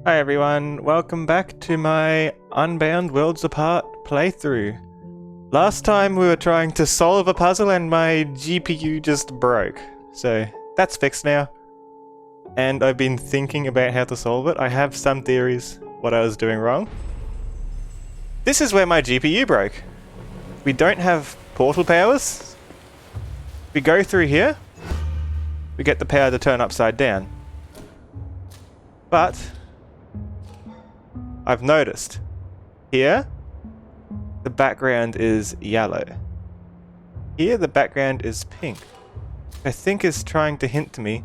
Hi everyone, welcome back to my Unbound Worlds Apart playthrough. Last time we were trying to solve a puzzle and my GPU just broke. So that's fixed now. And I've been thinking about how to solve it. I have some theories what I was doing wrong. This is where my GPU broke. We don't have portal powers. We go through here. We get the power to turn upside down. But I've noticed here the background is yellow. Here the background is pink. I think is trying to hint to me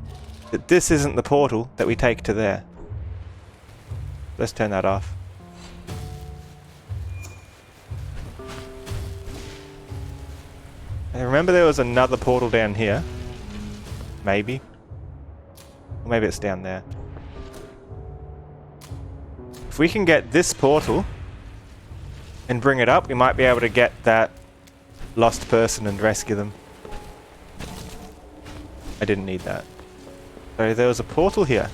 that this isn't the portal that we take to there. Let's turn that off. I remember there was another portal down here. Maybe. Or maybe it's down there. If we can get this portal and bring it up, we might be able to get that lost person and rescue them. I didn't need that. So there was a portal here.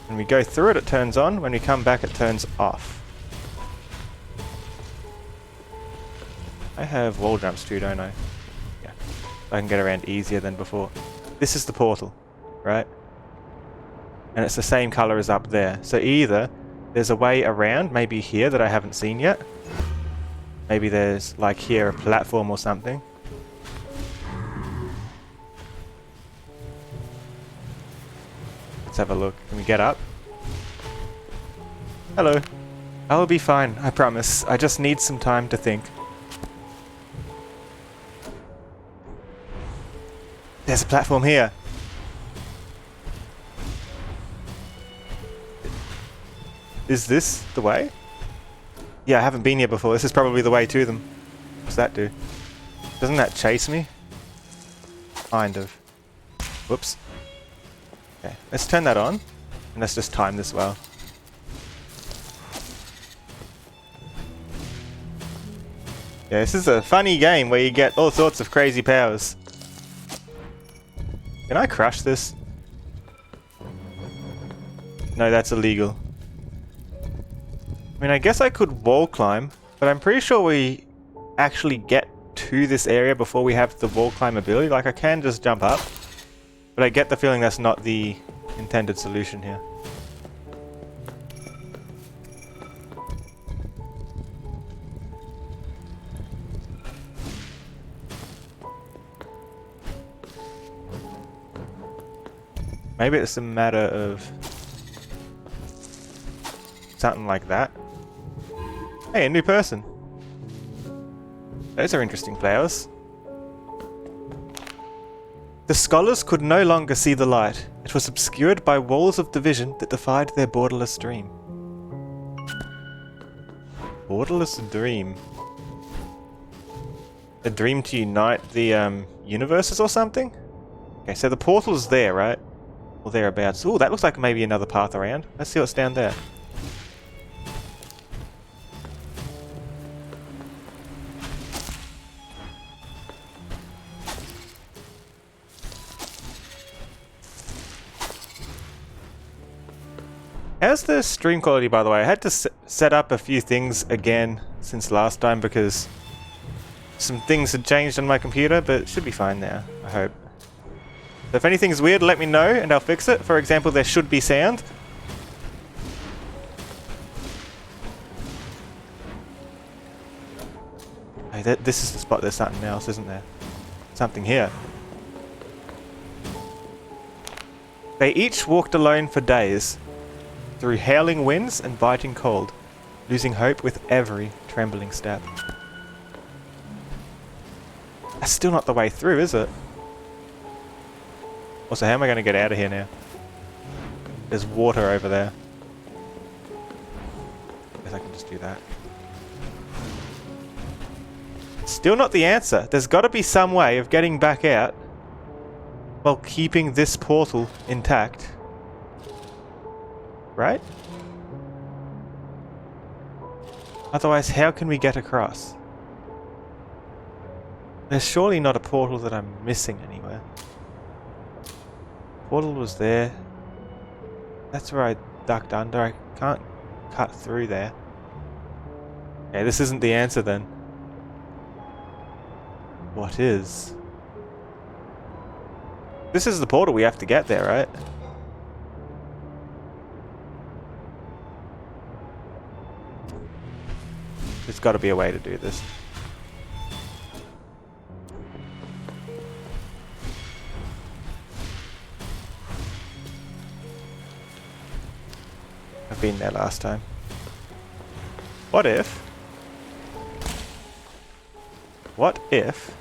When we go through it, it turns on. When we come back, it turns off. I have wall jumps too, don't I? Yeah. I can get around easier than before. This is the portal, right? And it's the same color as up there. So either there's a way around, maybe here, that I haven't seen yet. Maybe there's, like here, a platform or something. Let's have a look. Can we get up? Hello. I'll be fine, I promise. I just need some time to think. There's a platform here. Is this the way? Yeah, I haven't been here before. This is probably the way to them. What's that do? Doesn't that chase me? Kind of. Whoops. Okay, let's turn that on. And let's just time this well. Yeah, this is a funny game where you get all sorts of crazy powers. Can I crush this? No, that's illegal. I mean, I guess I could wall climb, but I'm pretty sure we actually get to this area before we have the wall climb ability. Like, I can just jump up, but I get the feeling that's not the intended solution here. Maybe it's a matter of something like that. Hey, a new person. Those are interesting flowers. The scholars could no longer see the light. It was obscured by walls of division that defied their borderless dream. Borderless dream? A dream to unite the universes or something? Okay, so the portal's there, right? Or thereabouts. Ooh, that looks like maybe another path around. Let's see what's down there. How's the stream quality, by the way? I had to set up a few things again since last time because some things had changed on my computer, but it should be fine now, I hope. So if anything's weird, let me know and I'll fix it. For example, there should be sound. Hey, this is the spot. There's something else, isn't there? Something here. They each walked alone for days, through howling winds and biting cold, losing hope with every trembling step. That's still not the way through, is it? Also, how am I going to get out of here now? There's water over there. Guess I can just do that. Still not the answer. There's got to be some way of getting back out while keeping this portal intact. Right? Otherwise, how can we get across? There's surely not a portal that I'm missing anywhere. Portal was there. That's where I ducked under. I can't cut through there. Okay, this isn't the answer then. What is? This is the portal we have to get there, right? There's got to be a way to do this. I've been there last time. What if? What if?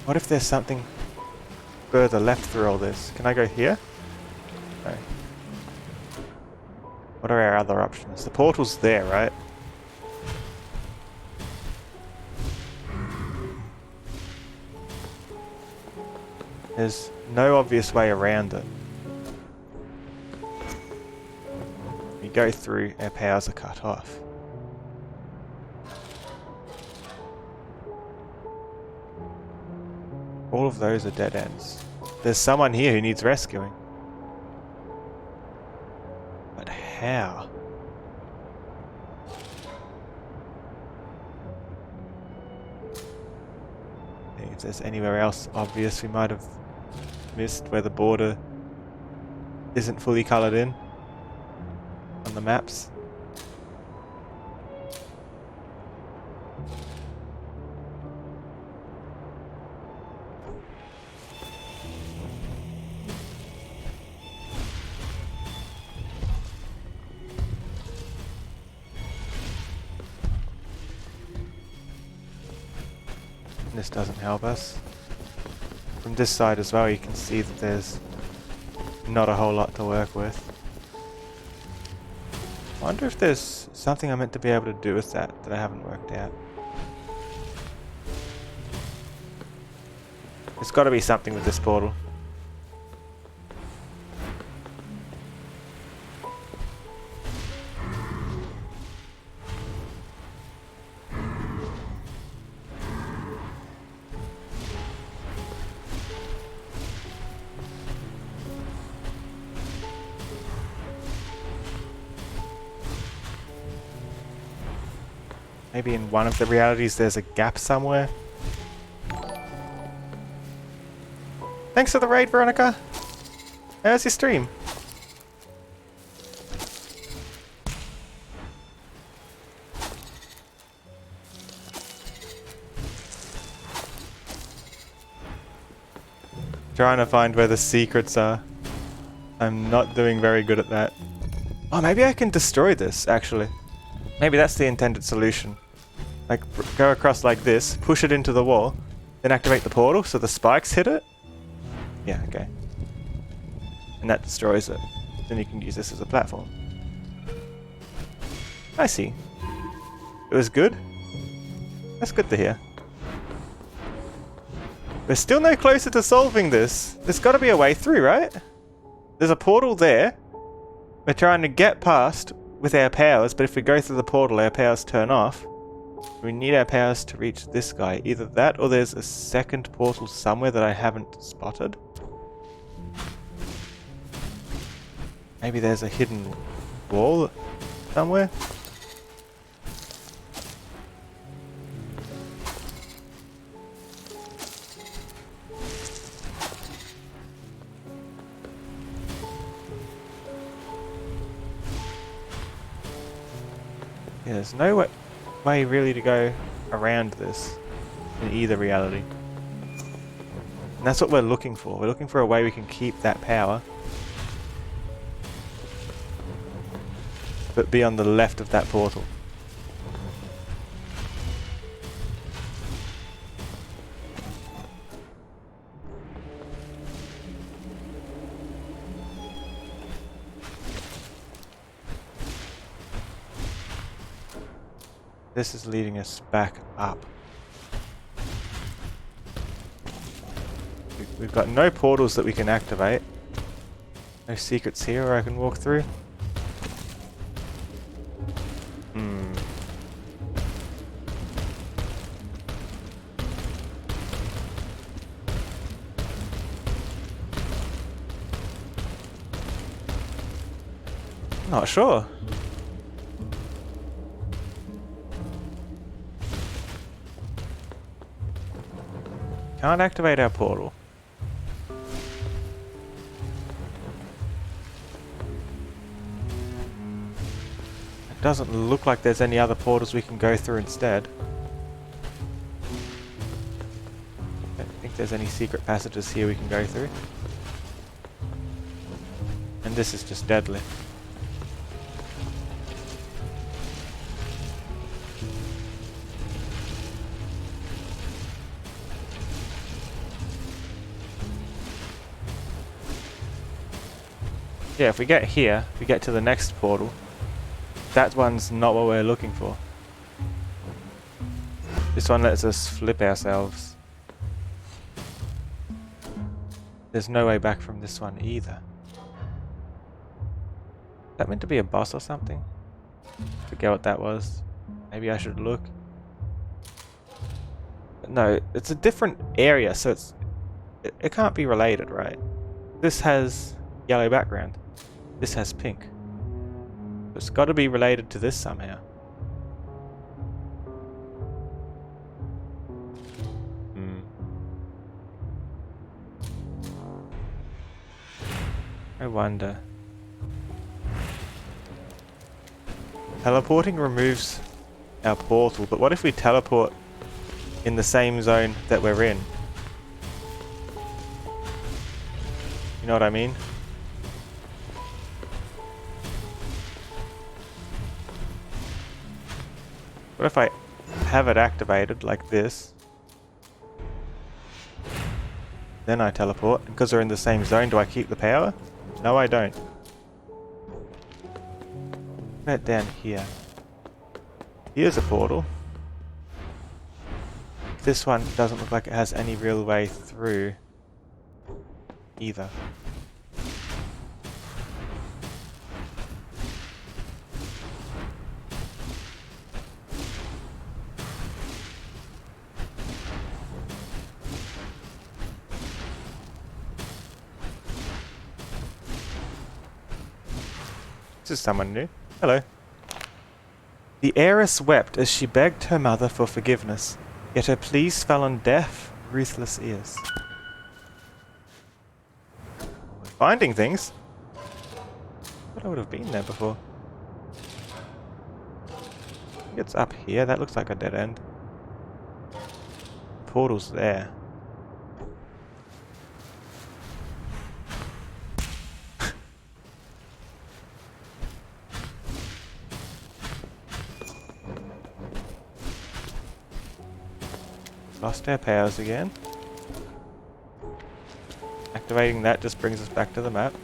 What if there's something further left through all this? Can I go here? No. What are our other options? The portal's there, right? There's no obvious way around it. We go through, our powers are cut off. All of those are dead ends. There's someone here who needs rescuing. But how? If there's anywhere else obvious we might have missed where the border isn't fully coloured in on the maps. This doesn't help us. From this side as well, you can see that there's not a whole lot to work with. I wonder if there's something I'm meant to be able to do with that I haven't worked out. There's got to be something with this portal. Maybe in one of the realities there's a gap somewhere. Thanks for the raid, Veronica. How's your stream? Trying to find where the secrets are. I'm not doing very good at that. Oh, maybe I can destroy this, actually. Maybe that's the intended solution. Like, go across like this, push it into the wall, then activate the portal so the spikes hit it? Yeah, okay. And that destroys it. Then you can use this as a platform. I see. It was good? That's good to hear. We're still no closer to solving this. There's got to be a way through, right? There's a portal there. We're trying to get past with our powers, but if we go through the portal, our powers turn off. We need our powers to reach this guy. Either that or there's a second portal somewhere that I haven't spotted. Maybe there's a hidden wall somewhere. Yeah, there's no way really to go around this in either reality. And that's what we're looking for. We're looking for a way we can keep that power, but be on the left of that portal. This is leading us back up. We've got no portals that we can activate. No secrets here where I can walk through. Not sure. Can't activate our portal. It doesn't look like there's any other portals we can go through instead. I don't think there's any secret passages here we can go through. And this is just deadly. Yeah, if we get here, we get to the next portal. That one's not what we're looking for. This one lets us flip ourselves. There's no way back from this one either. Is that meant to be a boss or something? Forget what that was. Maybe I should look. But no, it's a different area, so it can't be related, right? This has yellow background. This has pink. It's got to be related to this somehow. I wonder. Teleporting removes our portal, but what if we teleport in the same zone that we're in? You know what I mean? What if I have it activated like this? Then I teleport. Because we're in the same zone, do I keep the power? No, I don't. Right down here. Here's a portal. This one doesn't look like it has any real way through either. This is someone new. Hello. The heiress wept as she begged her mother for forgiveness, yet her pleas fell on deaf, ruthless ears. We're finding things. I thought I would have been there before. I think it's up here. That looks like a dead end. Portal's there. Lost our powers again. Activating that just brings us back to the map.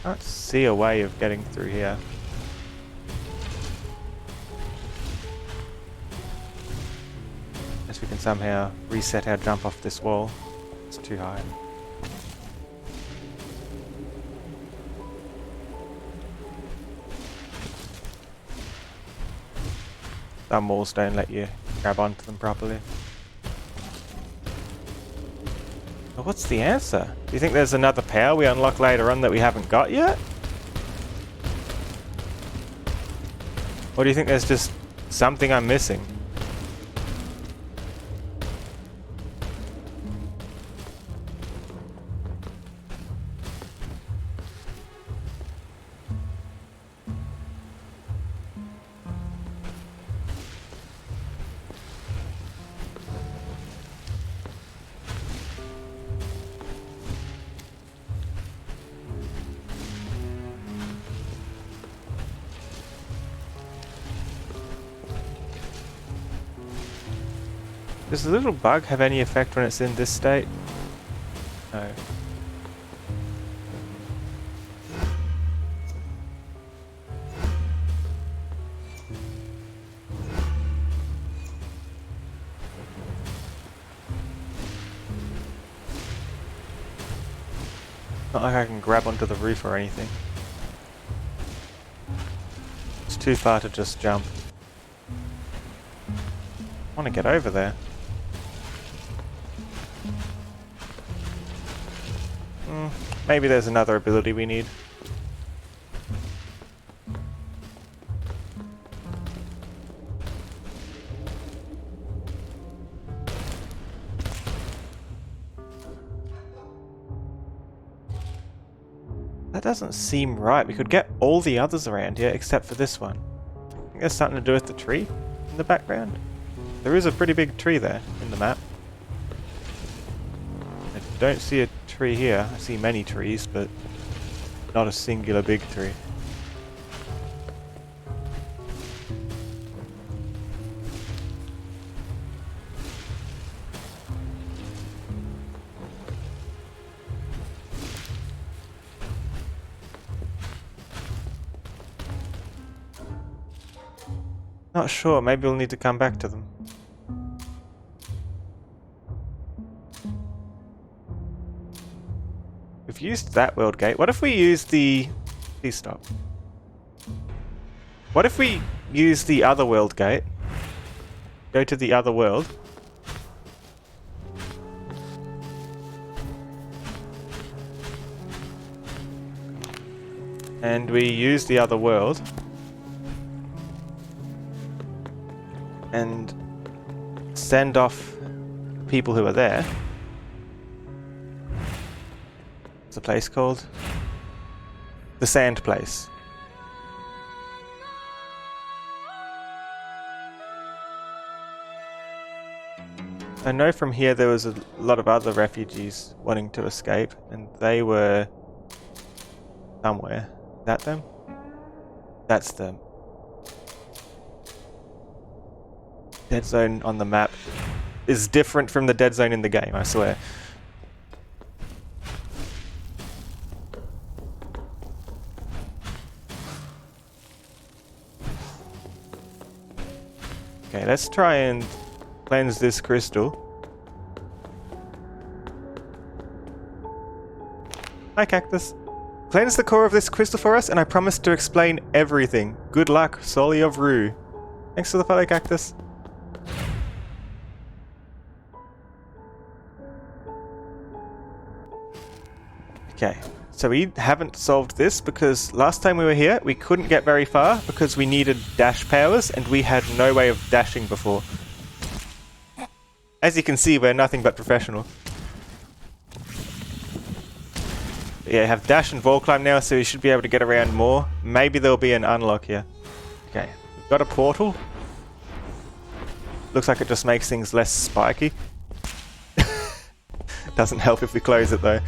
Can't see a way of getting through here. We can somehow reset our jump off this wall. It's too high. Some walls don't let you grab onto them properly. But what's the answer? Do you think there's another power we unlock later on that we haven't got yet? Or do you think there's just something I'm missing? Does the little bug have any effect when it's in this state? No. Not like I can grab onto the roof or anything. It's too far to just jump. I want to get over there. Maybe there's another ability we need. That doesn't seem right. We could get all the others around here except for this one. I think there's something to do with the tree in the background. There is a pretty big tree there in the map. I don't see a tree here. I see many trees, but not a singular big tree. Not sure, maybe we'll need to come back to them. We've used that world gate. What if we use the... Please stop. What if we use the other world gate? Go to the other world. And we use the other world. And send off people who are there. What's the place called? The Sand Place. I know from here there was a lot of other refugees wanting to escape, and they were somewhere. Is that them? That's them. Dead zone on the map is different from the dead zone in the game, I swear. Okay, let's try and cleanse this crystal. Hi, Cactus. Cleanse the core of this crystal for us, and I promise to explain everything. Good luck, Soli of Rue. Thanks for the follow, Cactus. Okay, so we haven't solved this because last time we were here, we couldn't get very far because we needed dash powers and we had no way of dashing before. As you can see, we're nothing but professional. But yeah, have dash and wall climb now, so we should be able to get around more. Maybe there'll be an unlock here. Okay, we've got a portal. Looks like it just makes things less spiky. Doesn't help if we close it though.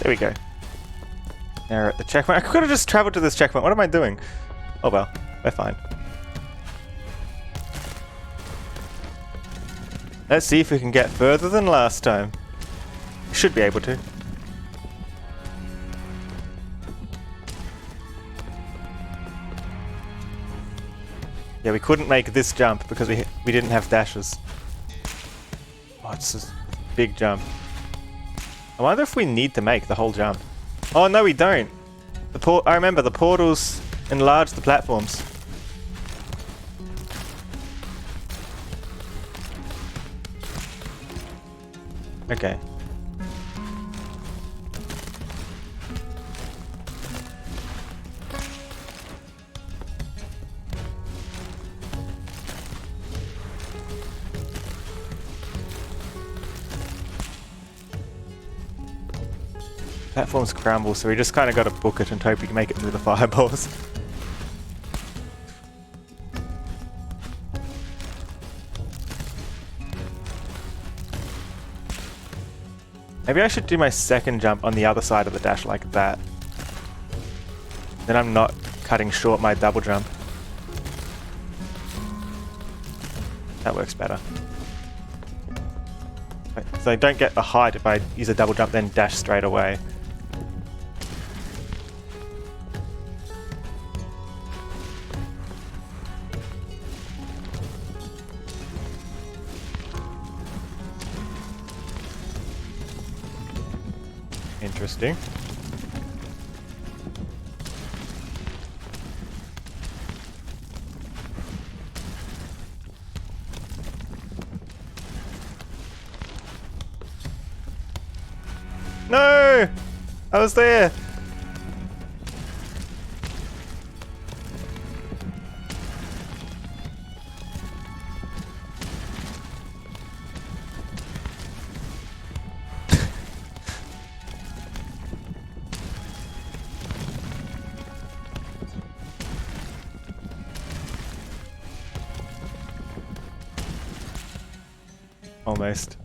There we go. Now we're at the checkpoint. I could have just traveled to this checkpoint. What am I doing? Oh well, we're fine. Let's see if we can get further than last time. We should be able to. Yeah, we couldn't make this jump because we didn't have dashes. Oh, it's a big jump. I wonder if we need to make the whole jump. Oh no, we don't. I remember the portals enlarge the platforms. Okay. Platforms crumble, so we just kind of got to book it and hope we can make it through the fireballs. Maybe I should do my second jump on the other side of the dash like that. Then I'm not cutting short my double jump. That works better. So I don't get the height if I use a double jump then dash straight away. Interesting. No! I was there! Almost.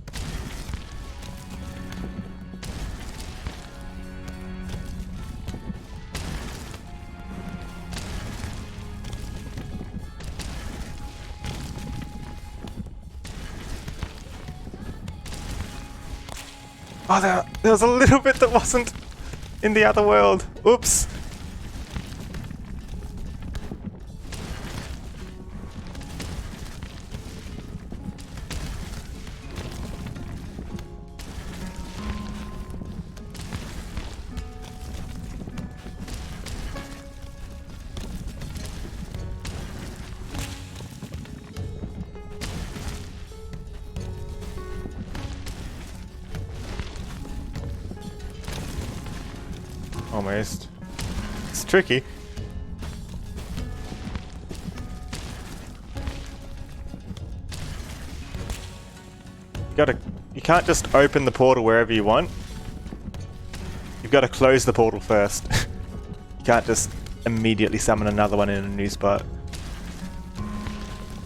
Oh, there was a little bit that wasn't in the other world. Oops. Almost. It's tricky. You can't just open the portal wherever you want. You've got to close the portal first. You can't just immediately summon another one in a new spot.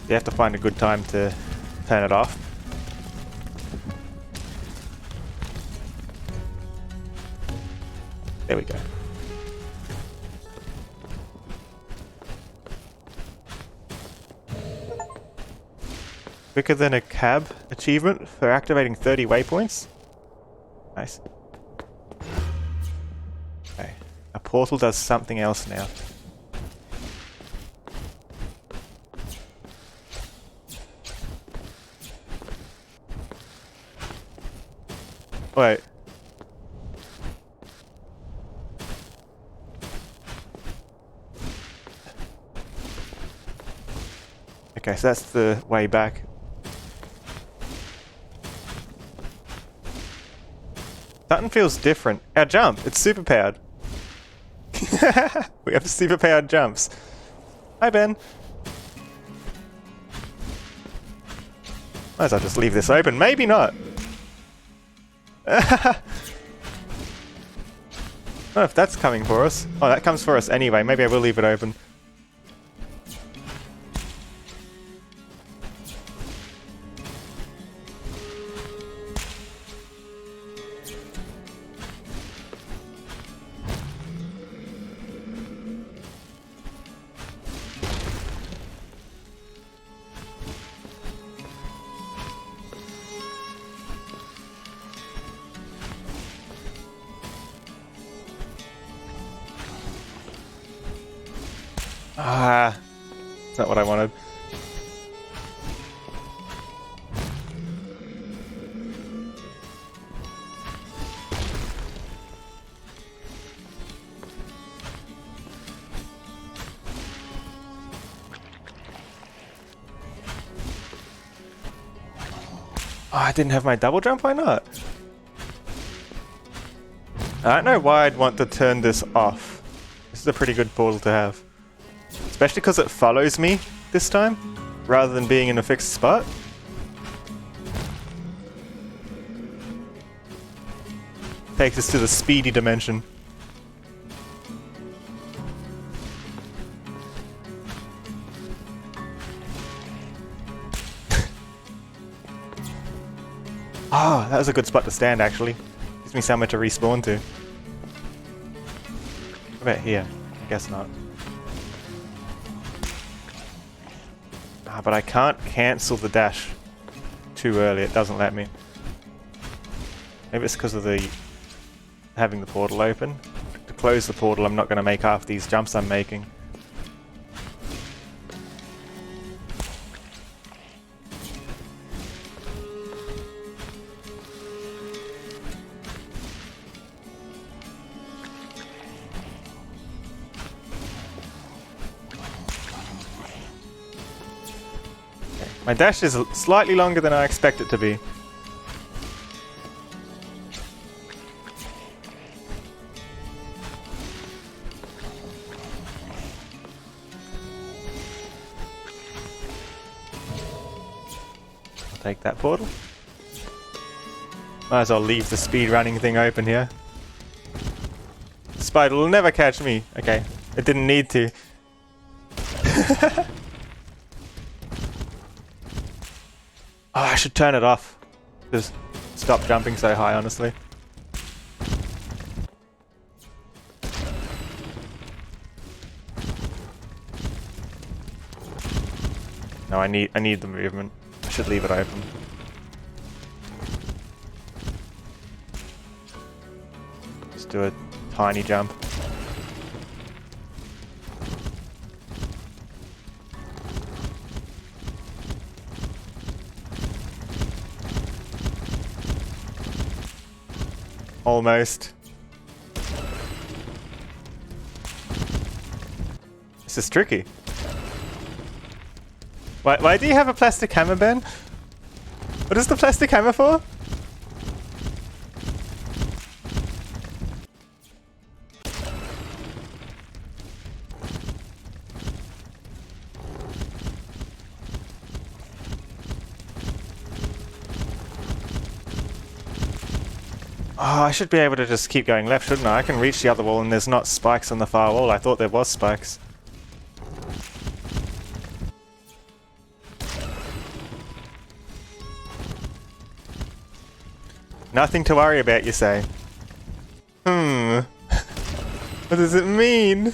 You have to find a good time to turn it off. There we go. Quicker than a cab achievement for activating 30 waypoints. Nice. Okay. A portal does something else now. Wait. Okay, so that's the way back. Something feels different. Our jump, it's super powered. We have super powered jumps. Hi, Ben. Might as well just leave this open. Maybe not. I don't know if that's coming for us. Oh, that comes for us anyway. Maybe I will leave it open. Ah, that's not what I wanted. Oh, I didn't have my double jump, why not? I don't know why I'd want to turn this off. This is a pretty good portal to have. Especially because it follows me this time, rather than being in a fixed spot. Takes us to the speedy dimension. Ah, that was a good spot to stand, actually. Gives me somewhere to respawn to. What about here? I guess not. Ah, but I can't cancel the dash too early. It doesn't let me. Maybe it's because of the having the portal open. To close the portal, I'm not going to make half these jumps I'm making. My dash is slightly longer than I expect it to be. I'll take that portal. Might as well leave the speedrunning thing open here. Spider will never catch me. Okay, it didn't need to. Oh, I should turn it off. Just stop jumping so high, honestly. No, I need the movement. I should leave it open. Just do a tiny jump. Almost. This is tricky. Why do you have a plastic hammer, Ben? What is the plastic hammer for? Oh, I should be able to just keep going left, shouldn't I? I can reach the other wall and there's not spikes on the far wall. I thought there was spikes. Nothing to worry about, you say? What does it mean?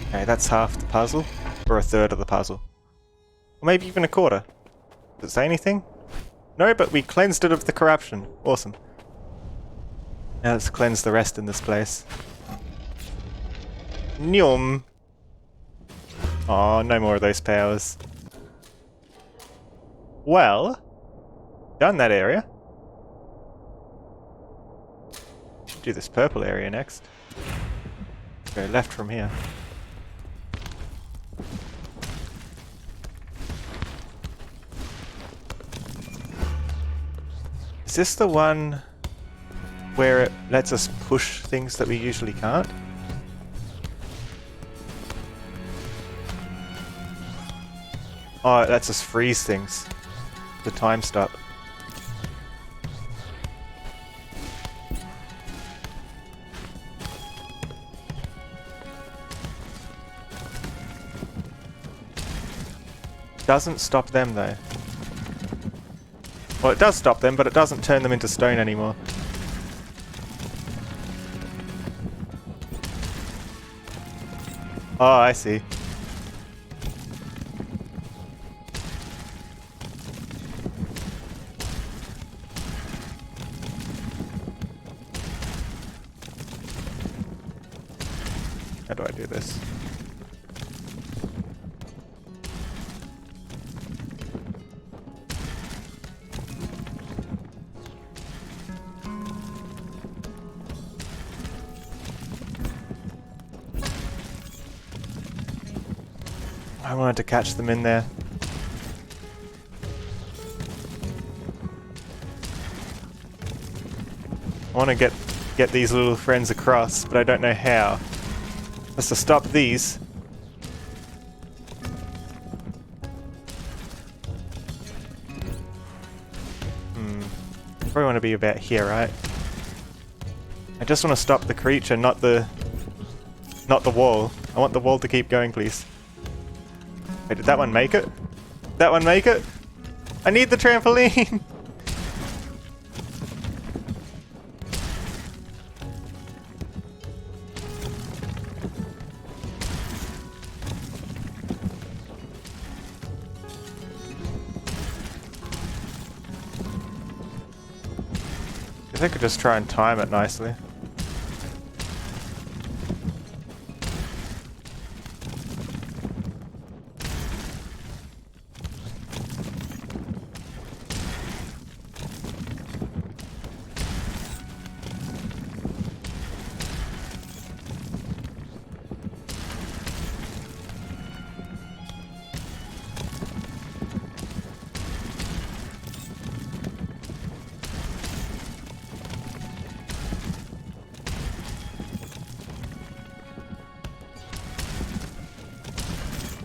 Okay, that's half the puzzle. Or a third of the puzzle. Or maybe even a quarter. Does it say anything? No, but we cleansed it of the corruption. Awesome. Now let's cleanse the rest in this place. Nyum. Aw, no more of those powers. Well, done that area. Should do this purple area next. Go left from here. Is this the one where it lets us push things that we usually can't? Oh, it lets us freeze things. The time stop. Doesn't stop them though. Well, it does stop them, but it doesn't turn them into stone anymore. Oh, I see. How do I do this? I wanted to catch them in there. I want to get these little friends across, but I don't know how. Just to stop these. Probably want to be about here, right? I just want to stop the creature, not the wall. I want the wall to keep going, please. Wait, did that one make it? Did that one make it? I need the trampoline! I think I could just try and time it nicely.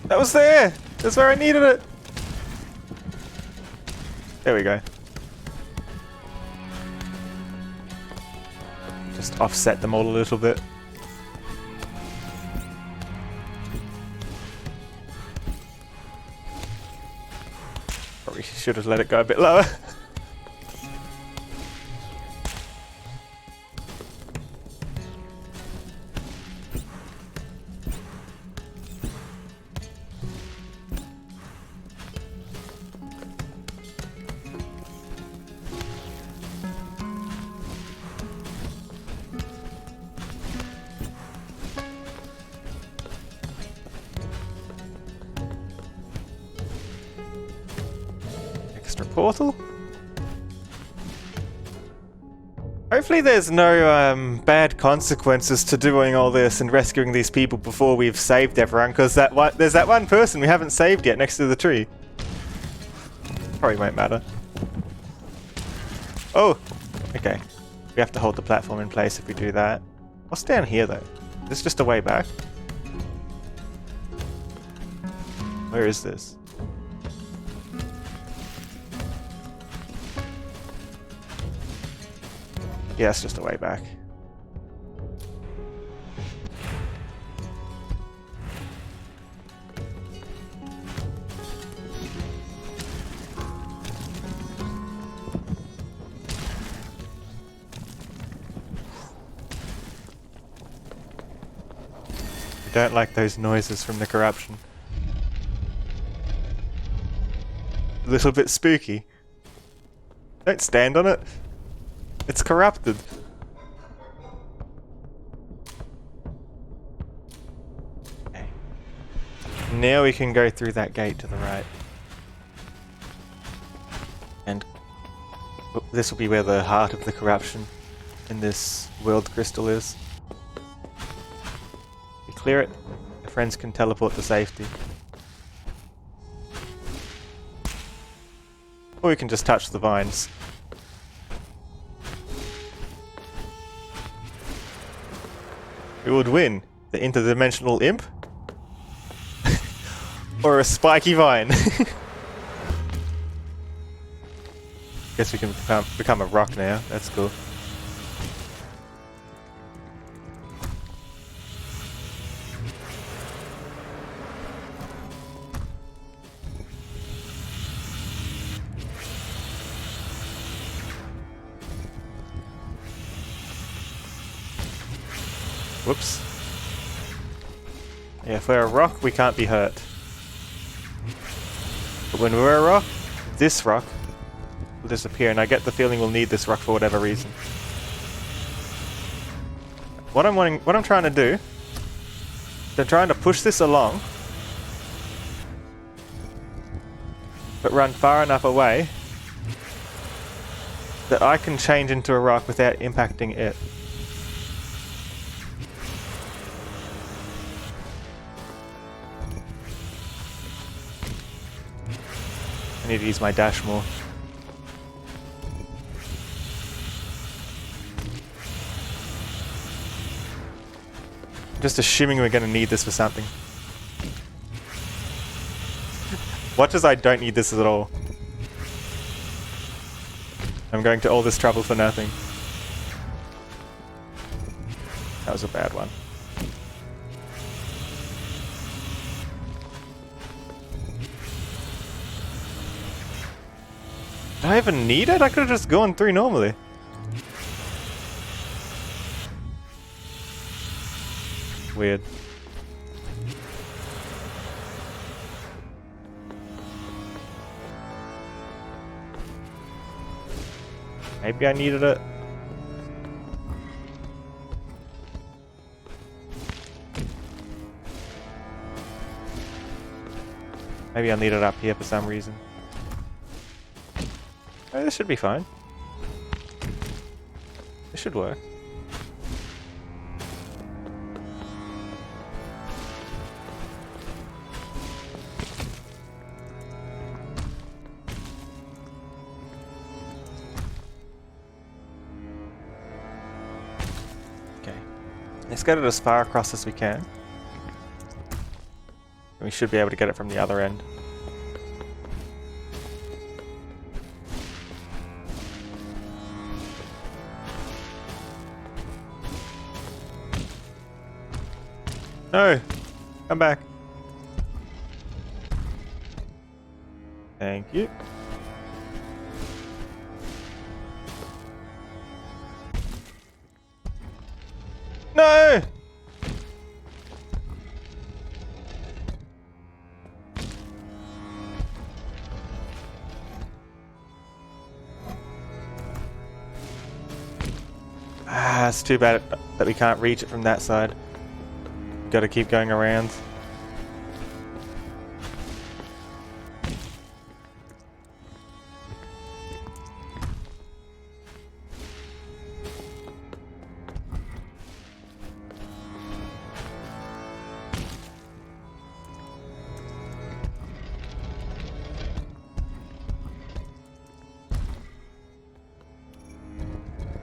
That was there! That's where I needed it! There we go. Just offset them all a little bit. Probably should have let it go a bit lower. Portal? Hopefully there's no bad consequences to doing all this and rescuing these people before we've saved everyone, because there's that one person we haven't saved yet next to the tree. Probably won't matter. Oh! Okay. We have to hold the platform in place if we do that. What's down here though? Is this just a way back? Where is this? Yeah, it's just a way back. I don't like those noises from the corruption. A little bit spooky. Don't stand on it. It's corrupted. Okay. Now we can go through that gate to the right. And this will be where the heart of the corruption in this world crystal is. We clear it, our friends can teleport to safety. Or we can just touch the vines. Who would win? The interdimensional imp? Or a spiky vine? Guess we can become a rock now. That's cool. Whoops. Yeah, if we're a rock, we can't be hurt. But when we're a rock, this rock will disappear, and I get the feeling we'll need this rock for whatever reason. What I'm trying to do, I'm trying to push this along, but run far enough away that I can change into a rock without impacting it. I need to use my dash more. Just assuming we're going to need this for something. Watch as I don't need this at all. I'm going to all this trouble for nothing. That was a bad one. Do I even need it? I could have just gone through normally. Weird. Maybe I needed it. Maybe I'll need it up here for some reason. Oh, this should be fine. This should work. Okay. Let's get it as far across as we can. We should be able to get it from the other end. No! Come back. Thank you. No! Ah, it's too bad that we can't reach it from that side. Gotta keep going around.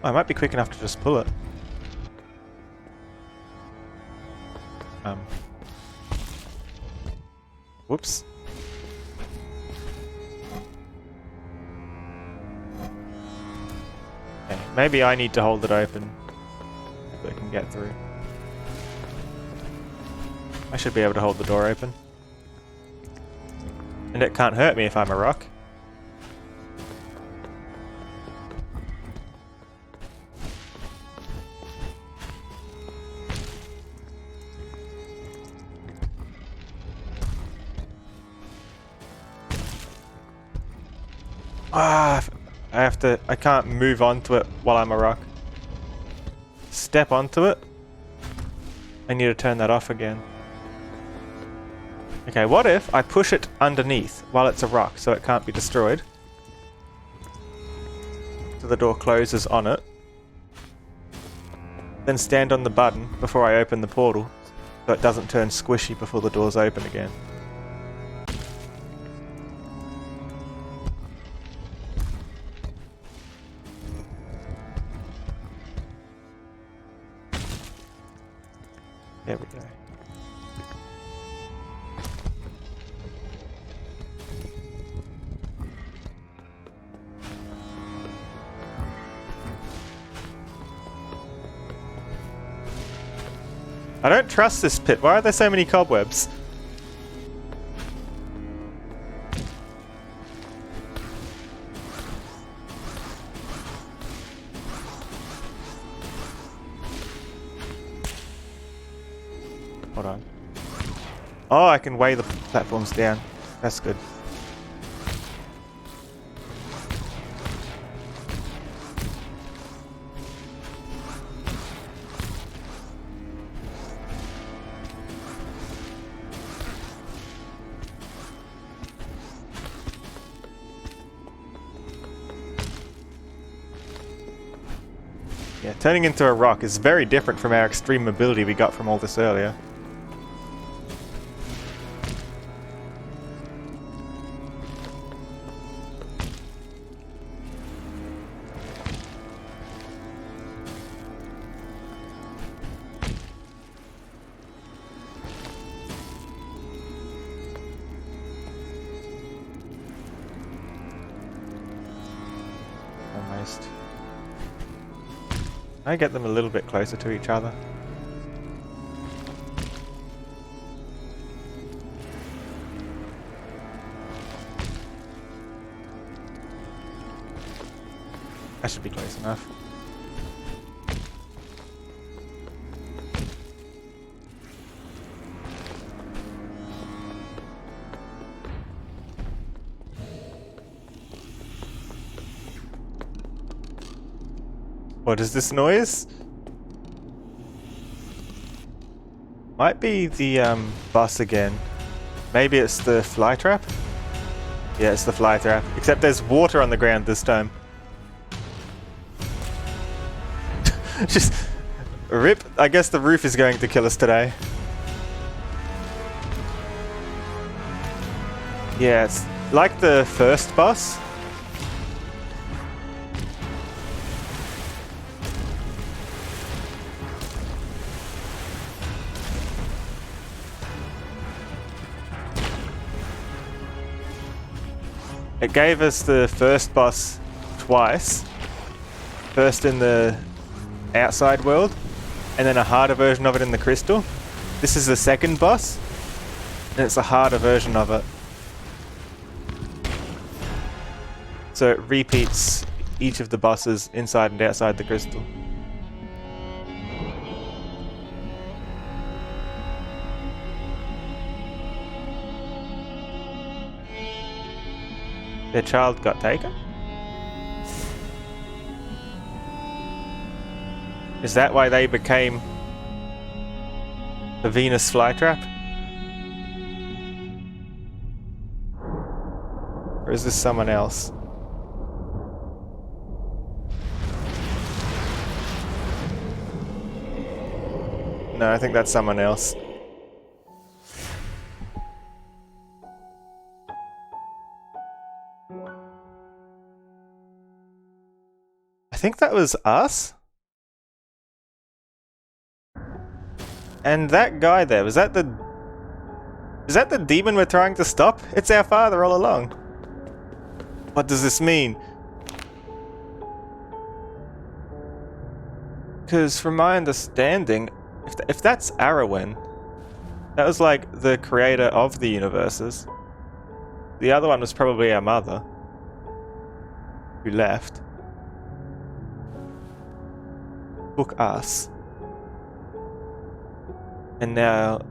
I might be quick enough to just pull it. Whoops. Okay, maybe I need to hold it open so I can get through. I should be able to hold the door open. And it can't hurt me if I'm a rock. Ah, I can't move onto it while I'm a rock. Step onto it. I need to turn that off again. Okay, what if I push it underneath while it's a rock so it can't be destroyed? So the door closes on it. Then stand on the button before I open the portal so it doesn't turn squishy before the door's open again. There we go. I don't trust this pit. Why are there so many cobwebs? Hold on. Oh, I can weigh the platforms down. That's good. Yeah, turning into a rock is very different from our extreme mobility we got from all this earlier. Almost. I get them a little bit closer to each other. I should be close enough. What is this noise? Might be the bus again. Maybe it's the fly trap? Yeah, it's the fly trap. Except there's water on the ground this time. Just rip. I guess the roof is going to kill us today. Yeah, it's like the first boss. It gave us the first boss twice. First in the outside world, and then a harder version of it in the crystal. This is the second boss, and it's a harder version of it. So it repeats each of the bosses inside and outside the crystal. Their child got taken? Is that why they became the Venus flytrap? Or is this someone else? No, I think that's someone else. I think that was us? And that guy there, is that the demon we're trying to stop? It's our father all along. What does this mean? Because from my understanding, if that's Arwen, that was like the creator of the universes. The other one was probably our mother, who left. Took us. And now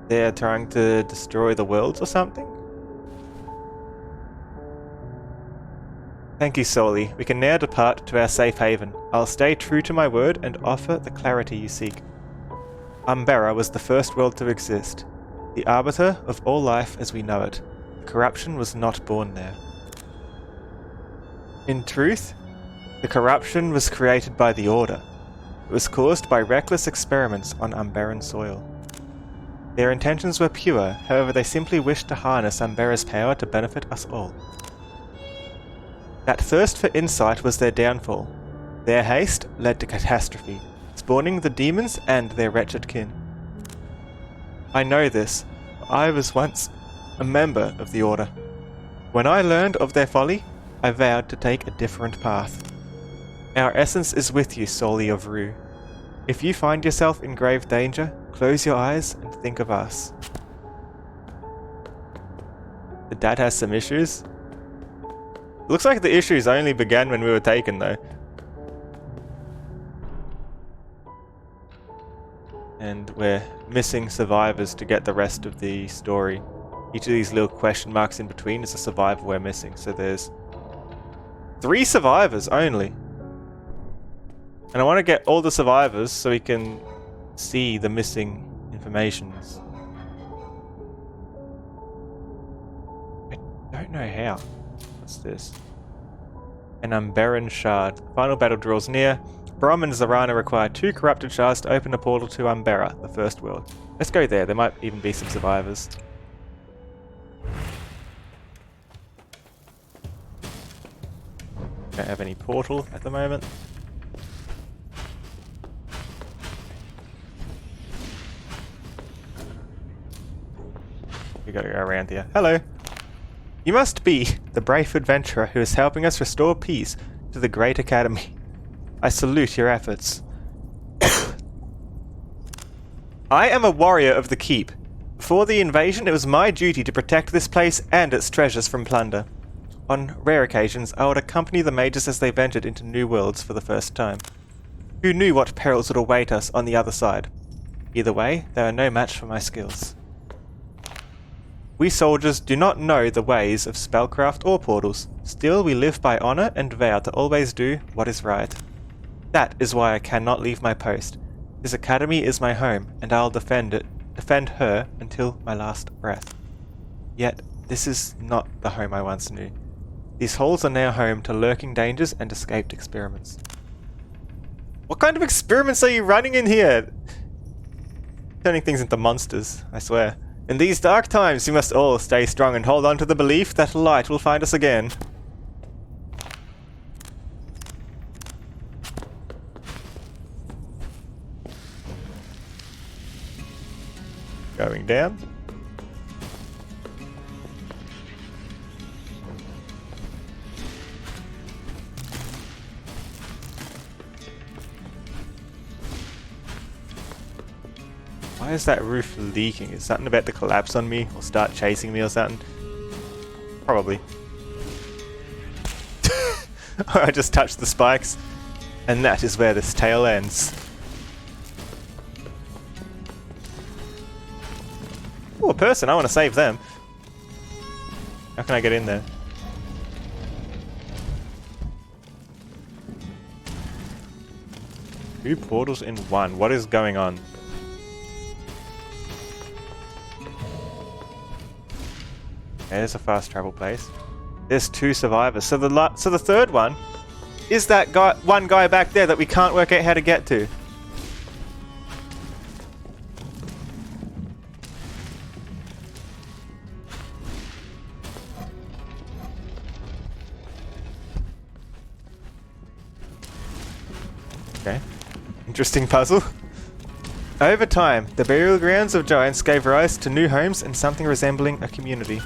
they're trying to destroy the worlds or something? Thank you, Soli. We can now depart to our safe haven. I'll stay true to my word and offer the clarity you seek. Umbera was the first world to exist, the arbiter of all life as we know it. Corruption was not born there. In truth, the corruption was created by the Order. It was caused by reckless experiments on Umberan soil. Their intentions were pure, however they simply wished to harness Umbera's power to benefit us all. That thirst for insight was their downfall. Their haste led to catastrophe, spawning the demons and their wretched kin. I know this. I was once a member of the Order. When I learned of their folly, I vowed to take a different path. Our essence is with you, Soli of Rue. If you find yourself in grave danger, close your eyes and think of us. The dad has some issues. Looks like the issues only began when we were taken, though. And we're missing survivors to get the rest of the story. Each of these little question marks in between is a survivor we're missing, so there's 3 survivors only. And I want to get all the survivors so we can see the missing informations. I don't know how. What's this? An Umberan shard. Final battle draws near. Brom and Zarana require 2 corrupted shards to open a portal to Umbera, the first world. Let's go there. There might even be some survivors. Don't have any portal at the moment. We gotta go around here. Hello! You must be the brave adventurer who is helping us restore peace to the Great Academy. I salute your efforts. I am a warrior of the Keep. Before the invasion, it was my duty to protect this place and its treasures from plunder. On rare occasions, I would accompany the mages as they ventured into new worlds for the first time. Who knew what perils would await us on the other side? Either way, they are no match for my skills. We soldiers do not know the ways of spellcraft or portals. Still, we live by honor and vow to always do what is right. That is why I cannot leave my post. This academy is my home, and I'll defend her until my last breath. Yet, this is not the home I once knew. These halls are now home to lurking dangers and escaped experiments. What kind of experiments are you running in here? Turning things into monsters, I swear. In these dark times, we must all stay strong and hold on to the belief that light will find us again. Going down. Why is that roof leaking? Is something about to collapse on me or start chasing me or something? Probably. Or I just touched the spikes, and that is where this tale ends. Oh, a person! I want to save them. How can I get in there? Two portals in one. What is going on? There's a fast travel place. There's two survivors. So the third one is that guy, one guy back there that we can't work out how to get to. Okay. Interesting puzzle. Over time, the burial grounds of giants gave rise to new homes and something resembling a community.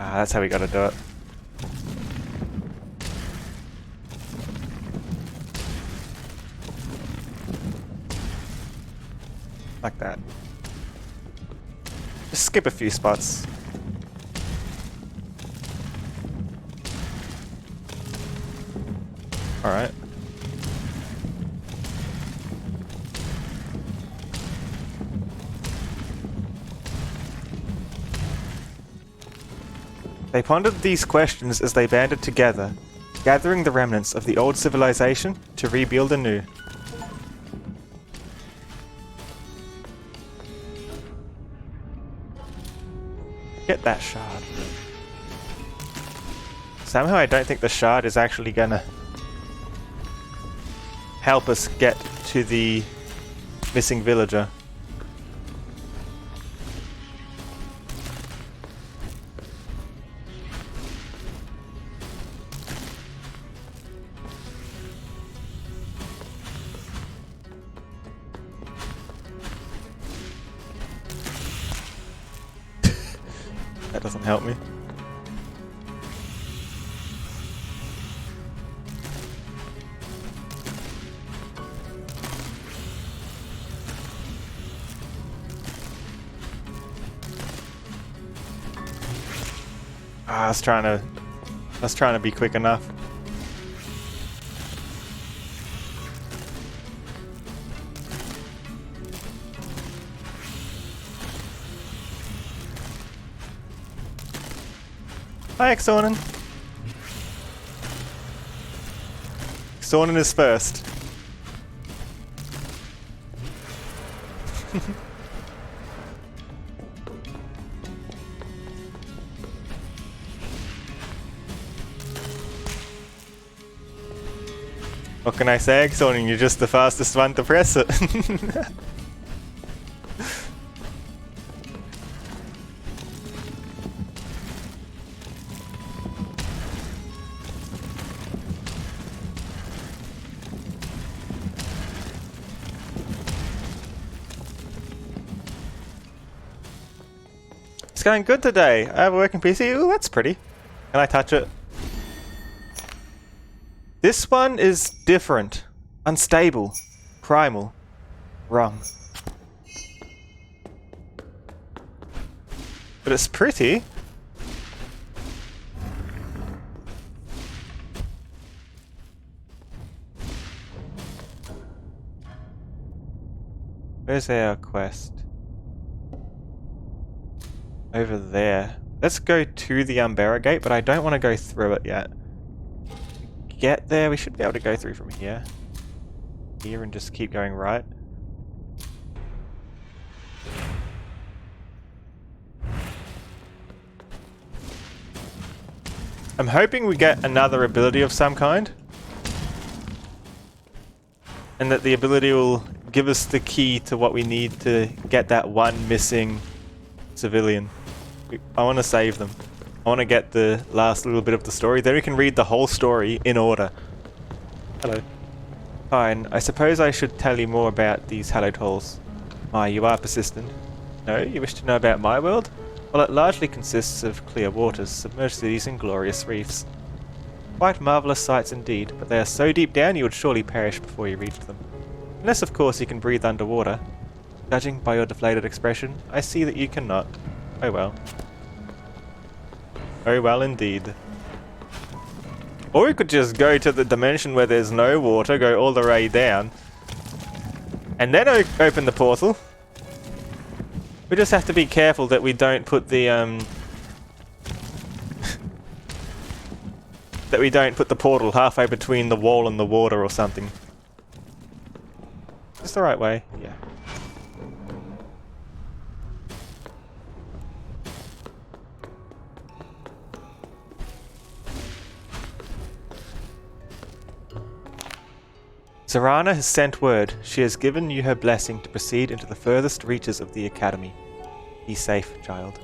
Ah, that's how we gotta do it. Like that. Just skip a few spots. Alright. They pondered these questions as they banded together, gathering the remnants of the old civilization to rebuild anew. Get that shard. Somehow I don't think the shard is actually gonna help us get to the missing villager. That doesn't help me. I was trying to be quick enough. Hi, Exornin. Exornin is first. What can I say, Exornin? You're just the fastest one to press it. going good today. I have a working PC. Ooh, that's pretty. Can I touch it? This one is different. Unstable. Primal. Wrong. But it's pretty. Where's our quest? Over there. Let's go to the Unbound gate, but I don't want to go through it yet. Get there, we should be able to go through from here. Here and just keep going right. I'm hoping we get another ability of some kind. And that the ability will give us the key to what we need to get that one missing civilian. I want to save them. I want to get the last little bit of the story. Then we can read the whole story in order. Hello. Fine. I suppose I should tell you more about these hallowed halls. Ah, you are persistent. No? You wish to know about my world? Well, it largely consists of clear waters, submerged cities and glorious reefs. Quite marvellous sights indeed, but they are so deep down you would surely perish before you reached them. Unless, of course, you can breathe underwater. Judging by your deflated expression, I see that you cannot. Oh well. Oh well indeed. Or we could just go to the dimension where there's no water, go all the way down, and then open the portal. We just have to be careful that we don't put the that we don't put the portal halfway between the wall and the water or something. Is this the right way? Yeah. Zarana has sent word. She has given you her blessing to proceed into the furthest reaches of the Academy. Be safe, child.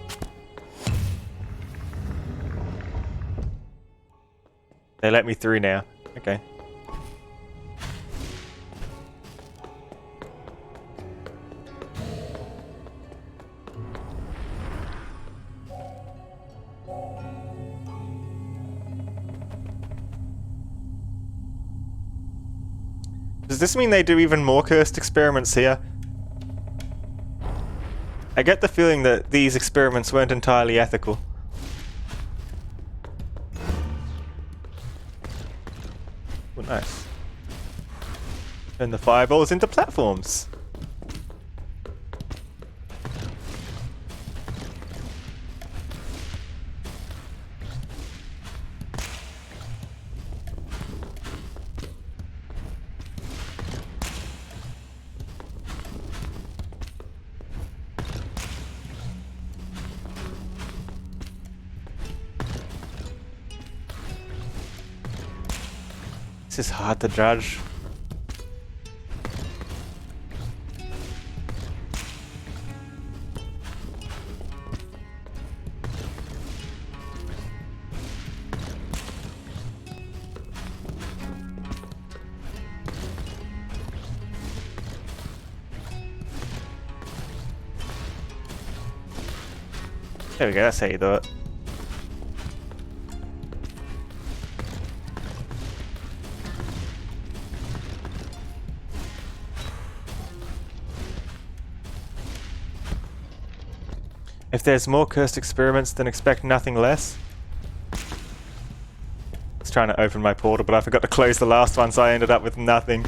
They let me through now. Okay. Does this mean they do even more cursed experiments here? I get the feeling that these experiments weren't entirely ethical. Oh, nice. Turn the fireballs into platforms. This is hard to judge. There we go, that's how you do it. If there's more cursed experiments, then expect nothing less. I was trying to open my portal, but I forgot to close the last one, so I ended up with nothing.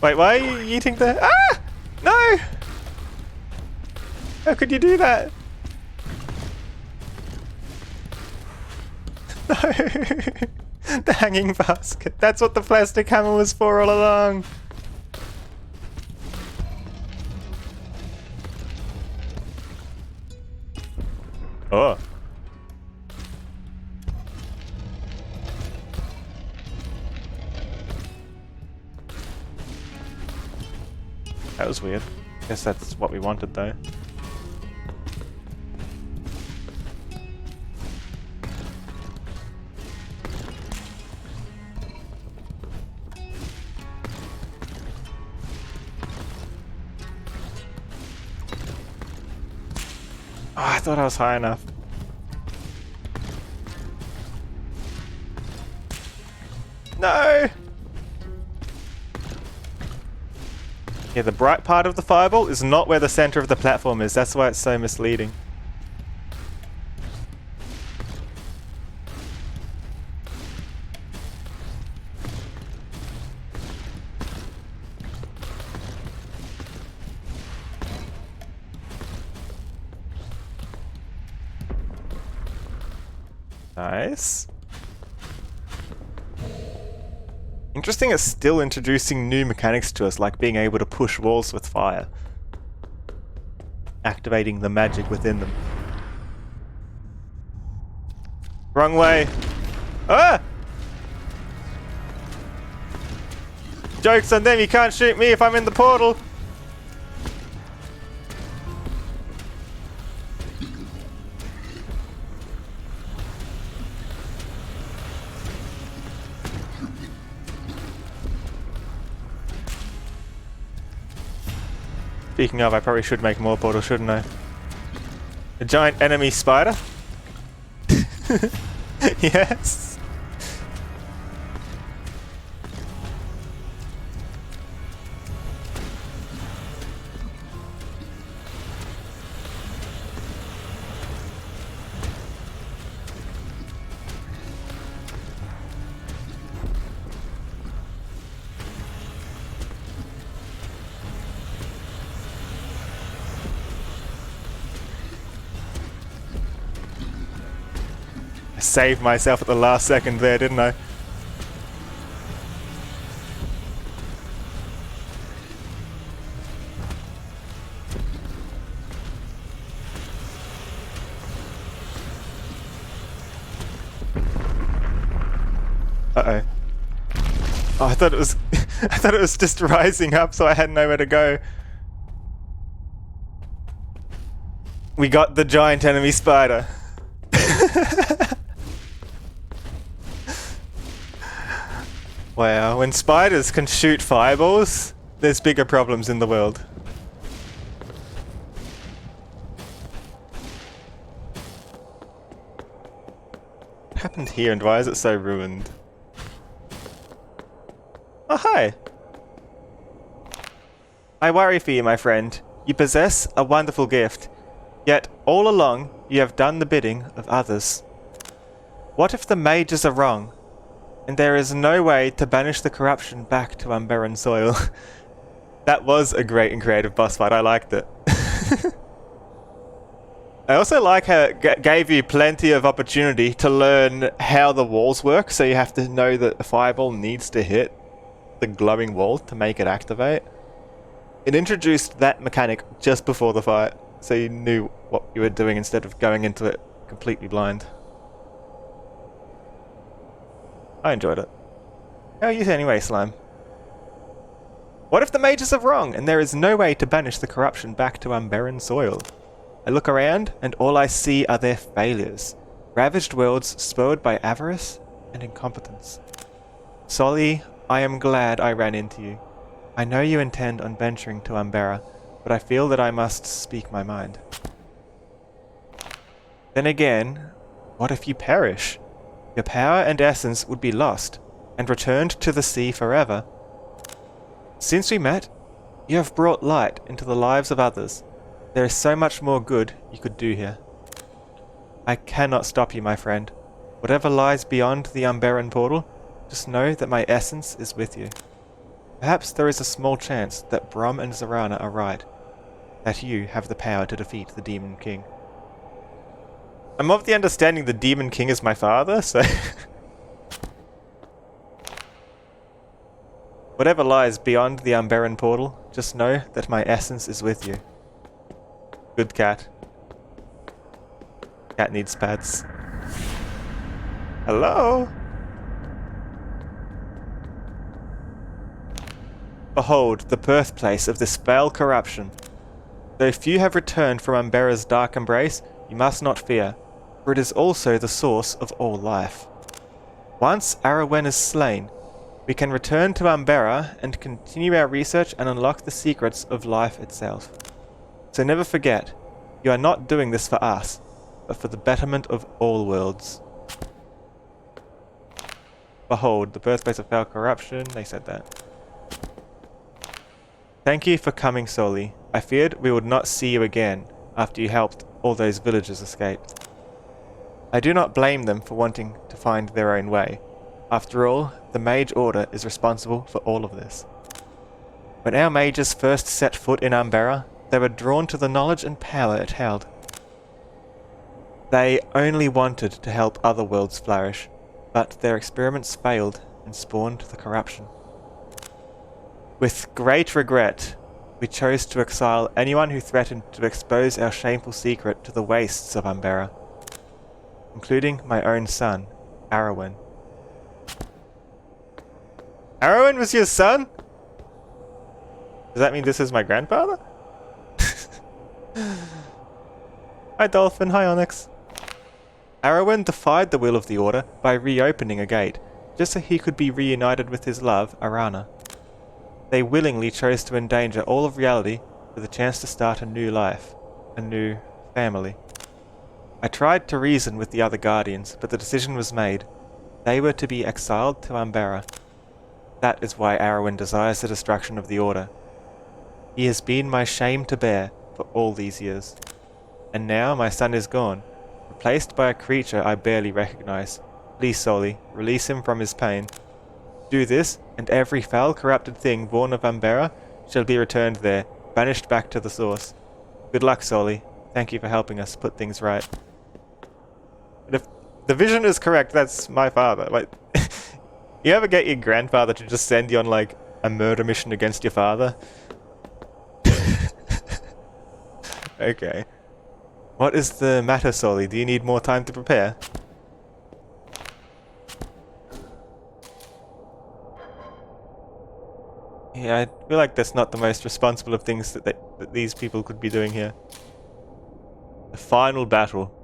Wait, why are you eating the... Ah! No! How could you do that? No! The hanging basket. That's what the plastic hammer was for all along. Oh. That was weird. Guess that's what we wanted though. Oh, I thought I was high enough. No! Yeah, the bright part of the fireball is not where the center of the platform is. That's why it's so misleading. Nice. Interesting, it's still introducing new mechanics to us, like being able to push walls with fire. Activating the magic within them. Wrong way! Ah! Joke's on them, you can't shoot me if I'm in the portal! Speaking of, I probably should make more portals, shouldn't I? A giant enemy spider? Yes. I saved myself at the last second there, didn't I? Uh-oh. Oh, I thought it was I thought it was just rising up, so I had nowhere to go. We got the giant enemy spider. Wow, when spiders can shoot fireballs, there's bigger problems in the world. What happened here and why is it so ruined? Oh, hi! I worry for you, my friend. You possess a wonderful gift, yet all along you have done the bidding of others. What if the mages are wrong, and there is no way to banish the corruption back to unbarren soil? That was a great and creative boss fight, I liked it. I also like how it gave you plenty of opportunity to learn how the walls work, so you have to know that the fireball needs to hit the glowing wall to make it activate. It introduced that mechanic just before the fight, so you knew what you were doing instead of going into it completely blind. I enjoyed it. How are you anyway, Slime? What if the mages are wrong, and there is no way to banish the corruption back to unbarren soil? I look around, and all I see are their failures. Ravaged worlds spoiled by avarice and incompetence. Solly, I am glad I ran into you. I know you intend on venturing to Umbera, but I feel that I must speak my mind. Then again, what if you perish? Your power and essence would be lost, and returned to the sea forever. Since we met, you have brought light into the lives of others. There is so much more good you could do here. I cannot stop you, my friend. Whatever lies beyond the unbarren portal, just know that my essence is with you. Perhaps there is a small chance that Brom and Zarana are right, that you have the power to defeat the Demon King. I'm of the understanding the Demon King is my father, so... Whatever lies beyond the unbarren portal, just know that my essence is with you. Good cat. Cat needs pads. Hello? Behold, the birthplace of this foul corruption. Though few have returned from Umbera's dark embrace, you must not fear, for it is also the source of all life. Once Arawen is slain, we can return to Umbera and continue our research and unlock the secrets of life itself. So never forget, You are not doing this for us, but for the betterment of all worlds. Behold, the birthplace of foul corruption. They said that. Thank you for coming, Soli. I feared we would not see you again after you helped all those villagers escape. I do not blame them for wanting to find their own way. After all, the Mage Order is responsible for all of this. When our mages first set foot in Unbound, they were drawn to the knowledge and power it held. They only wanted to help other worlds flourish, but their experiments failed and spawned the corruption. With great regret, we chose to exile anyone who threatened to expose our shameful secret to the wastes of Unbound, including my own son, Arwen. Arwen was your son? Does that mean this is my grandfather? Hi Dolphin, hi Onyx. Arwen defied the will of the Order by reopening a gate, just so he could be reunited with his love, Arana. They willingly chose to endanger all of reality for the chance to start a new life, a new family. I tried to reason with the other Guardians, but the decision was made. They were to be exiled to Unbound. That is why Arwen desires the destruction of the Order. He has been my shame to bear for all these years. And now my son is gone, replaced by a creature I barely recognize. Please, Soli, release him from his pain. Do this, and every foul, corrupted thing born of Unbound shall be returned there, banished back to the source. Good luck, Soli. Thank you for helping us put things right. And if the vision is correct, that's my father. Like, you ever get your grandfather to just send you on, like, a murder mission against your father? Okay. What is the matter, Soli? Do you need more time to prepare? Yeah, I feel like that's not the most responsible of things that these people could be doing here. The final battle.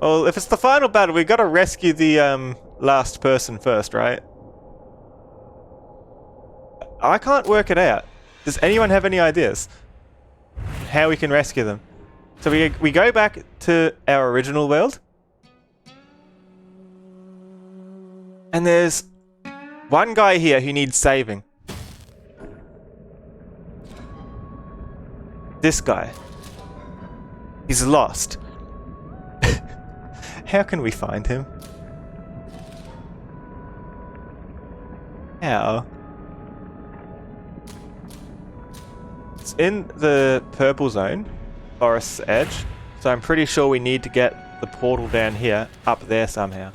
Well, if it's the final battle, we've got to rescue the last person first, right? I can't work it out. Does anyone have any ideas how we can rescue them? So we go back to our original world, and there's one guy here who needs saving. This guy. He's lost. How can we find him? How? It's in the purple zone, forest's edge, so I'm pretty sure we need to get the portal down here, up there somehow.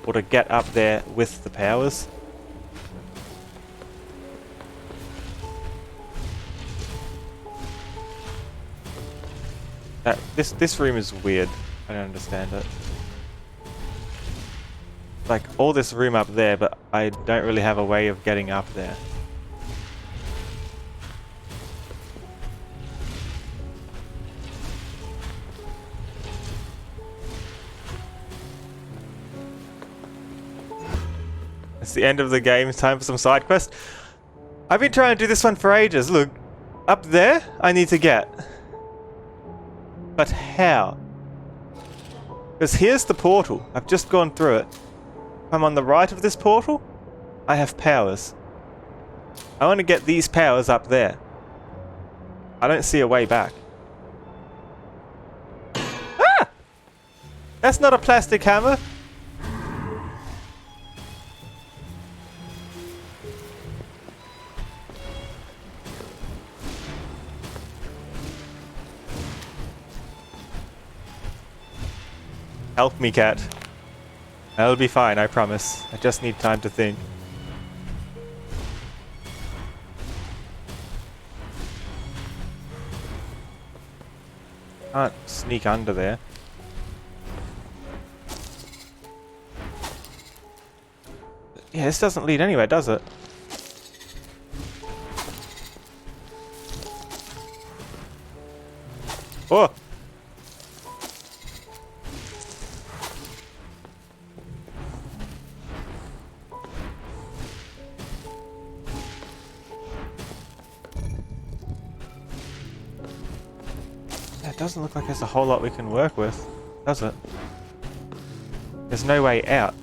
Or to get up there with the powers. This room is weird. I don't understand it. Like, all this room up there, but I don't really have a way of getting up there. It's the end of the game. It's time for some side quest. I've been trying to do this one for ages. Look, up there, I need to get. But how? Because here's the portal. I've just gone through it. If I'm on the right of this portal, I have powers. I want to get these powers up there. I don't see a way back. Ah! That's not a plastic hammer. Help me, cat. I'll be fine, I promise. I just need time to think. Can't sneak under there. Yeah, this doesn't lead anywhere, does it? Oh! it doesn't look like there's a whole lot we can work with, does it? There's no way out.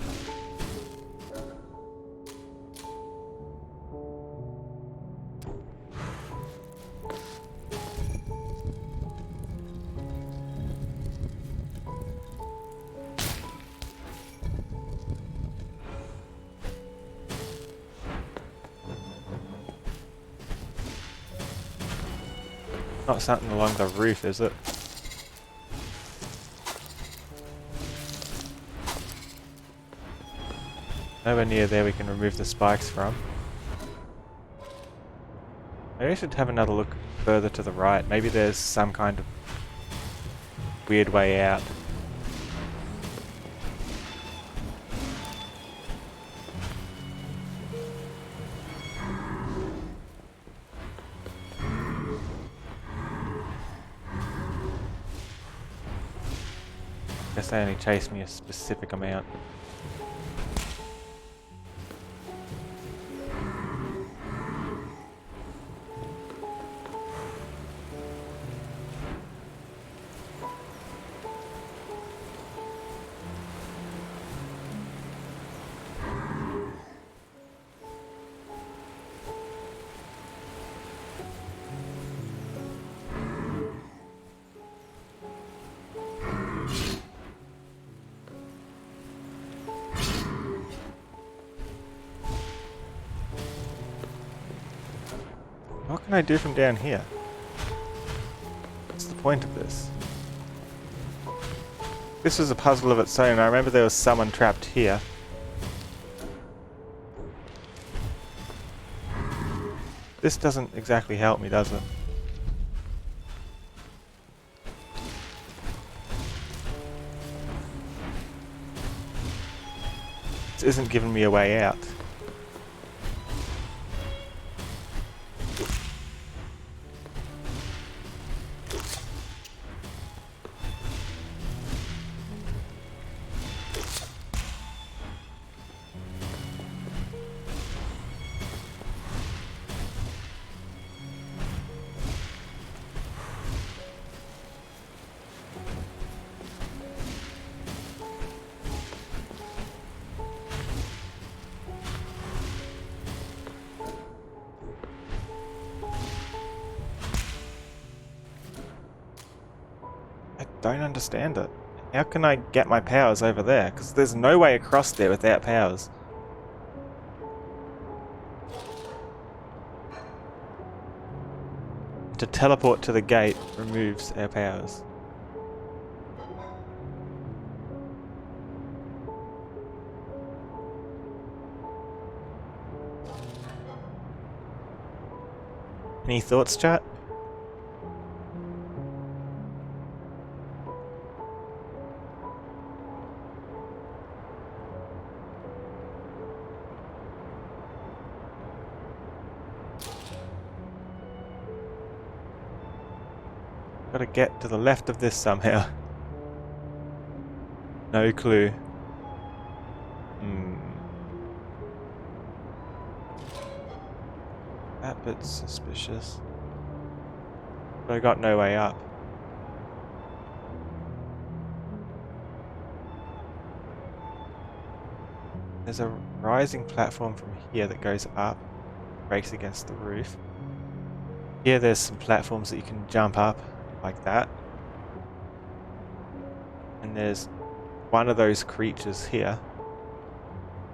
Not something along the roof, is it? Nowhere near there we can remove the spikes from. Maybe I should have another look further to the right. Maybe there's some kind of weird way out. Guess they only chase me a specific amount. What can I do from down here? What's the point of this? This was a puzzle of its own. I remember there was someone trapped here. This doesn't exactly help me, does it? This isn't giving me a way out. Don't understand it. How can I get my powers over there? Because there's no way across there without powers. To teleport to the gate removes our powers. Any thoughts, chat? Gotta get to the left of this somehow. No clue. That bit's suspicious. But I got no way up. There's a rising platform from here that goes up, breaks against the roof. Here there's some platforms that you can jump up. Like that. And there's one of those creatures here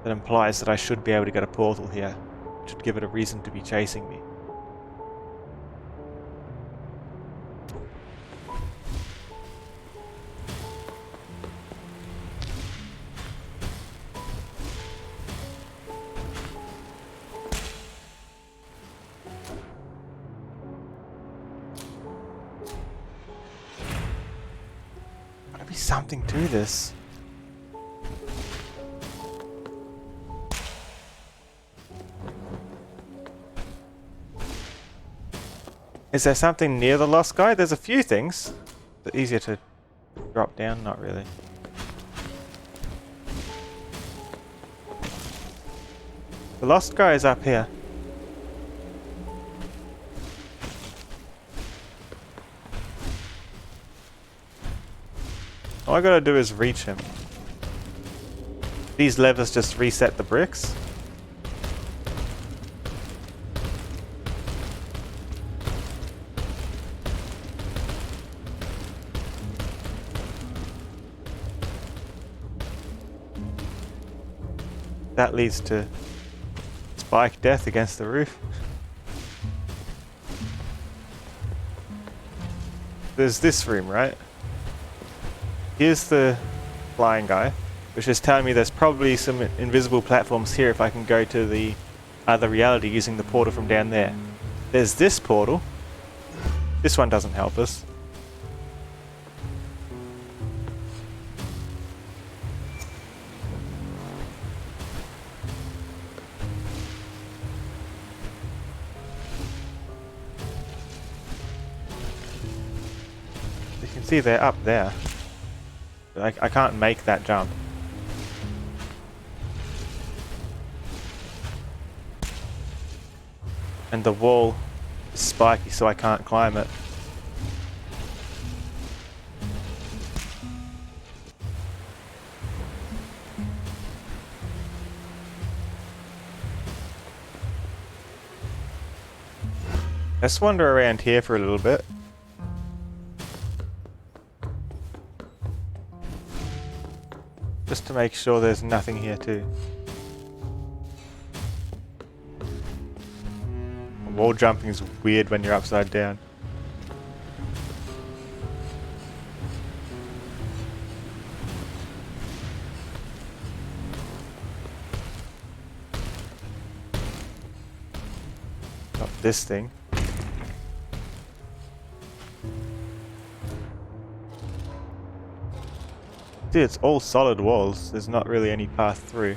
that implies that I should be able to get a portal here, which would give it a reason to be chasing me. Something to this. Is there something near the lost guy? There's a few things. But easier to drop down? Not really. The lost guy is up here. All I gotta do is reach him. These levers just reset the bricks. That leads to spike death against the roof. There's this room, right? Here's the flying guy, which is telling me there's probably some invisible platforms here if I can go to the other reality using the portal from down there. There's this portal. This one doesn't help us. You can see they're up there. I can't make that jump. And the wall is spiky, so I can't climb it. Let's wander around here for a little bit. Just to make sure there's nothing here too. Wall jumping is weird when you're upside down. Not this thing. See, it's all solid walls. There's not really any path through.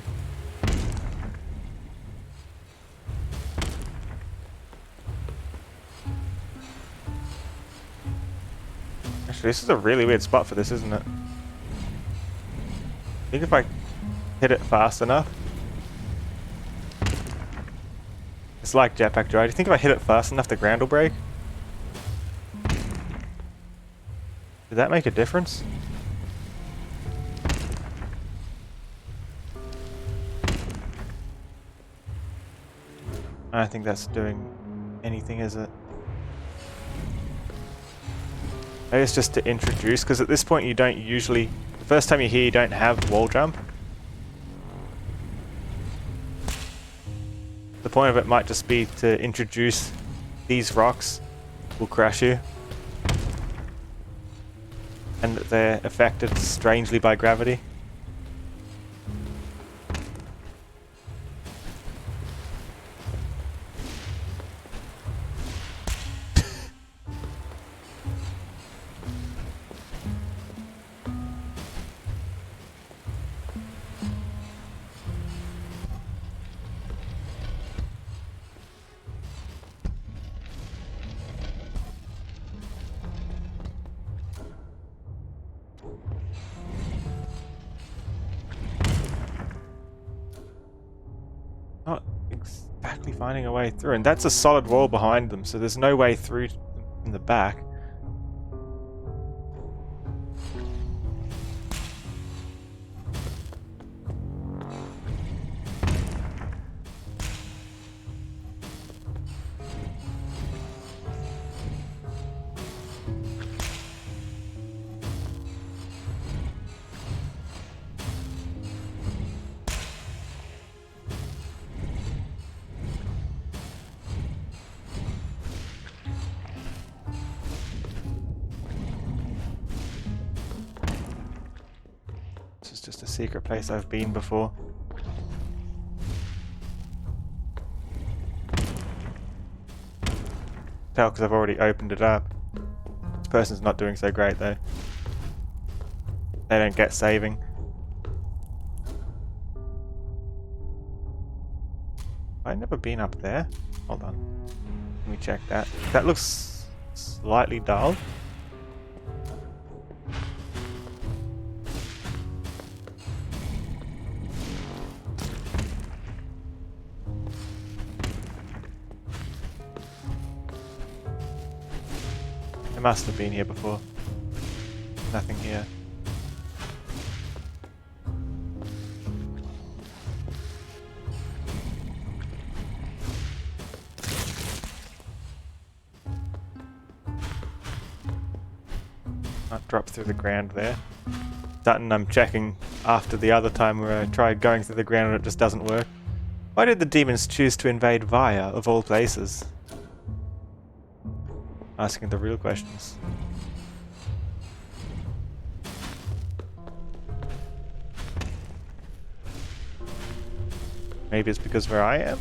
Actually, this is a really weird spot for this, isn't it? I think if I hit it fast enough... It's like Jetpack Joy. Do you think if I hit it fast enough the ground will break? Did that make a difference? I don't think that's doing anything, is it? Maybe it's just to introduce, because at this point you don't usually... The first time you're here you don't have wall jump. The point of it might just be to introduce these rocks will crush you. And that they're affected strangely by gravity. Not exactly finding a way through, and that's a solid wall behind them, so there's no way through in the back. This is just a secret place I've been before. Tell because I've already opened it up. This person's not doing so great though. They don't get saving. I've never been up there. Hold on. Let me check that. That looks slightly dull. I must have been here before. Nothing here. Can't drop through the ground there. Dutton, I'm checking after the other time where I tried going through the ground and it just doesn't work. Why did the demons choose to invade Vaya, of all places? Asking the real questions. Maybe it's because where I am?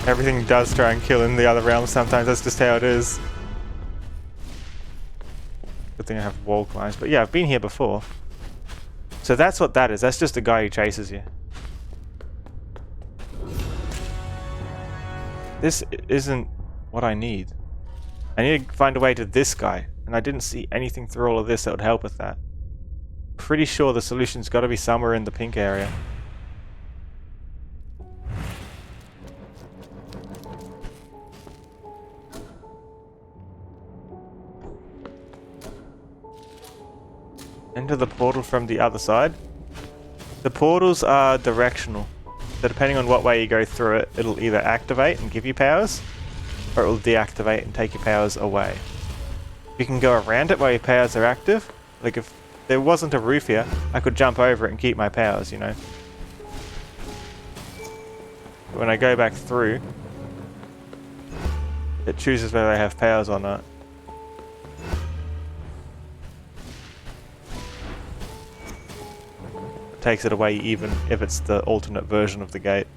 Everything does try and kill in the other realms sometimes, that's just how it is. Good thing I have wall climbs, but yeah, I've been here before. So that's what that is, that's just a guy who chases you. This isn't what I need. I need to find a way to this guy, and I didn't see anything through all of this that would help with that. Pretty sure the solution's got to be somewhere in the pink area. Enter the portal from the other side. The portals are directional, so depending on what way you go through it, it'll either activate and give you powers, or it will deactivate and take your powers away. You can go around it while your powers are active. Like if there wasn't a roof here, I could jump over it and keep my powers, you know. But when I go back through, it chooses whether I have powers or not. Takes it away even if it's the alternate version of the gate.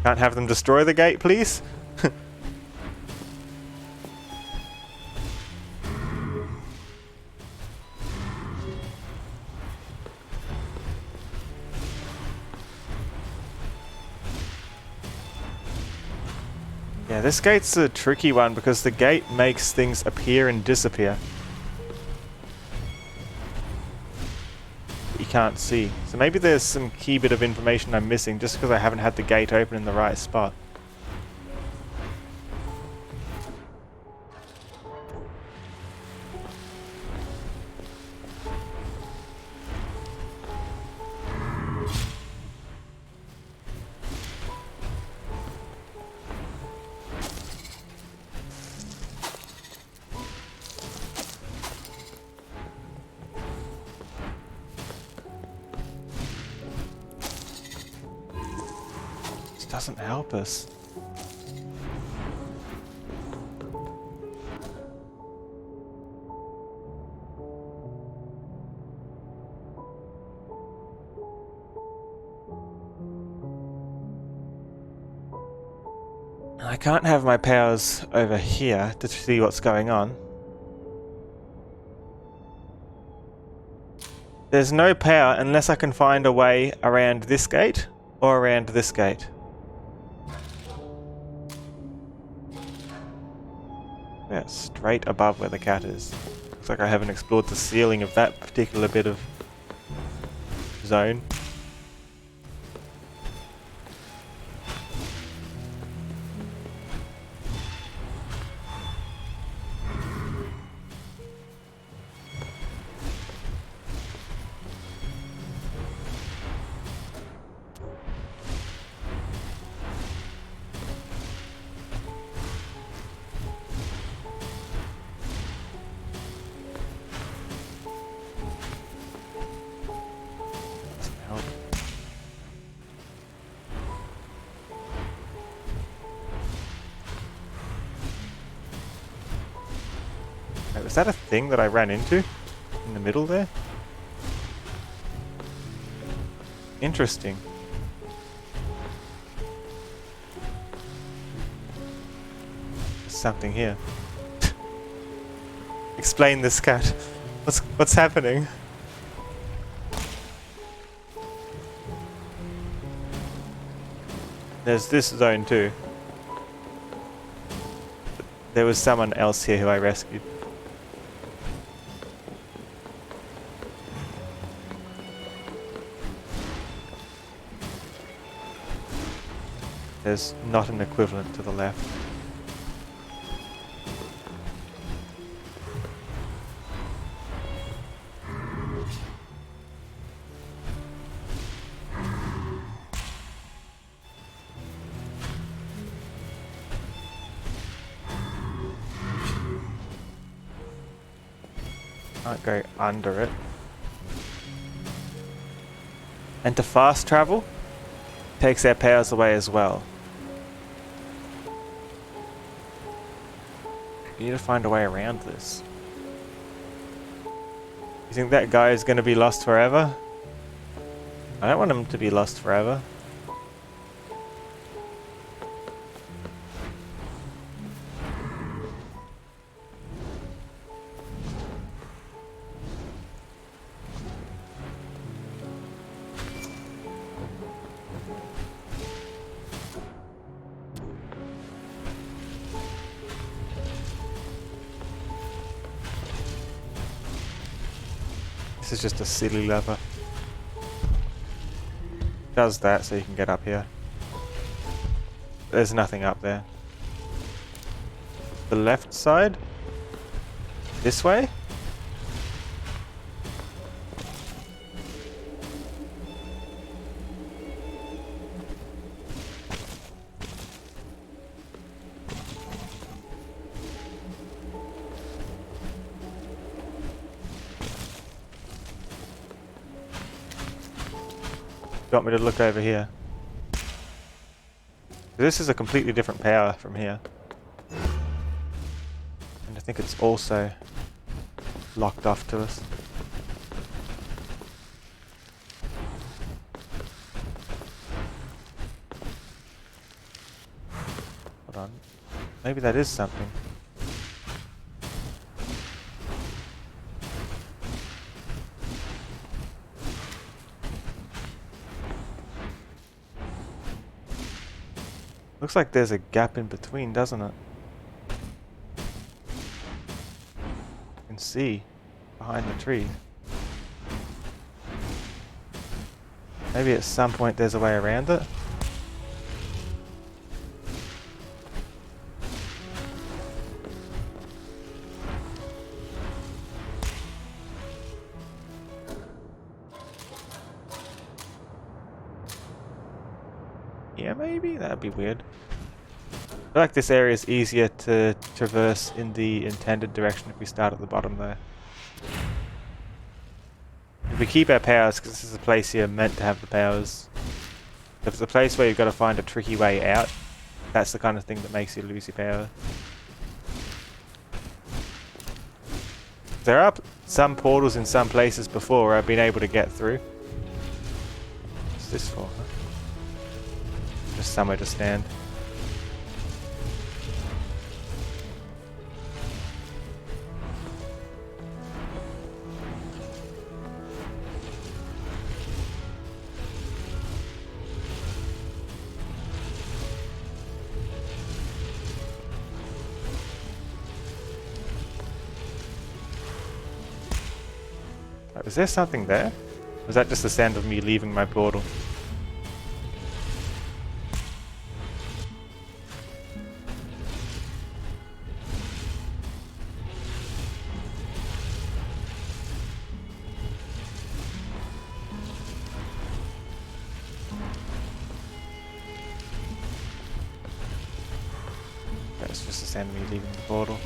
Can't have them destroy the gate, please? Yeah, this gate's a tricky one because the gate makes things appear and disappear. You can't see. So maybe there's some key bit of information I'm missing just because I haven't had the gate open in the right spot. Doesn't help us. I can't have my powers over here to see what's going on. There's no power unless I can find a way around this gate or around this gate. Yeah, straight above where the cat is. Looks like I haven't explored the ceiling of that particular bit of zone. Was that a thing that I ran into in the middle there? Interesting. something here. Explain this, cat. What's happening? There's this zone too. There was someone else here who I rescued. There's not an equivalent to the left. Can't go under it. And to fast travel, takes their powers away as well. We need to find a way around this. You think that guy is going to be lost forever? I don't want him to be lost forever. This is just a silly lever. Does that so you can get up here. There's nothing up there. The left side? This way? You want me to look over here? This is a completely different power from here. And I think it's also locked off to us. Hold on. Maybe that is something. Looks like there's a gap in between, doesn't it? You can see behind the tree. Maybe at some point there's a way around it. Yeah, maybe? That'd be weird. I feel like this area is easier to traverse in the intended direction if we start at the bottom there. If we keep our powers, because this is a place here meant to have the powers. If it's a place where you've got to find a tricky way out, that's the kind of thing that makes you lose your power. There are some portals in some places before where I've been able to get through. What's this for? Huh? Just somewhere to stand. Was there something there? Or was that just the sound of me leaving my portal? That's just the sound of me leaving the portal.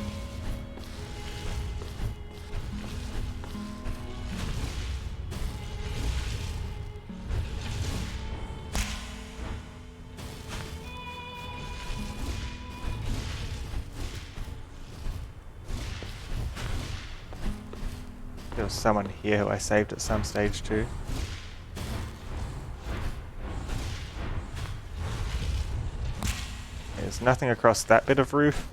There was someone here who I saved at some stage too. There's nothing across that bit of roof.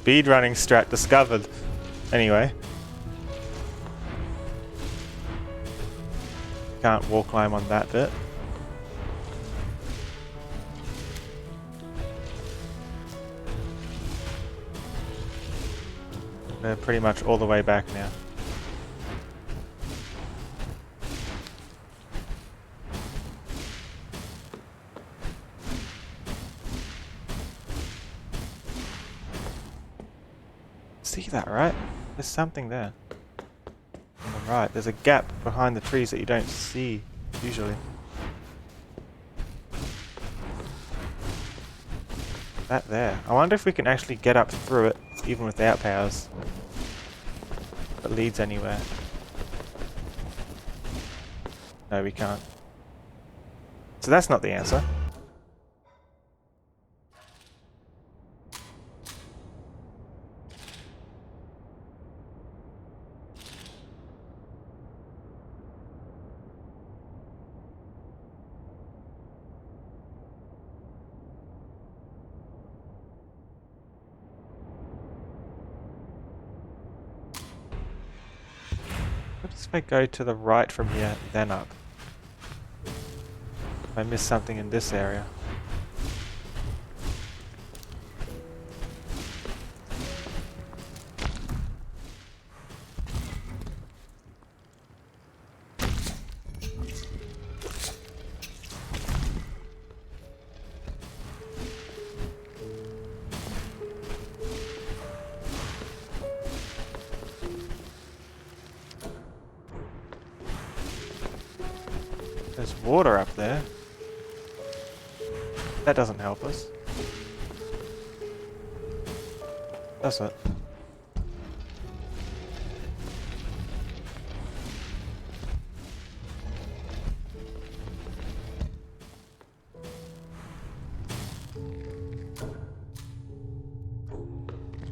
Speedrunning strat discovered. Anyway. Can't wall climb on that bit. They're pretty much all the way back now. See that, right? There's something there. On the right, there's a gap behind the trees that you don't see usually. That there. I wonder if we can actually get up through it, even without powers. If it leads anywhere. No, we can't. So that's not the answer. What if I go to the right from here, then up? If I miss something in this area. There's water up there. That doesn't help us. Does it?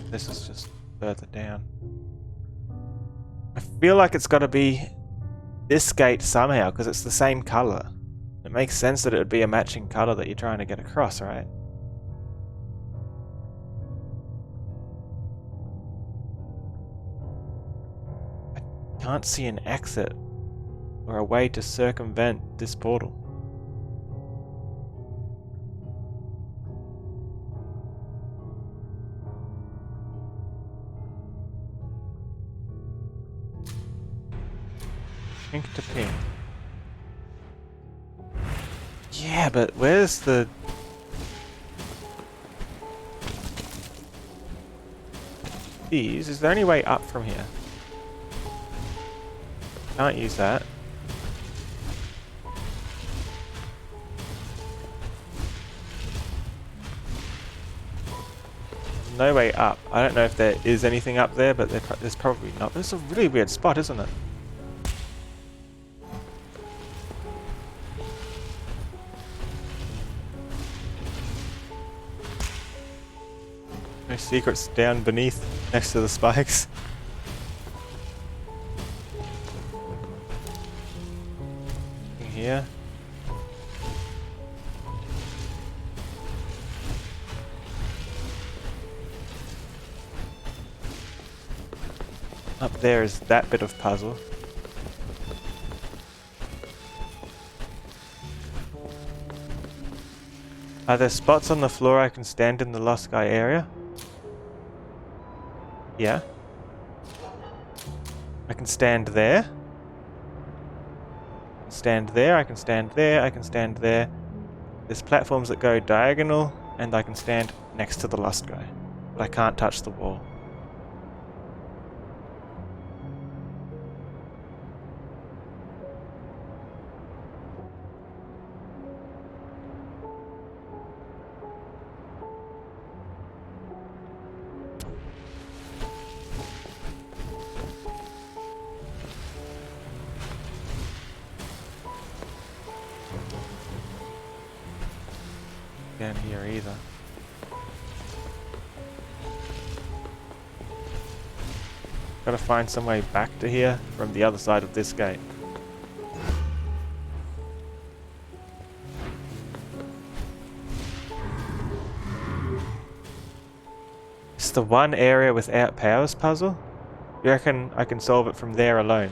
This is just further down. I feel like it's got to be this gate somehow, because it's the same color. It makes sense that it would be a matching color that you're trying to get across, right? I can't see an exit or a way to circumvent this portal. Pink to pink. Yeah, but where's the... These? Is there any way up from here? Can't use that. No way up. I don't know if there is anything up there, but there's probably not. This is a really weird spot, isn't it? No secrets down beneath, next to the spikes. Here. Up there is that bit of puzzle. Are there spots on the floor I can stand in the Lost Sky area? Yeah. I can stand there. Stand there, I can stand there, I can stand there. There's platforms that go diagonal, and I can stand next to the Lost Guy. But I can't touch the wall. Down here either. Gotta find some way back to here from the other side of this gate. It's the one area without powers puzzle? You reckon I can solve it from there alone?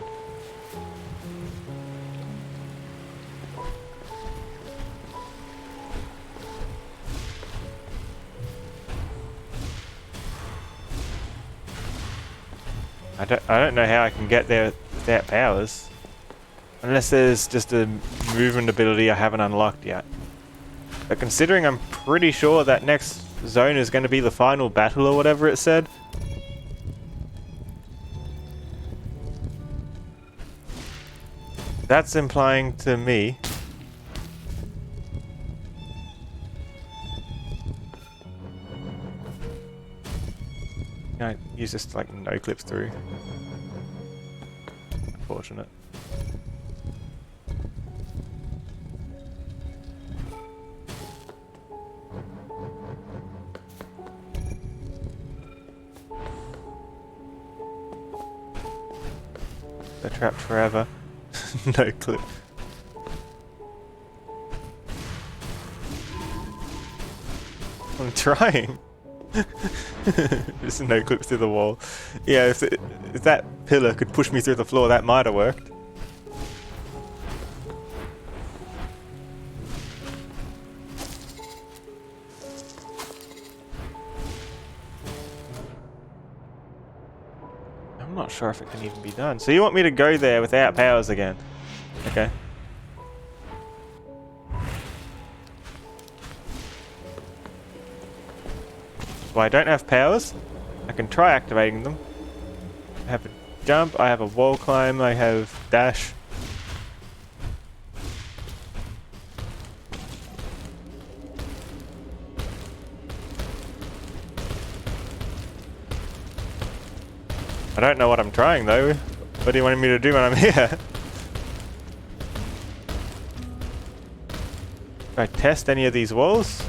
I don't know how I can get there without powers. Unless there's just a movement ability I haven't unlocked yet. But considering I'm pretty sure that next zone is going to be the final battle or whatever it said. That's implying to me can I use this to like no clip through? Unfortunate. They're trapped forever. No clip. I'm trying. Just no clip through the wall. Yeah, if that pillar could push me through the floor, that might have worked. I'm not sure if it can even be done. So you want me to go there without powers again? Okay. Well, I don't have powers. I can try activating them. I have a jump, I have a wall climb, I have dash. I don't know what I'm trying though. What do you want me to do when I'm here? Do I test any of these walls?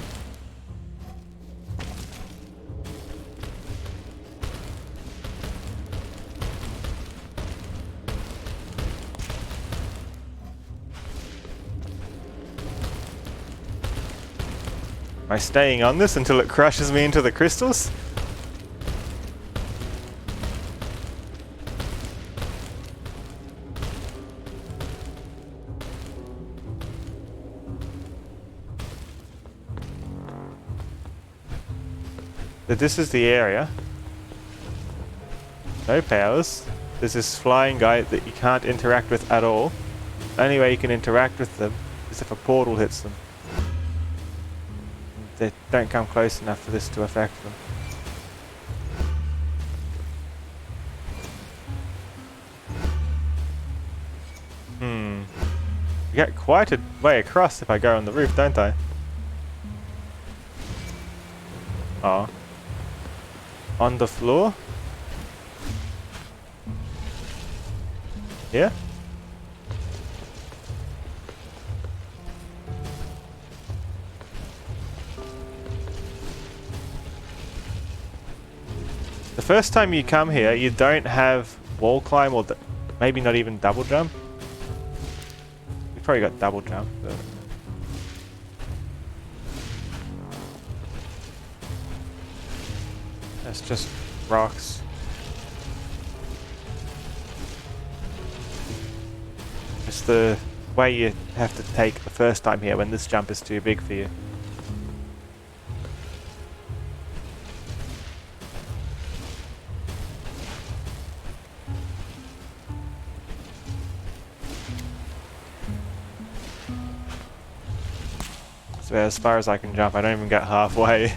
Am I staying on this until it crushes me into the crystals? But this is the area. No powers. There's this flying guy that you can't interact with at all. The only way you can interact with them is if a portal hits them. They don't come close enough for this to affect them. I get quite a way across if I go on the roof, don't I? Oh. On the floor? Yeah? The first time you come here, you don't have wall climb or maybe not even double jump. You've probably got double jump, but... That's just rocks. It's the way you have to take the first time here when this jump is too big for you. So as far as I can jump, I don't even get halfway.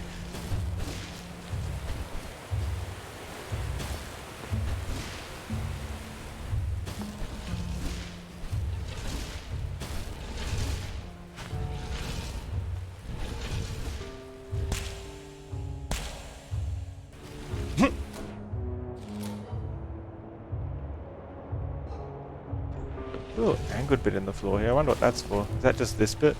Ooh, and good bit in the floor here. I wonder what that's for. Is that just this bit?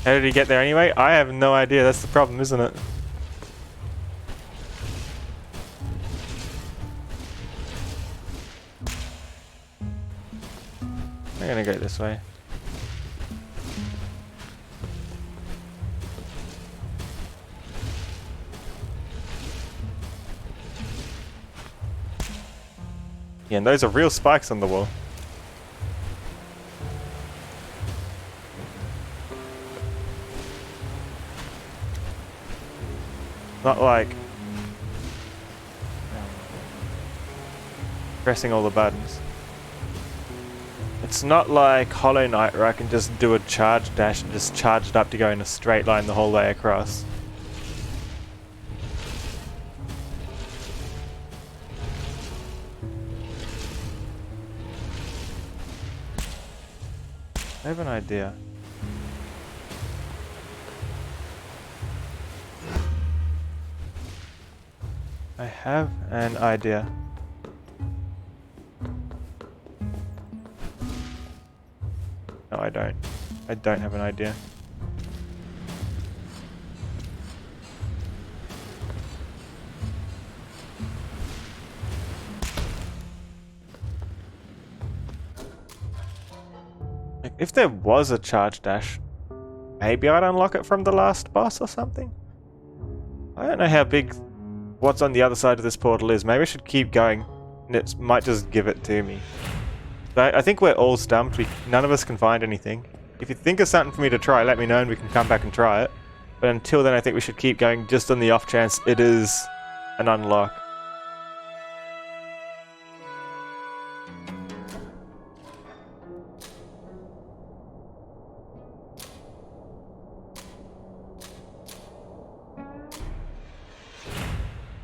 How did he get there anyway? I have no idea. That's the problem, isn't it? I'm gonna go this way. Yeah, and those are real spikes on the wall. Not like pressing all the buttons. It's not like Hollow Knight where I can just do a charge dash and just charge it up to go in a straight line the whole way across. I have an idea. I have an idea. No, I don't. I don't have an idea. Like, if there was a charge dash, maybe I'd unlock it from the last boss or something? I don't know how big what's on the other side of this portal is. Maybe I should keep going and it might just give it to me. But I think we're all stumped. None of us can find anything. If you think of something for me to try, let me know and we can come back and try it. But until then, I think we should keep going just on the off chance it is an unlock.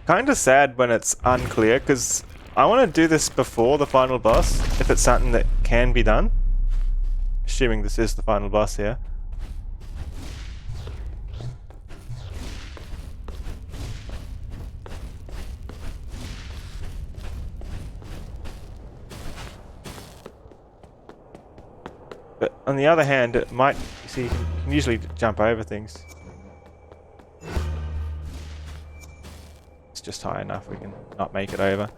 Kinda sad when it's unclear, because I want to do this before the final boss, if it's something that can be done. Assuming this is the final boss here. But on the other hand, it might... You see, you can usually jump over things. It's just high enough, we can not make it over.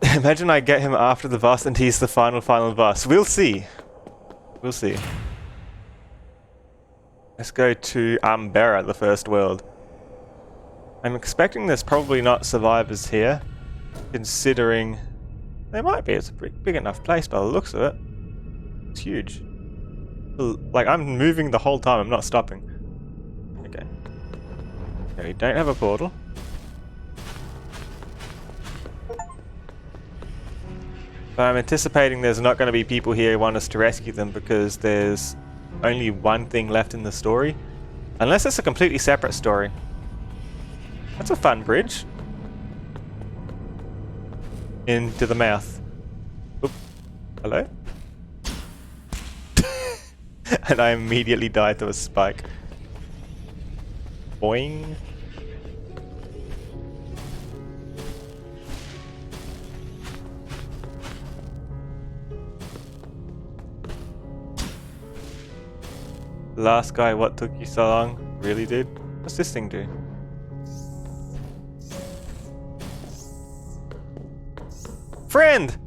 Imagine I get him after the boss and he's the final boss. We'll see. We'll see. Let's go to Unbound, the first world. I'm expecting there's probably not survivors here, considering there might be. It's a pretty big enough place by the looks of it. It's huge. Like, I'm moving the whole time, I'm not stopping. Okay. Okay, we don't have a portal. But I'm anticipating there's not going to be people here who want us to rescue them because there's only one thing left in the story. Unless it's a completely separate story. That's a fun bridge. Into the mouth. Oop. Hello? And I immediately died to a spike. Boing. Last guy, what took you so long? Really, dude? What's this thing do? Friend!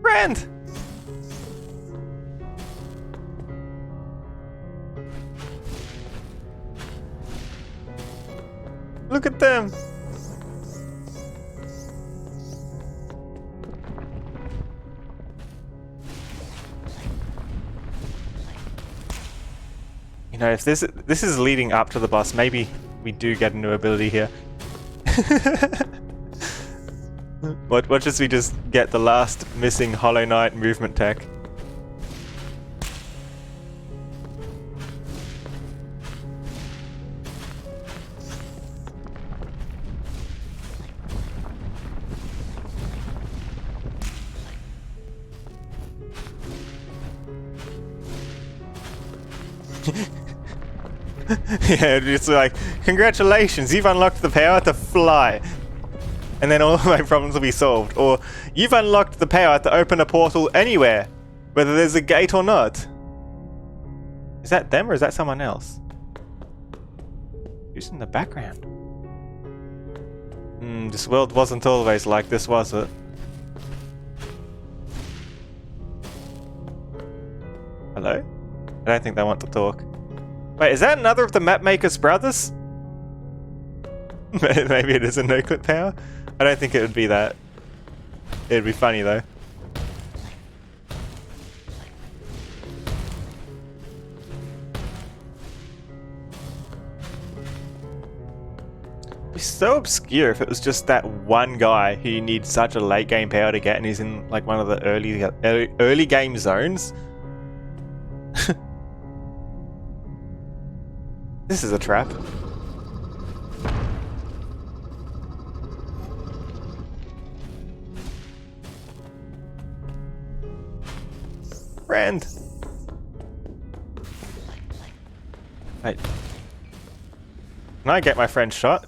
Friend! Look at them! You know, if this is leading up to the boss, maybe we do get a new ability here. Watch as we just get the last missing Hollow Knight movement tech. Yeah, it's like, congratulations, you've unlocked the power to fly. And then all of my problems will be solved. Or, you've unlocked the power to open a portal anywhere, whether there's a gate or not. Is that them or is that someone else? Who's in the background? This world wasn't always like this, was it? Hello? I don't think they want to talk. Wait, is that another of the Mapmaker's brothers? Maybe it is a no-clip power? I don't think it would be that. It'd be funny though. It'd be so obscure if it was just that one guy who you need such a late game power to get and he's in like one of the early game zones. This is a trap. Friend. Wait. Can I get my friend shot?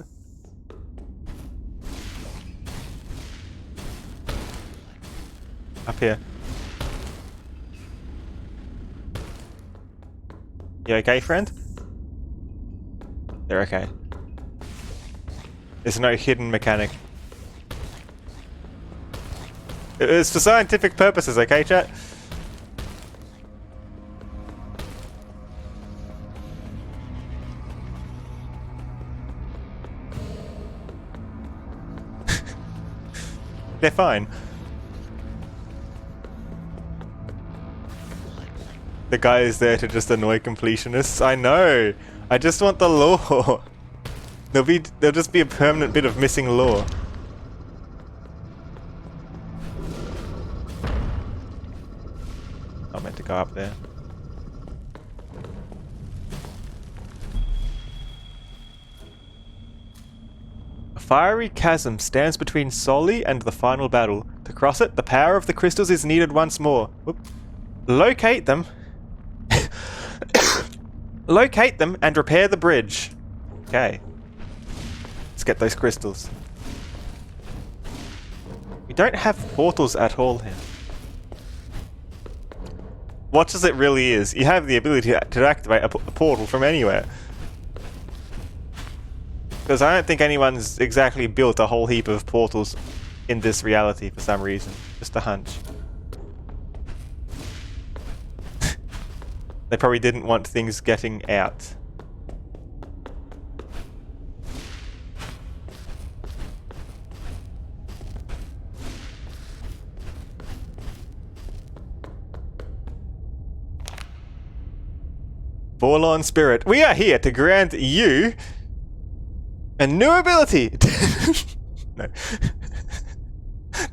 Up here. You okay, friend? They're okay. There's no hidden mechanic. It's for scientific purposes, okay, chat? They're fine. The guy is there to just annoy completionists. I know. I just want the lore. There'll just be a permanent bit of missing lore. Not meant to go up there. A fiery chasm stands between Soli and the final battle. To cross it, the power of the crystals is needed once more. Whoop. Locate them. Locate them and repair the bridge. Okay. Let's get those crystals. We don't have portals at all here. What as it really is, you have the ability to activate a portal from anywhere. Because I don't think anyone's exactly built a whole heap of portals in this reality for some reason. Just a hunch. They probably didn't want things getting out. Forlorn Spirit, we are here to grant you a new ability. No.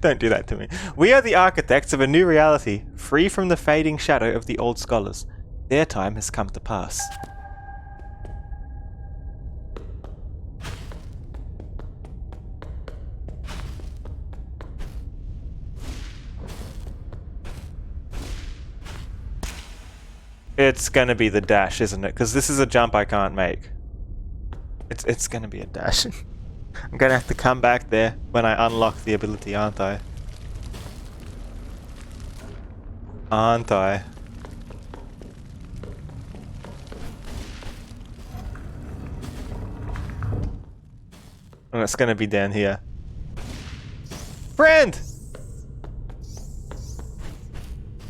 Don't do that to me. We are the architects of a new reality, free from the fading shadow of the old scholars. Their time has come to pass. It's gonna be the dash, isn't it? Because this is a jump I can't make. It's gonna be a dash. I'm gonna have to come back there when I unlock the ability, aren't I? Aren't I? And it's gonna be down here. Friend!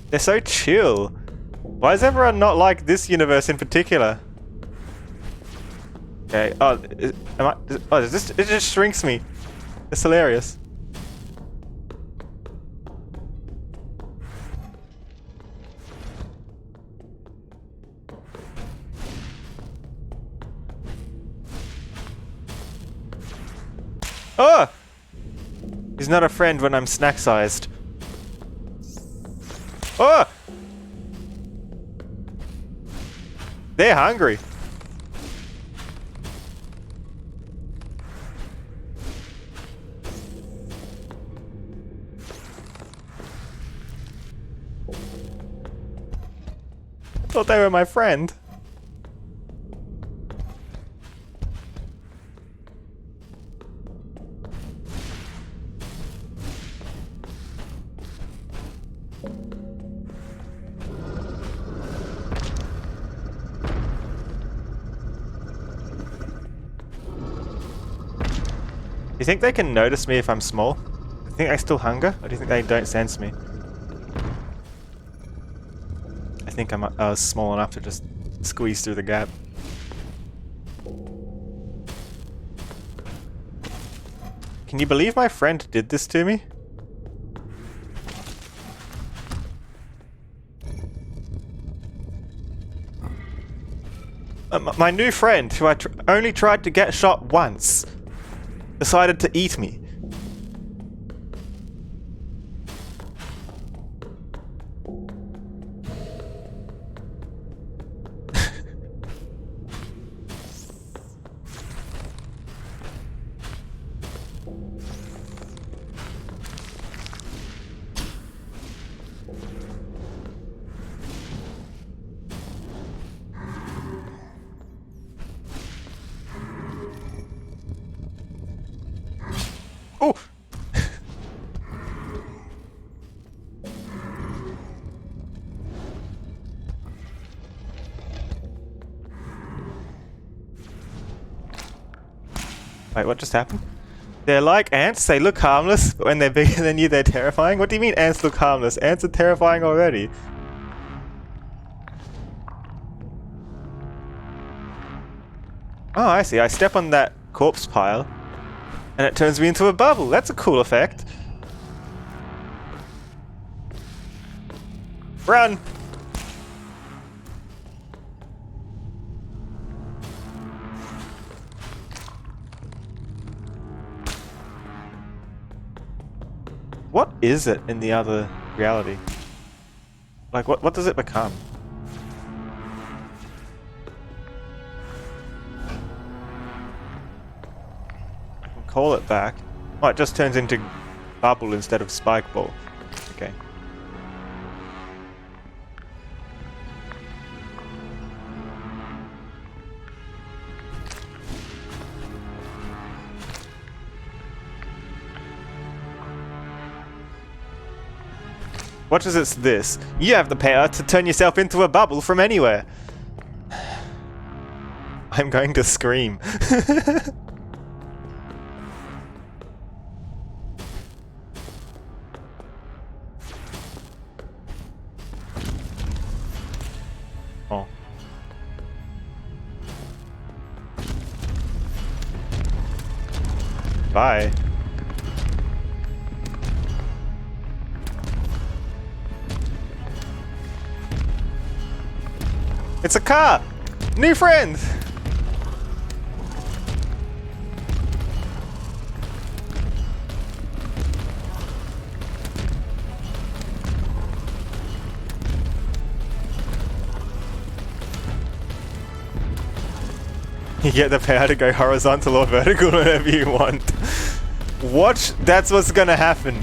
They're so chill. Why is everyone not like this universe in particular? Okay, it just shrinks me. It's hilarious. Oh! He's not a friend when I'm snack-sized. Oh! They're hungry. Thought they were my friend. Do you think they can notice me if I'm small? Do you think they still hunger? Or do you think they don't sense me? I think I'm small enough to just squeeze through the gap. Can you believe my friend did this to me? My new friend, who I only tried to get shot once, decided to eat me. Oh! Wait, what just happened? They're like ants, they look harmless, but when they're bigger than you, they're terrifying? What do you mean ants look harmless? Ants are terrifying already. Oh, I see. I step on that corpse pile, and it turns me into a bubble. That's a cool effect. Run! What is it in the other reality? Like, what does it become? I can call it back. Oh, it just turns into bubble instead of spike ball. Okay. What is this? You have the power to turn yourself into a bubble from anywhere. I'm going to scream. Oh. Bye. It's a car! New friend! You get the power to go horizontal or vertical whenever you want. Watch, that's what's gonna happen.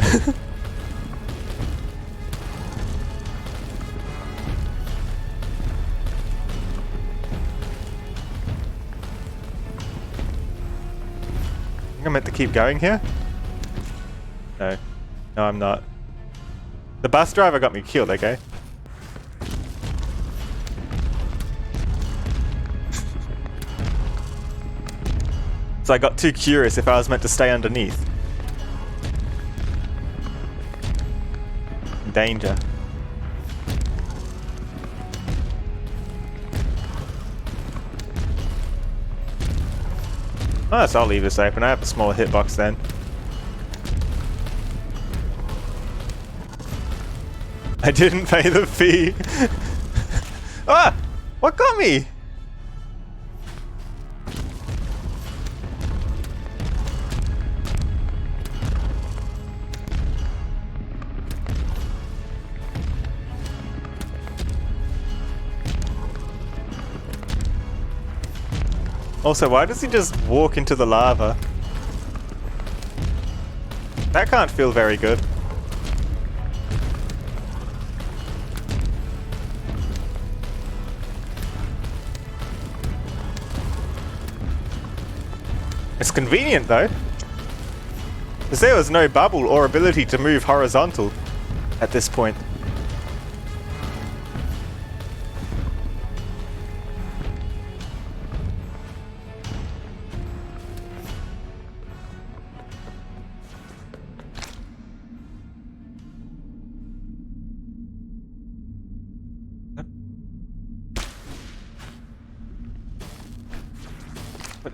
I'm meant to keep going here? No. No, I'm not. The bus driver got me killed, okay? So I got too curious if I was meant to stay underneath. Danger. Oh, so I'll leave this open. I have a smaller hitbox then. I didn't pay the fee. Ah! What got me? Also, why does he just walk into the lava? That can't feel very good. It's convenient though, because there was no bubble or ability to move horizontal at this point.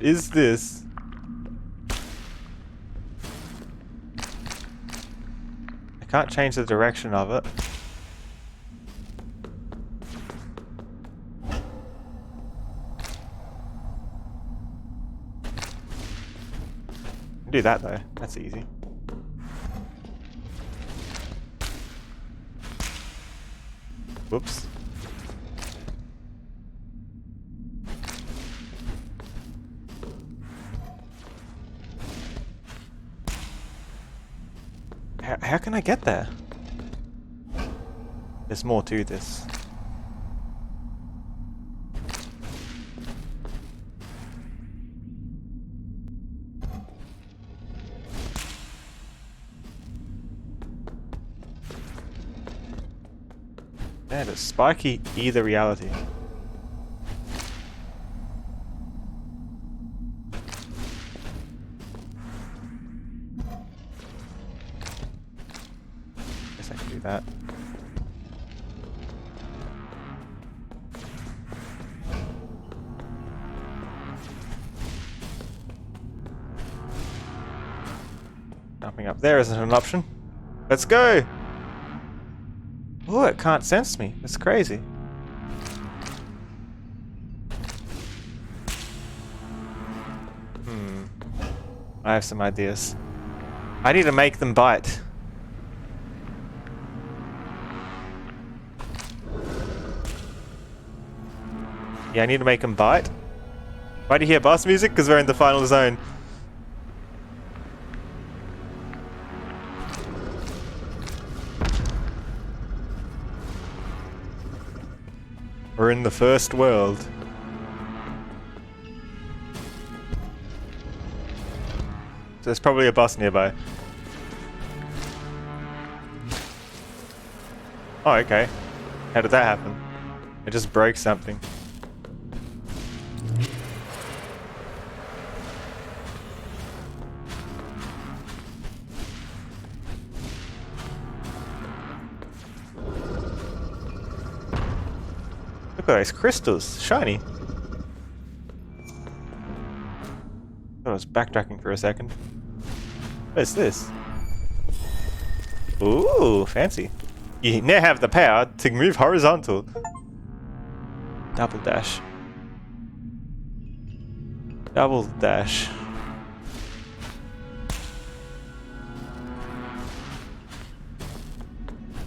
is this? I can't change the direction of it. Do that though. That's easy. Whoops. How can I get there? There's more to this. Man, it's spiky either reality. Guess I can do that. Jumping up there isn't an option. Let's go! Oh, it can't sense me. It's crazy. I have some ideas. I need to make them bite. Yeah, I need to make them bite. Why do you hear boss music? Because we're in the final zone. We're in the first world. So there's probably a boss nearby. Oh, okay. How did that happen? I just broke something. Look at those crystals, shiny. I was backtracking for a second. What's this? Ooh, fancy. You now have the power to move horizontal. Double dash. Double dash.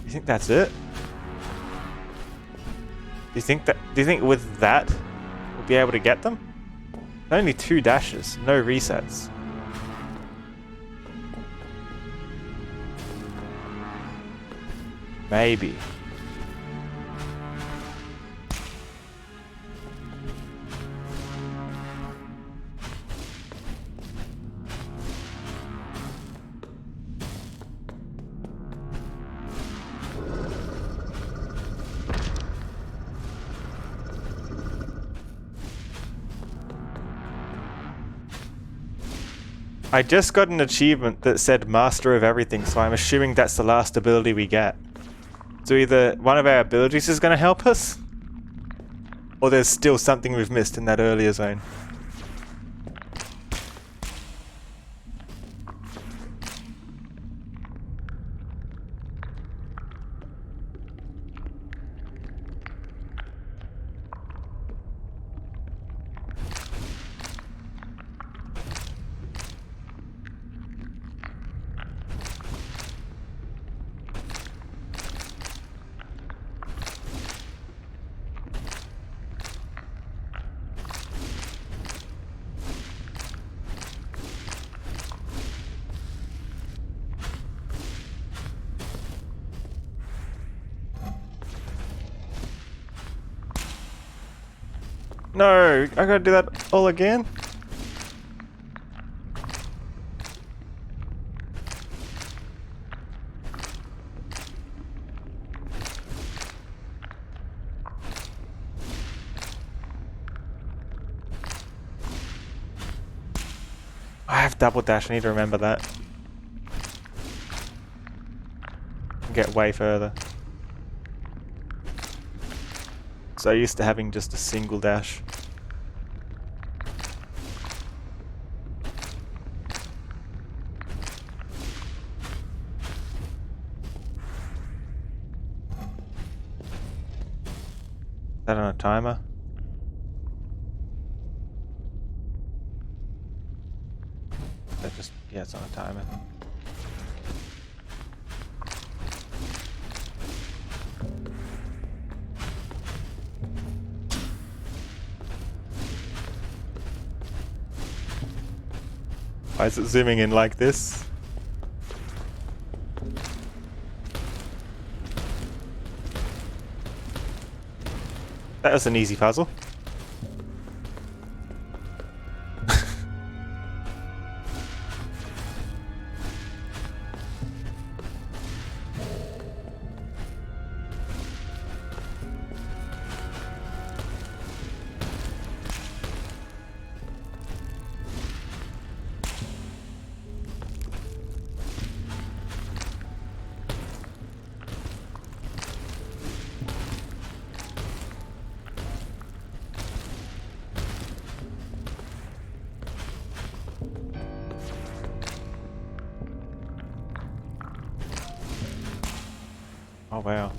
You think that's it? Do you think with that we'll be able to get them? Only 2 dashes, no resets. Maybe. I just got an achievement that said Master of Everything, so I'm assuming that's the last ability we get. So either one of our abilities is going to help us, or there's still something we've missed in that earlier zone. No, I gotta do that all again? I have double dash, I need to remember that. Get way further. So used to having just a single dash. that on a timer? That just, yeah, it's on a timer. Why is it zooming in like this? That was an easy puzzle. Oh wow.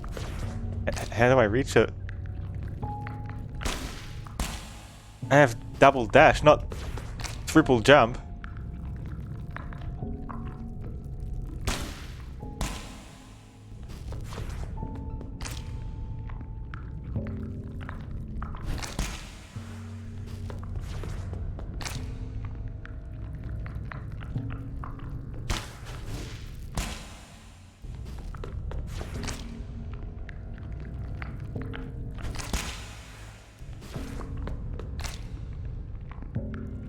How do I reach it? I have double dash, not triple jump.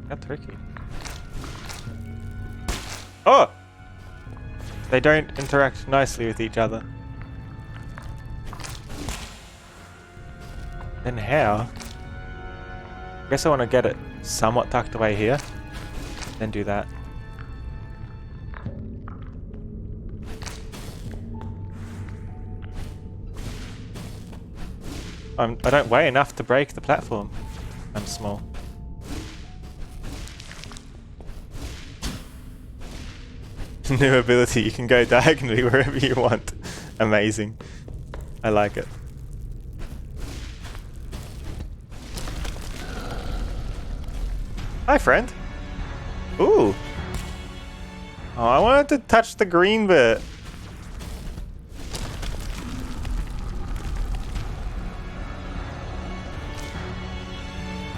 How tricky. Oh! They don't interact nicely with each other. Then how? I guess I want to get it somewhat tucked away here. Then do that. I don't weigh enough to break the platform. I'm small. New ability, you can go diagonally wherever you want. Amazing. I like it. Hi, friend. Ooh. Oh, I wanted to touch the green bit.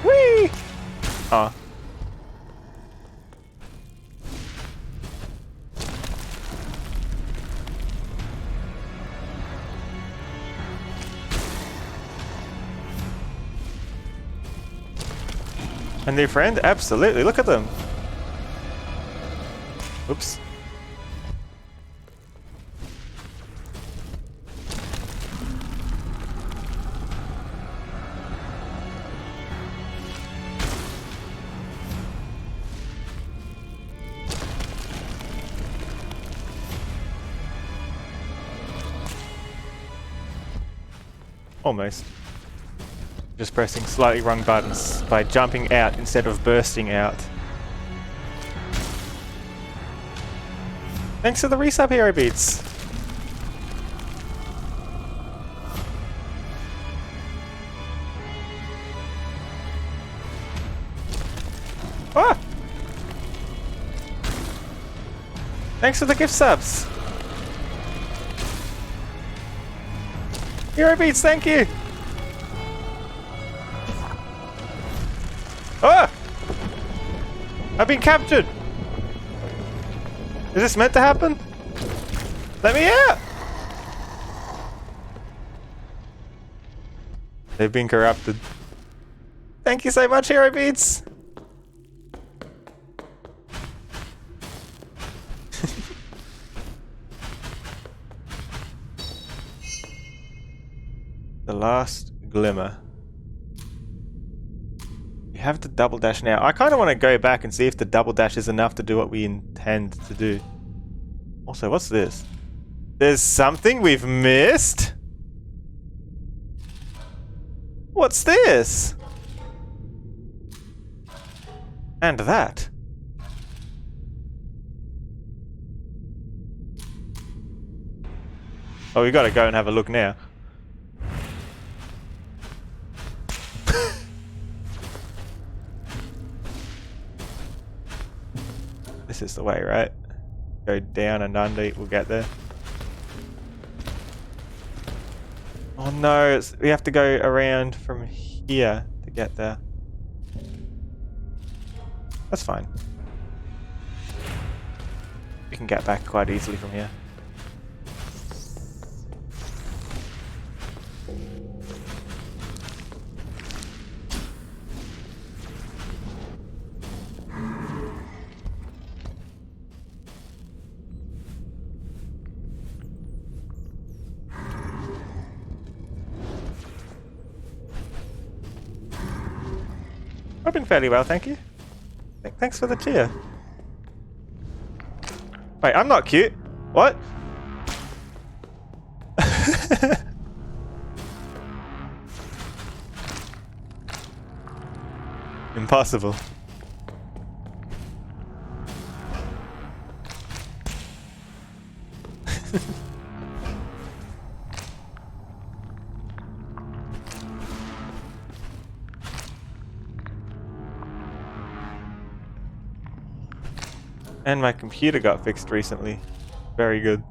Whee! Oh. A new friend? Absolutely. Look at them. Oops. Almost. Just pressing slightly wrong buttons by jumping out instead of bursting out. Thanks for the resub, Hero Beats. Ah! Thanks for the gift subs. Hero Beats, thank you. Ah! I've been captured! Is this meant to happen? Let me out! They've been corrupted. Thank you so much, Hero Beats! The last glimmer. Have to double dash now. I kind of want to go back and see if the double dash is enough to do what we intend to do. Also, what's this? There's something we've missed? What's this? And that. Oh, we gotta go and have a look now. This is the way, right? Go down and under, we'll get there. Oh no, we have to go around from here to get there. That's fine. We can get back quite easily from here. I've been fairly well, thank you. Thanks for the cheer. Wait, I'm not cute. What? Impossible. And my computer got fixed recently. Very good.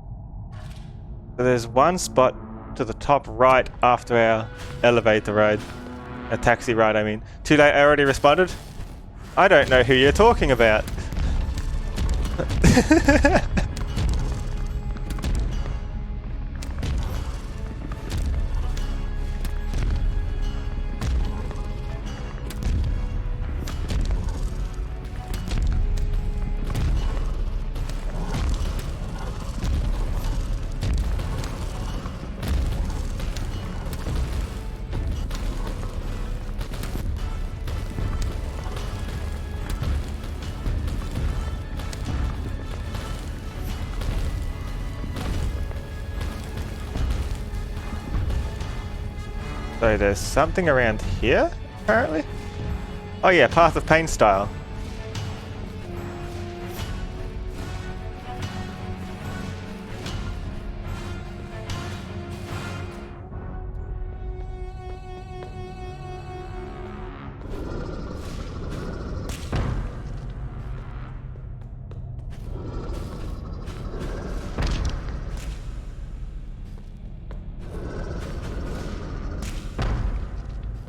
So there's one spot to the top right after our elevator ride. A taxi ride, I mean. Too late, I already responded. I don't know who you're talking about. So there's something around here, apparently? Oh yeah, Path of Pain style.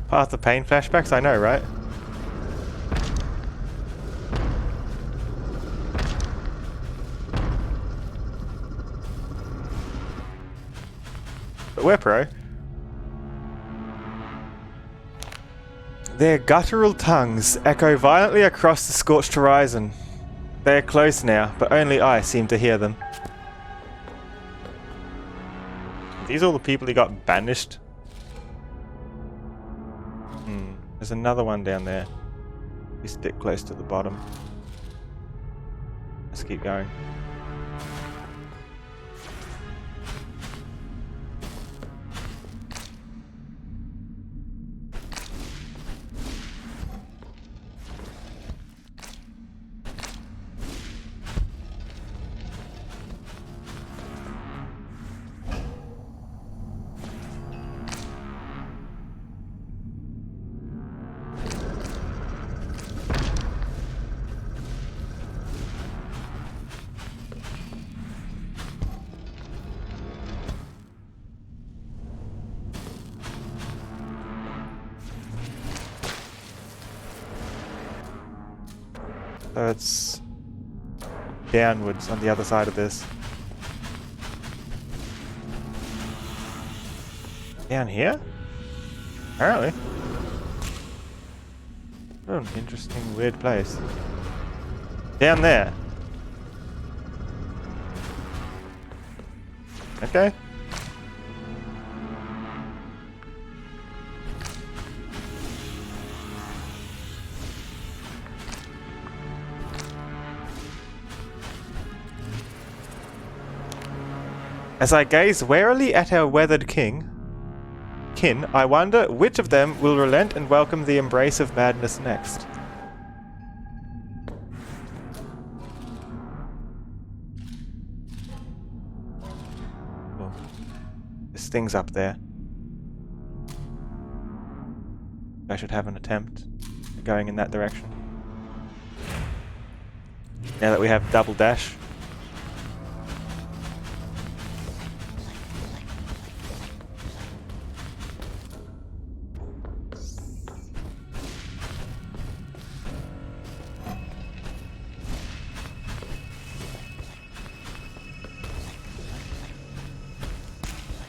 Path of Pain flashbacks, I know, right? But we're pro. Their guttural tongues echo violently across the scorched horizon. They are close now, but only I seem to hear them. Are these all the people who got banished? There's another one down there. We stick close to the bottom. Let's keep going. So it's downwards on the other side of this. Down here? Apparently. What an interesting, weird place. Down there. Okay. As I gaze warily at our weathered kin, I wonder which of them will relent and welcome the embrace of madness next. Oh, this thing's up there. I should have an attempt at going in that direction. Now that we have double dash.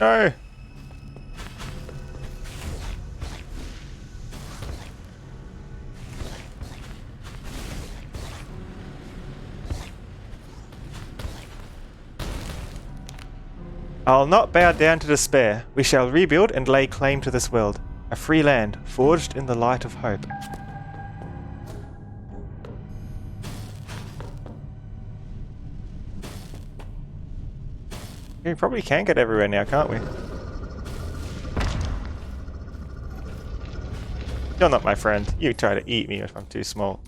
No! I'll not bow down to despair. We shall rebuild and lay claim to this world. A free land, forged in the light of hope. We probably can get everywhere now, can't we? You're not my friend. You try to eat me if I'm too small.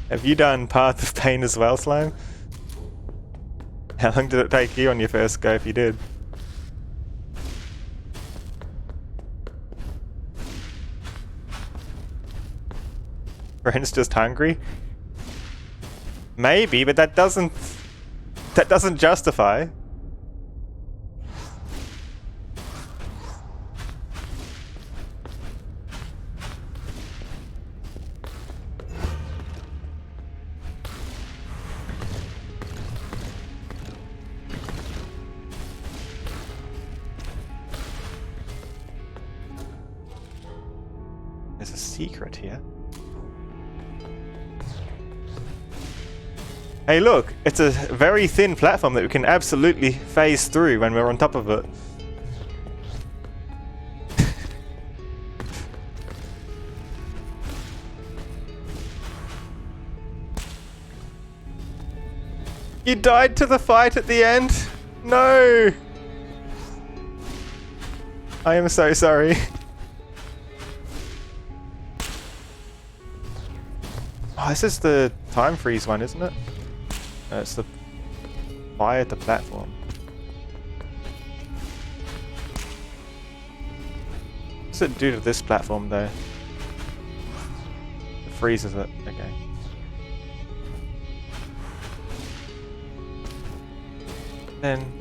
Have you done Path of Pain as well, Slime? How long did it take you on your first go if you did? Friend's just hungry? Maybe, but that doesn't justify. There's a secret here. Hey look, it's a very thin platform that we can absolutely phase through when we're on top of it. You died to the fight at the end? No! I am so sorry. Oh, this is the time freeze one, isn't it? No, it's the fire at the platform. What's it do to this platform, though? It freezes it. Okay. Then...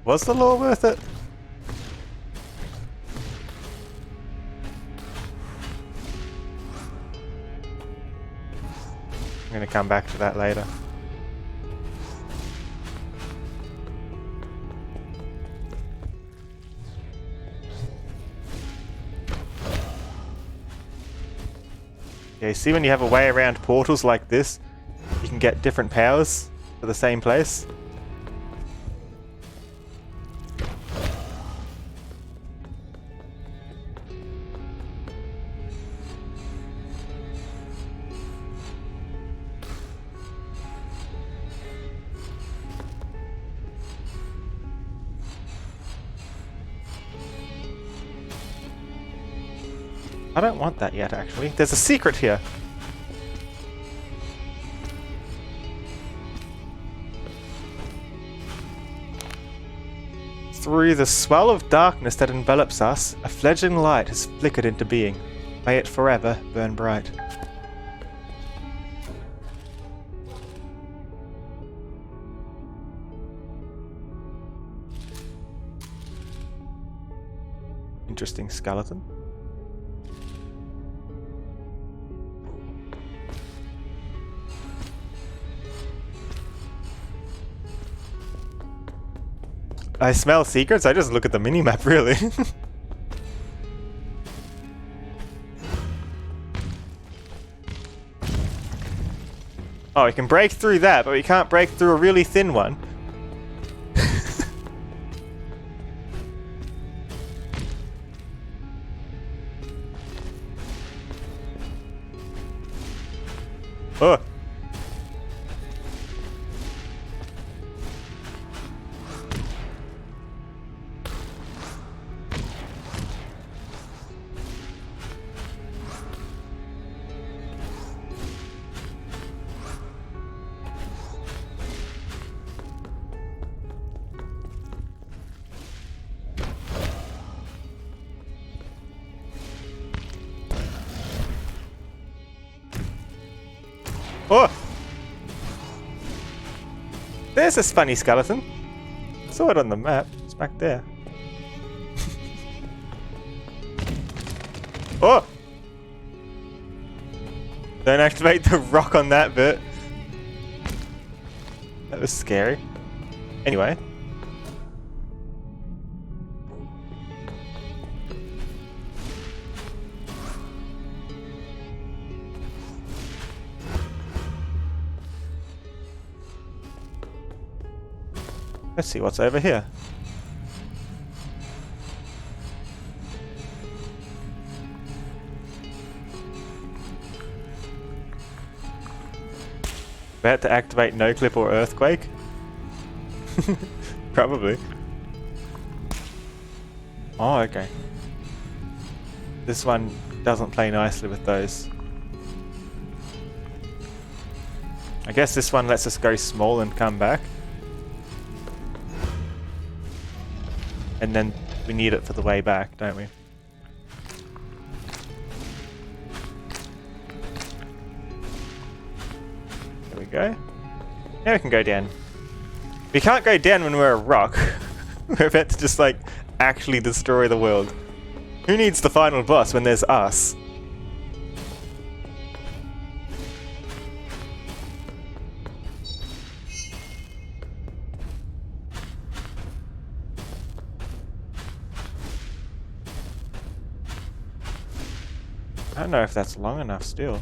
Was the lore worth it? I'm gonna come back to that later. Yeah, see when you have a way around portals like this, you can get different powers for the same place. I don't want that yet, actually. There's a secret here. Through the swell of darkness that envelops us, a fledgling light has flickered into being. May it forever burn bright. Interesting skeleton. I smell secrets? I just look at the minimap, really. Oh, we can break through that, but we can't break through a really thin one. Oh! Oh! There's this funny skeleton. Saw it on the map. It's back there. Oh! Don't activate the rock on that bit. That was scary. Anyway. Let's see what's over here. About to activate no clip or earthquake? Probably. Oh, okay. This one doesn't play nicely with those. I guess this one lets us go small and come back. And then we need it for the way back, don't we? There we go. Now we can go down. We can't go down when we're a rock. We're about to just, like, actually destroy the world. Who needs the final boss when there's us? I don't know if that's long enough still.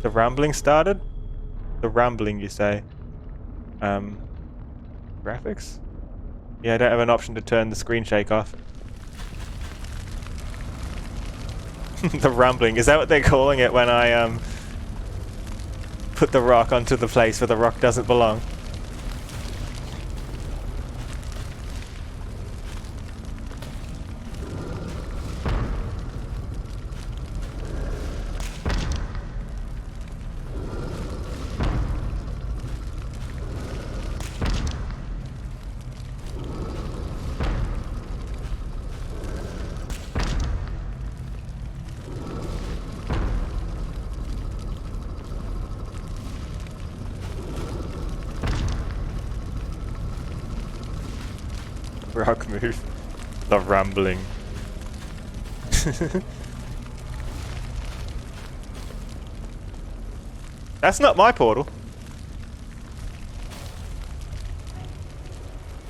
The rumbling started? The rumbling, you say? Graphics? Yeah, I don't have an option to turn the screen shake off. The rumbling, is that what they're calling it when I put the rock onto the place where the rock doesn't belong? Rock move. The rumbling. That's not my portal.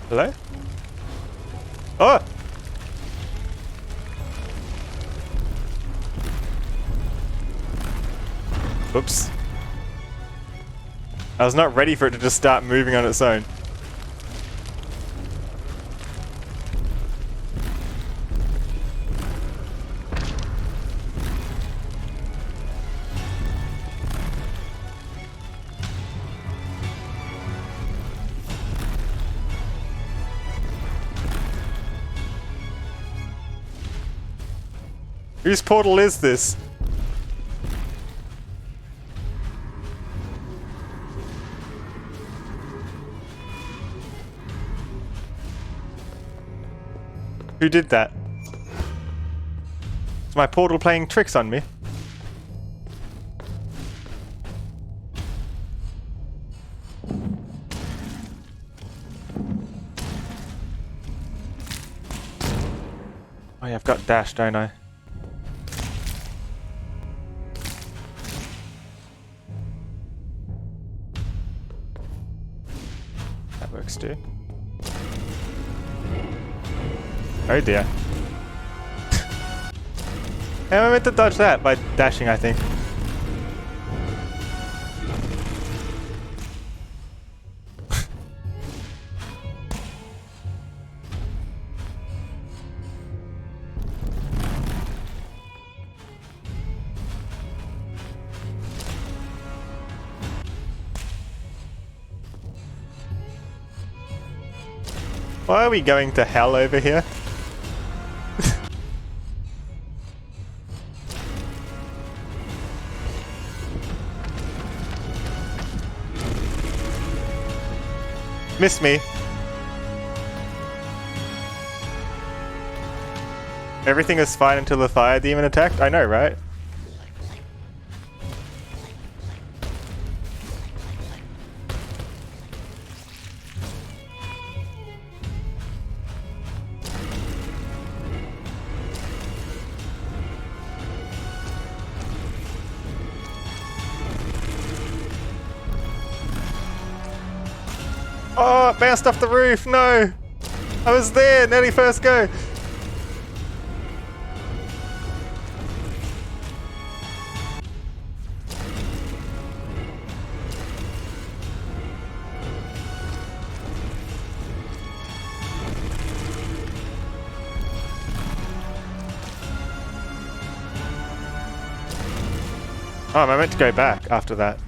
Hello? Oh! Oops. I was not ready for it to just start moving on its own. Whose portal is this? Who did that? Is my portal playing tricks on me? Oh yeah, I've got dash, don't I? That works too. Oh dear. How am I meant to dodge that? By dashing, I think. Why are we going to hell over here? Missed me. Everything is fine until the fire demon attacked? I know, right? Oh, bounced off the roof, no! I was there, nearly first go. Oh, I meant to go back after that.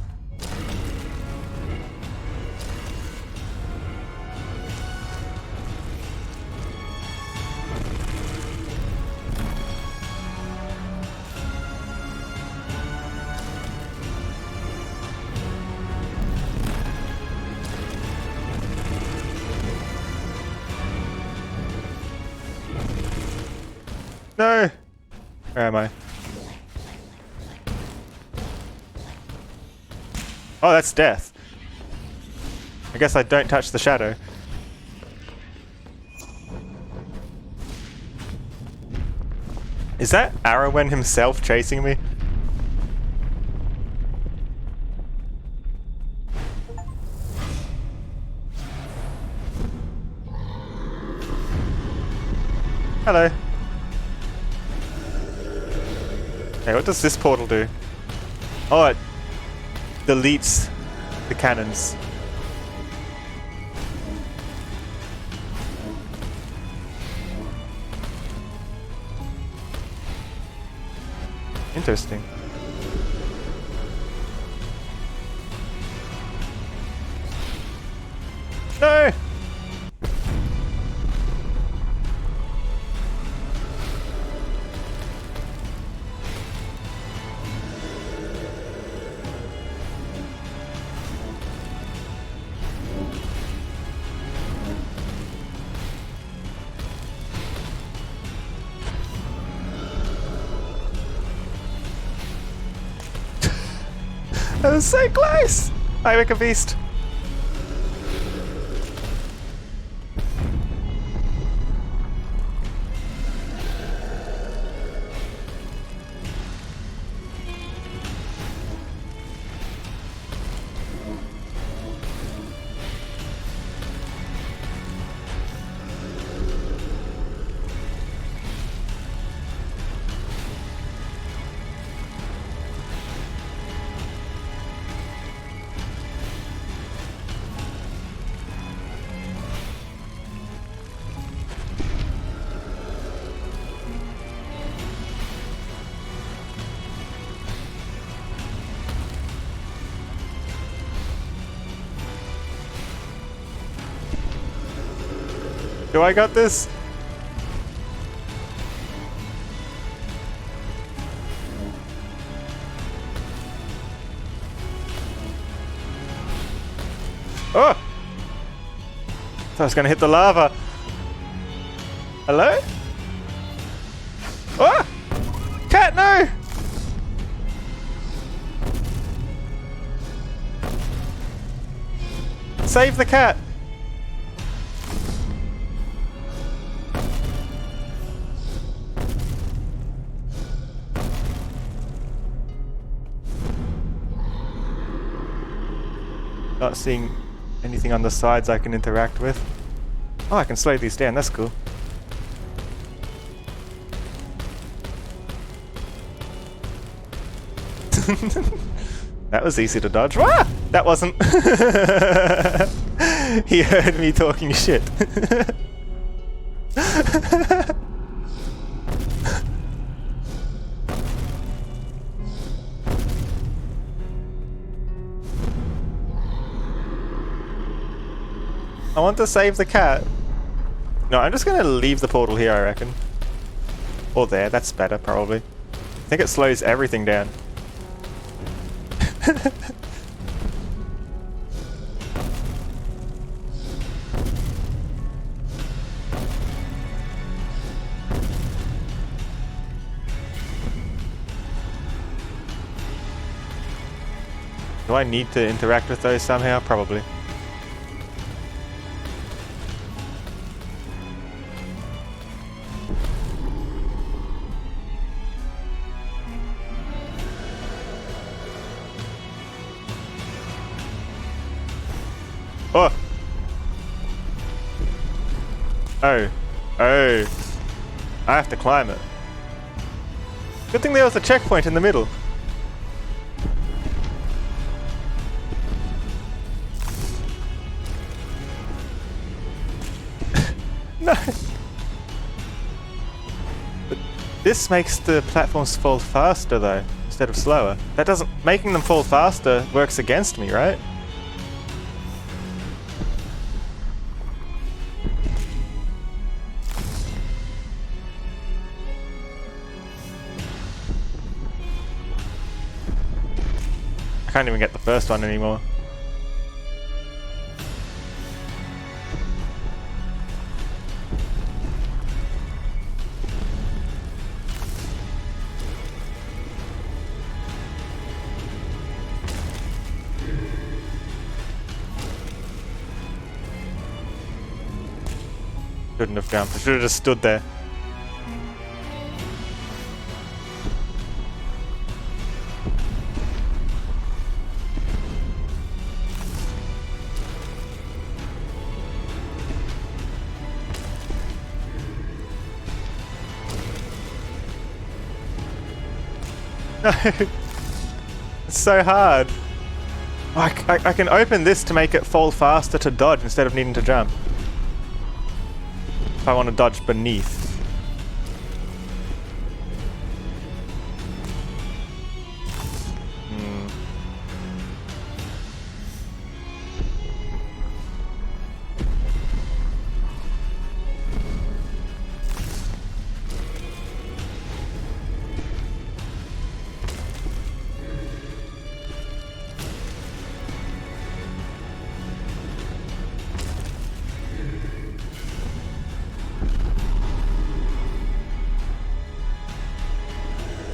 No! Where am I? Oh, that's death. I guess I don't touch the shadow. Is that Arwen himself chasing me? Hello. Hey, what does this portal do? Oh, it deletes the cannons. Interesting. No! That was so close! Hi, Wicker Beast. Do I got this? Oh! Thought I was gonna hit the lava. Hello? Oh! Cat, no! Save the cat! Not seeing anything on the sides I can interact with. Oh, I can slow these down, that's cool. That was easy to dodge. Ah! That wasn't. He heard me talking shit. I want to save the cat. No, I'm just gonna leave the portal here, I reckon. Or there, that's better, probably. I think it slows everything down. Do I need to interact with those somehow? Probably. Oh! Oh. Oh. I have to climb it. Good thing there was a checkpoint in the middle. No. But this makes the platforms fall faster though, instead of slower. That doesn't... Making them fall faster works against me, right? I can't even get the first one anymore. Shouldn't have jumped. I should have just stood there. No! It's so hard. I can open this to make it fall faster to dodge instead of needing to jump. If I want to dodge beneath.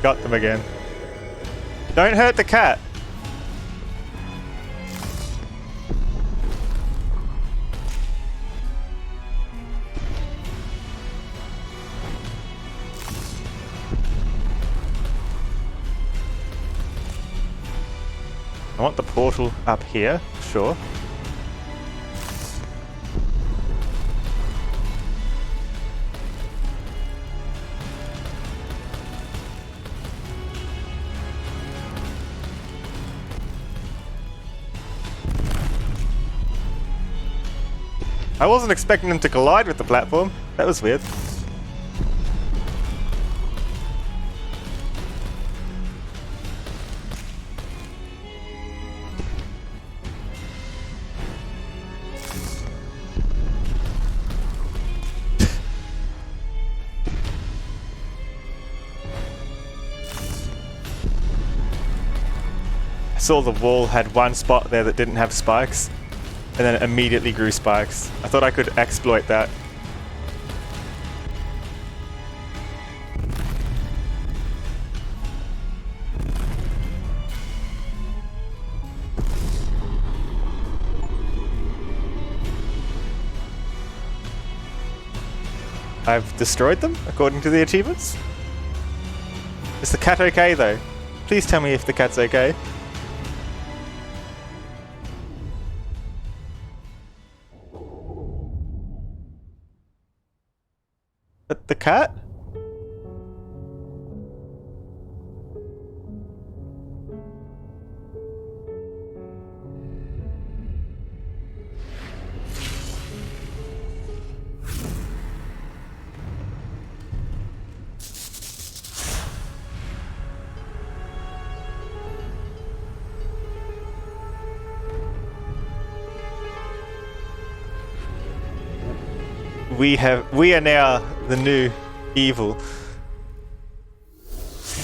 Got them again. Don't hurt the cat. I want the portal up here, sure. I wasn't expecting them to collide with the platform. That was weird. I saw the wall had one spot there that didn't have spikes. And then it immediately grew spikes. I thought I could exploit that. I've destroyed them, according to the achievements. Is the cat okay, though? Please tell me if the cat's okay. But the cat? we are now the new evil.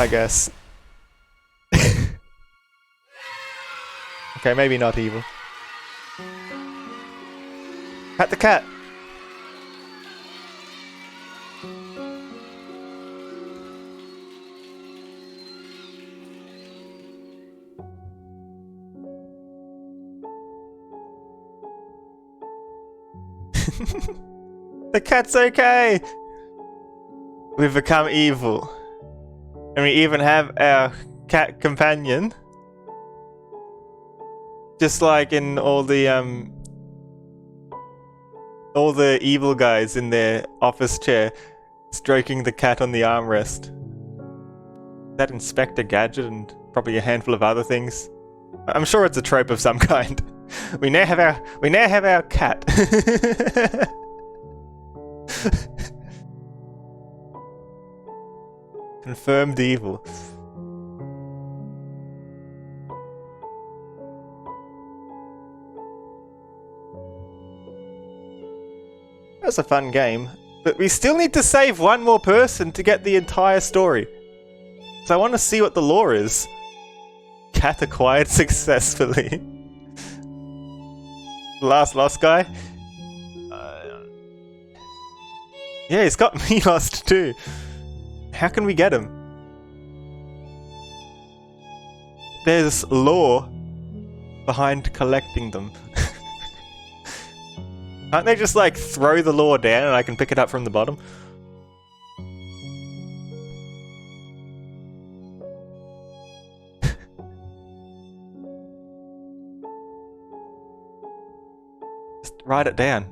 I guess. Okay, maybe not evil. Pat the cat! The cat's okay! We've become evil. And we even have our cat companion. Just like in all the evil guys in their office chair, stroking the cat on the armrest. That Inspector Gadget and probably a handful of other things. I'm sure it's a trope of some kind. We now have our cat. Confirmed evil. That's a fun game, but we still need to save one more person to get the entire story. So I want to see what the lore is. Cat acquired successfully. Last lost guy? Yeah, he's got me lost too. How can we get him? There's lore behind collecting them. Can't they just like throw the lore down and I can pick it up from the bottom? Just write it down.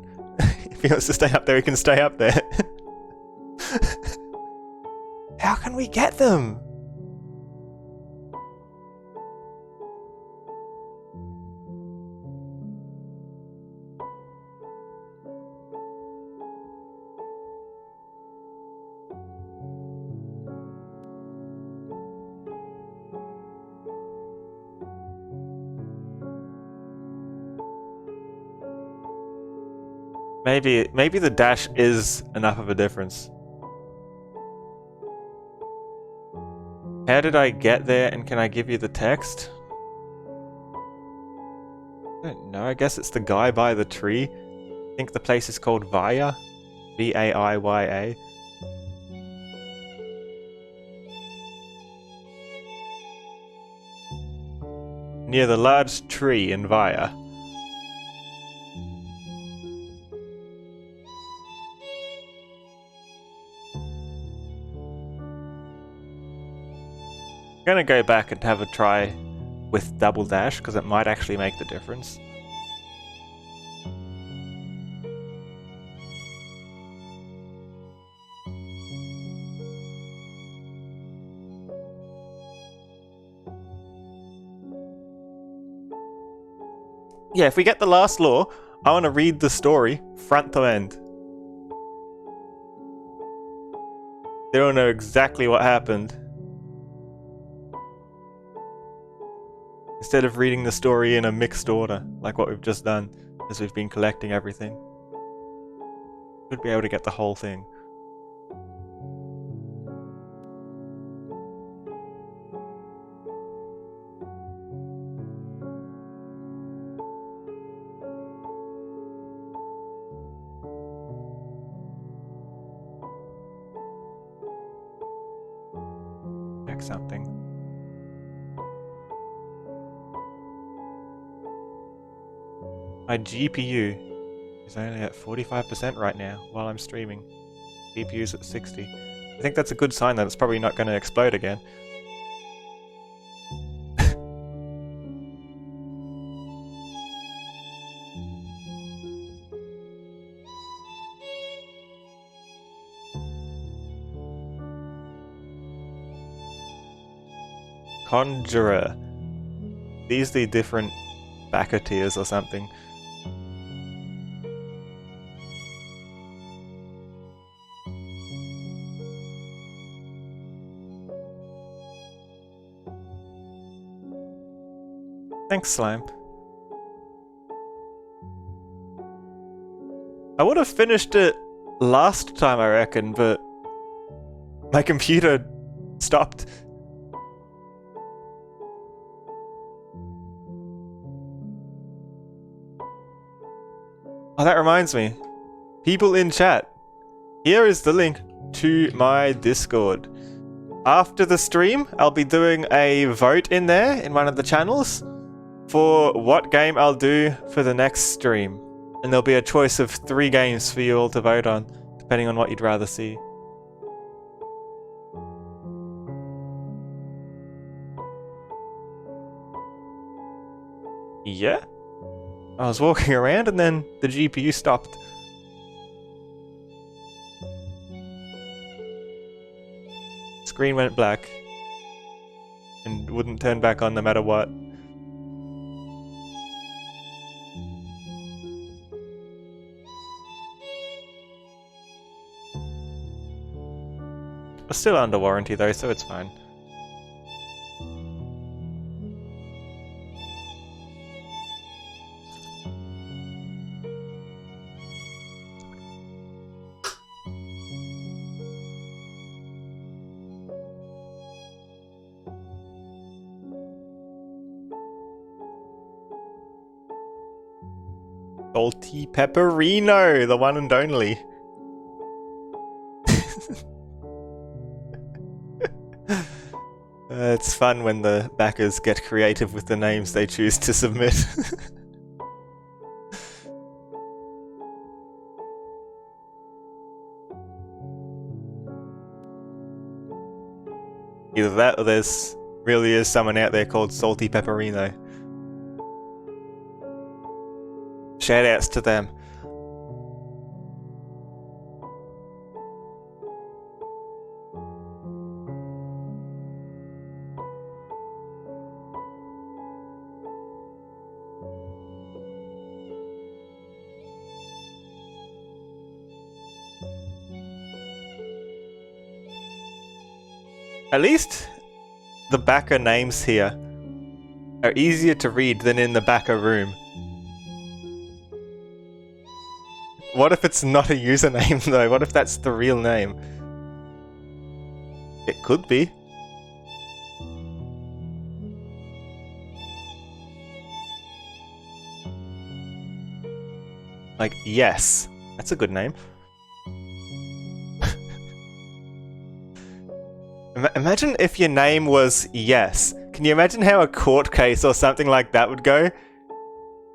If he wants to stay up there, he can stay up there. How can we get them? Maybe the dash is enough of a difference. How did I get there, and can I give you the text? I don't know, I guess it's the guy by the tree. I think the place is called Vaya. V-A-I-Y-A. Near the large tree in Vaya. I'm gonna go back and have a try with double dash because it might actually make the difference. Yeah, if we get the last lore, I want to read the story front to end. They don't know exactly what happened. Instead of reading the story in a mixed order, like what we've just done, as we've been collecting everything. Should be able to get the whole thing. Check something. My GPU is only at 45% right now while I'm streaming. GPU's at 60. I think that's a good sign that it's probably not going to explode again. Conjurer. These are the different backer tiers or something. Thanks, Slime. I would have finished it last time, I reckon, but my computer stopped. Oh, that reminds me. People in chat, here is the link to my Discord. After the stream, I'll be doing a vote in there, in one of the channels, for what game I'll do for the next stream. And there'll be a choice of 3 games for you all to vote on, depending on what you'd rather see. Yeah? I was walking around and then the GPU stopped. Screen went black and wouldn't turn back on no matter what. We're still under warranty though, so it's fine. Salty Pepperino, the one and only. It's fun when the backers get creative with the names they choose to submit. Either that or there's really is someone out there called Salty Pepperino. Shoutouts to them. At least the backer names here are easier to read than in the backer room. What if it's not a username though? What if that's the real name? It could be. Like, yes. That's a good name. Imagine if your name was Yes. Can you imagine how a court case or something like that would go?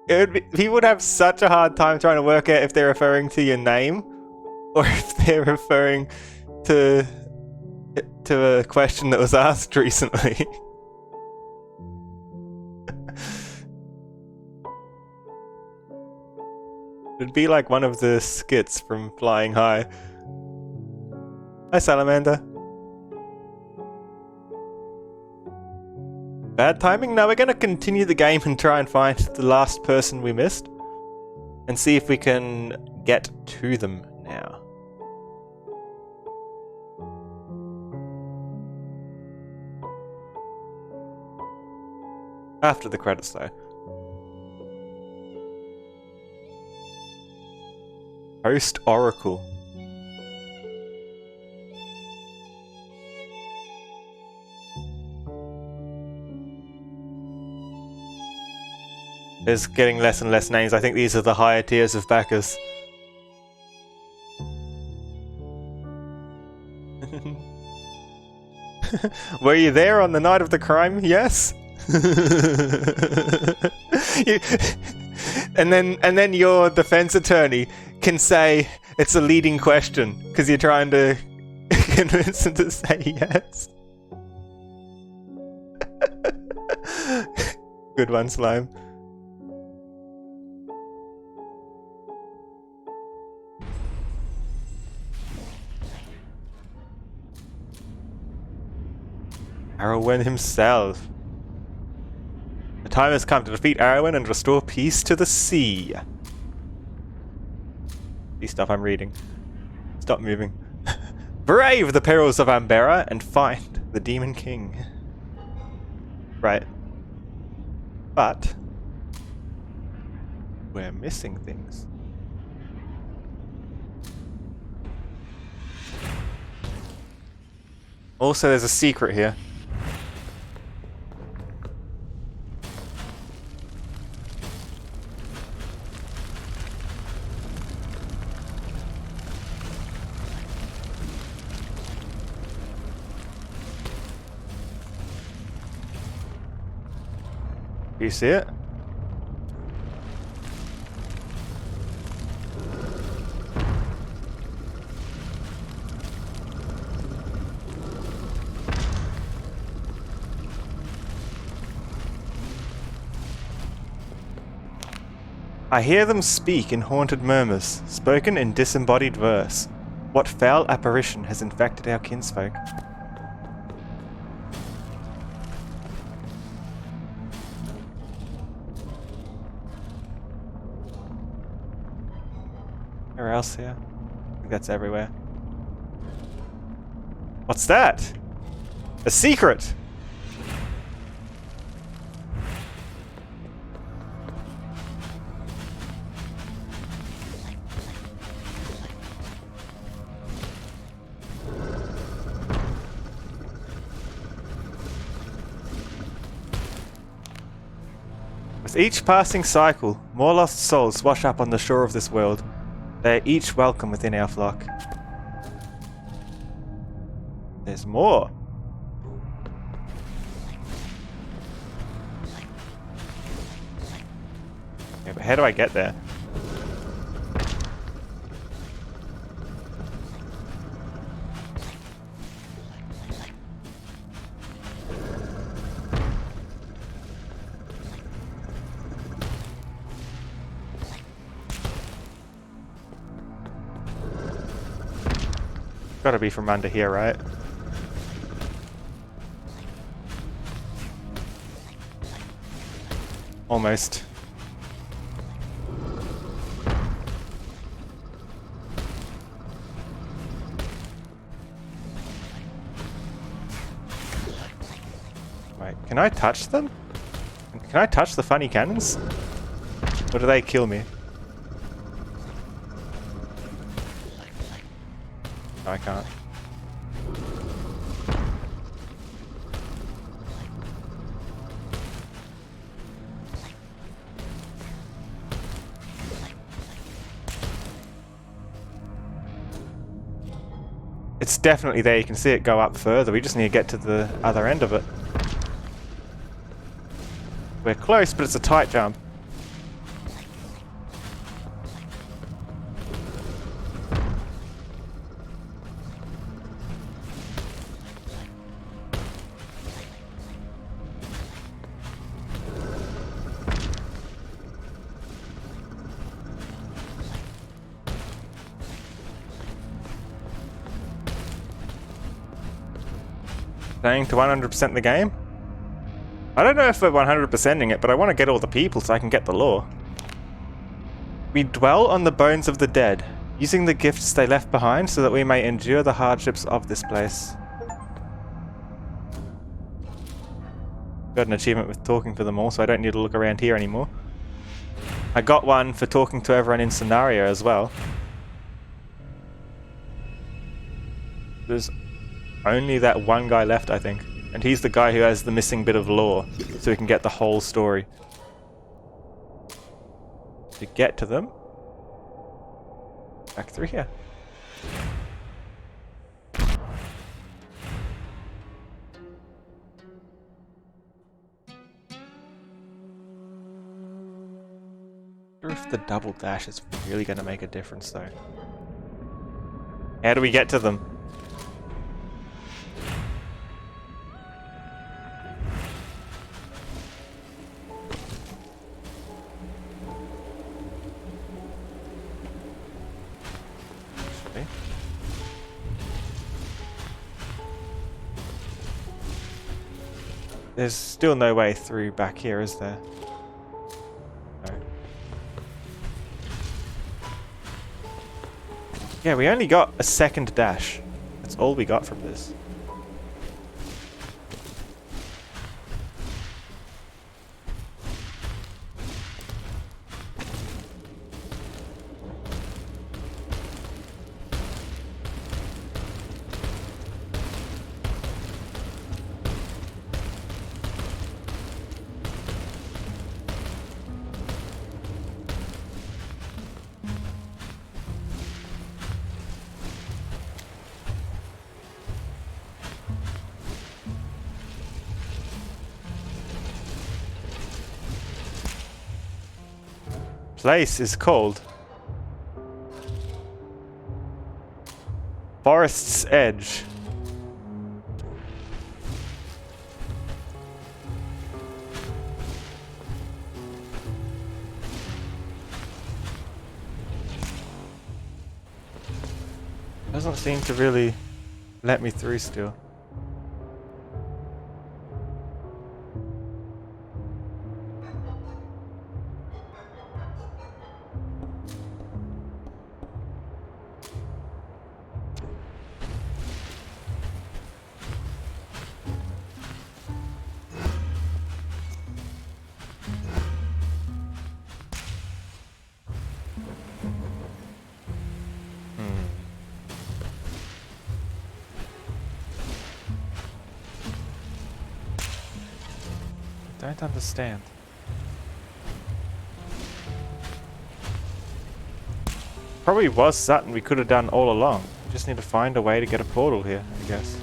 People would have such a hard time trying to work out if they're referring to your name or if they're referring to a question that was asked recently. It'd be like one of the skits from Flying High. Hi, Salamander. Bad timing? No, we're going to continue the game and try and find the last person we missed and see if we can get to them now. After the credits though. Host Oracle. There's getting less and less names. I think these are the higher tiers of backers. Were you there on the night of the crime? Yes. and then your defense attorney can say it's a leading question because you're trying to convince him to say yes. Good one, Slime. Arwen himself. The time has come to defeat Arwen and restore peace to the sea. Please stop, I'm reading. Stop moving. Brave the perils of Ambera and find the Demon King. Right. But we're missing things. Also, there's a secret here. Do you see it? I hear them speak in haunted murmurs, spoken in disembodied verse. What foul apparition has infected our kinsfolk? Where else here? I think that's everywhere. What's that? A secret! With each passing cycle, more lost souls wash up on the shore of this world. They are each welcome within our flock. There's more. Okay, but how do I get there? Gotta be from under here, right? Almost. Wait, can I touch them? Can I touch the funny cannons? Or do they kill me? No, I can't. It's definitely there. You can see it go up further. We just need to get to the other end of it. We're close, but it's a tight jump. Playing to 100% the game? I don't know if we're 100%ing it, but I want to get all the people so I can get the lore. We dwell on the bones of the dead, using the gifts they left behind so that we may endure the hardships of this place. Got an achievement with talking to them all, so I don't need to look around here anymore. I got one for talking to everyone in scenario as well. There's only that one guy left, I think. And he's the guy who has the missing bit of lore, so we can get the whole story. To get to them, back through here. I wonder if the double dash is really going to make a difference, though. How do we get to them? There's still no way through back here, is there? No. Yeah, we only got a second dash. That's all we got from this. place is called Forest's Edge. Doesn't seem to really let me through still. Don't understand. Probably was something we could have done all along. Just need to find a way to get a portal here, I guess.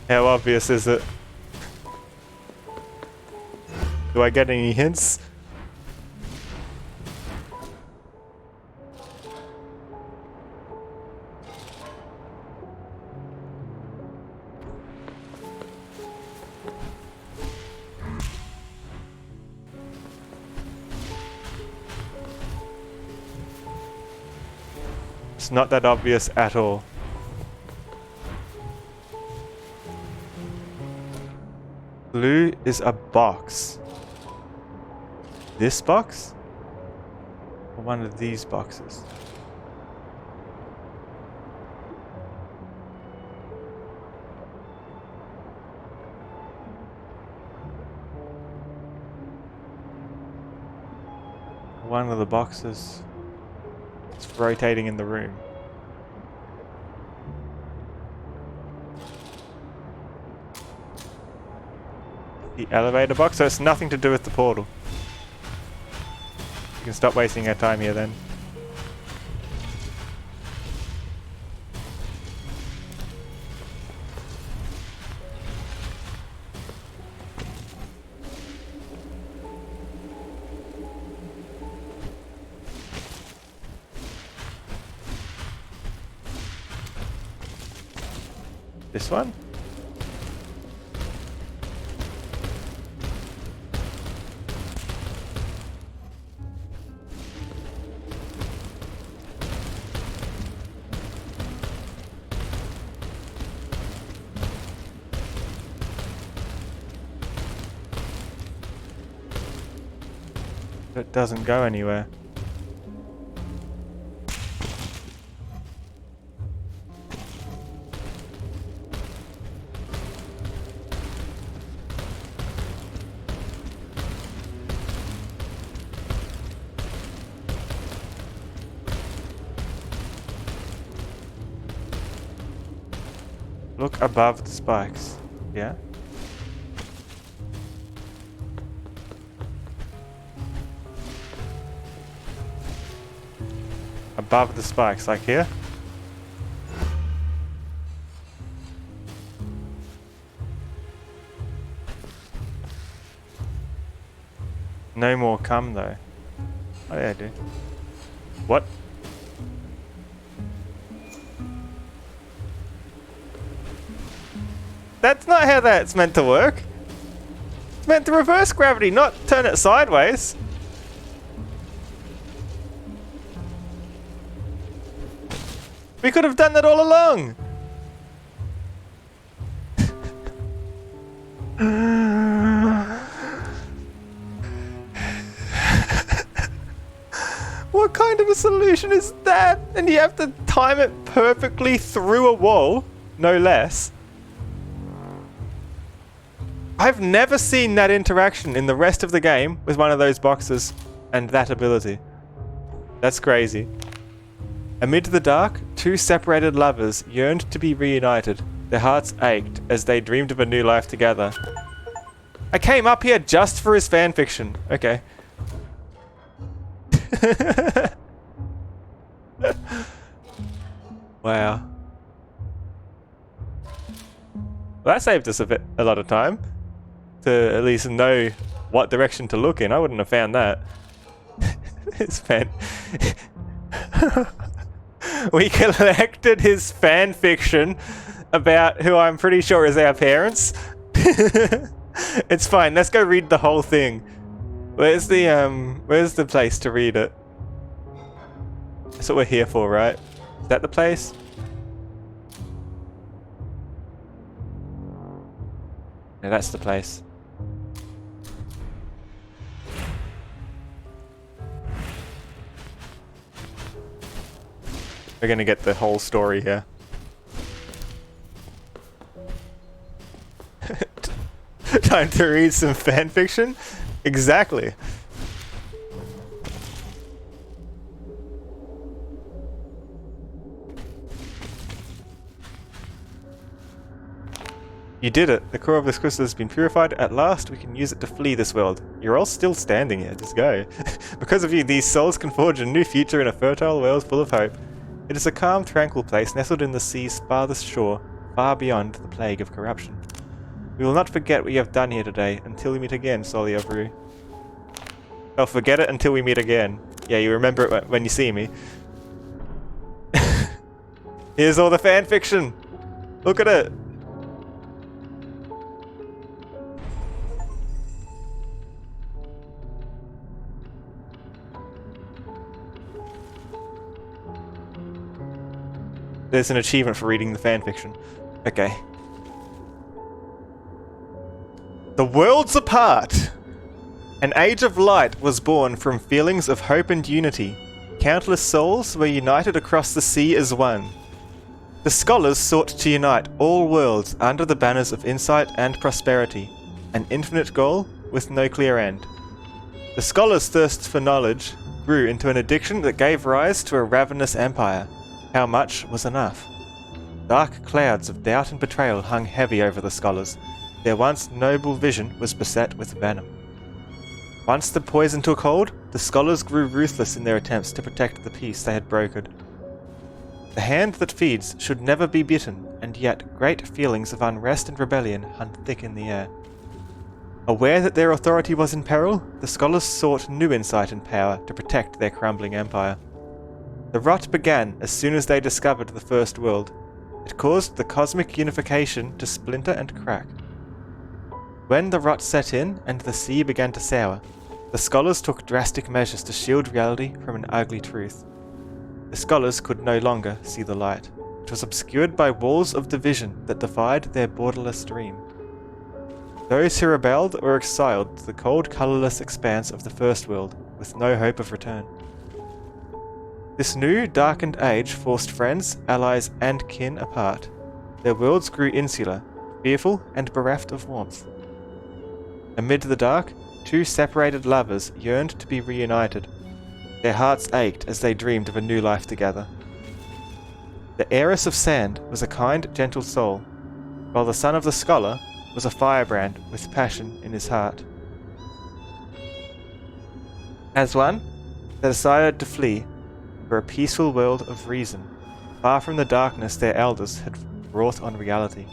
How obvious is it? Do I get any hints? It's not that obvious at all. Blue is a box. This box? Or one of these boxes? One of the boxes. It's rotating in the room. The elevator box, so it's nothing to do with the portal. You can stop wasting our time here then. This one? It doesn't go anywhere. Look above the spikes. Yeah? Above the spikes, like here? No more come though. Oh yeah, I do. What? That's not how that's meant to work. It's meant to reverse gravity, not turn it sideways. We could have done that all along. What kind of a solution is that? And you have to time it perfectly through a wall, no less. I've never seen that interaction in the rest of the game with one of those boxes and that ability. That's crazy. Amid the dark, two separated lovers yearned to be reunited. Their hearts ached as they dreamed of a new life together. I came up here just for his fanfiction. Okay. Wow. Well, that saved us a lot of time to at least know what direction to look in. I wouldn't have found that. His fan. We collected his fan fiction about who I'm pretty sure is our parents. It's fine. Let's go read the whole thing. Where's the place to read it? That's what we're here for, right? Is that the place? No, that's the place. We're gonna get the whole story here. Time to read some fanfiction? Exactly. You did it. The core of this crystal has been purified. At last, we can use it to flee this world. You're all still standing here. Just go. Because of you, these souls can forge a new future in a fertile world full of hope. It is a calm, tranquil place nestled in the sea's farthest shore, far beyond the plague of corruption. We will not forget what you have done here today until we meet again, Solia Vru. Oh, forget it until we meet again. Yeah, you remember it when you see me. Here's all the fanfiction. Look at it. There's an achievement for reading the fanfiction. Okay. The worlds apart! An age of light was born from feelings of hope and unity. Countless souls were united across the sea as one. The scholars sought to unite all worlds under the banners of insight and prosperity, an infinite goal with no clear end. The scholars' thirst for knowledge grew into an addiction that gave rise to a ravenous empire. How much was enough? Dark clouds of doubt and betrayal hung heavy over the scholars. Their once noble vision was beset with venom. Once the poison took hold, the scholars grew ruthless in their attempts to protect the peace they had brokered. The hand that feeds should never be bitten, and yet great feelings of unrest and rebellion hung thick in the air. Aware that their authority was in peril, the scholars sought new insight and power to protect their crumbling empire. The rot began as soon as they discovered the First World. It caused the cosmic unification to splinter and crack. When the rot set in and the sea began to sour, the scholars took drastic measures to shield reality from an ugly truth. The scholars could no longer see the light. It was obscured by walls of division that defied their borderless dream. Those who rebelled were exiled to the cold, colourless expanse of the First World, with no hope of return. This new, darkened age forced friends, allies, and kin apart. Their worlds grew insular, fearful, and bereft of warmth. Amid the dark, two separated lovers yearned to be reunited. Their hearts ached as they dreamed of a new life together. The heiress of sand was a kind, gentle soul, while the son of the scholar was a firebrand with passion in his heart. As one, they decided to flee for a peaceful world of reason, far from the darkness their elders had wrought on reality.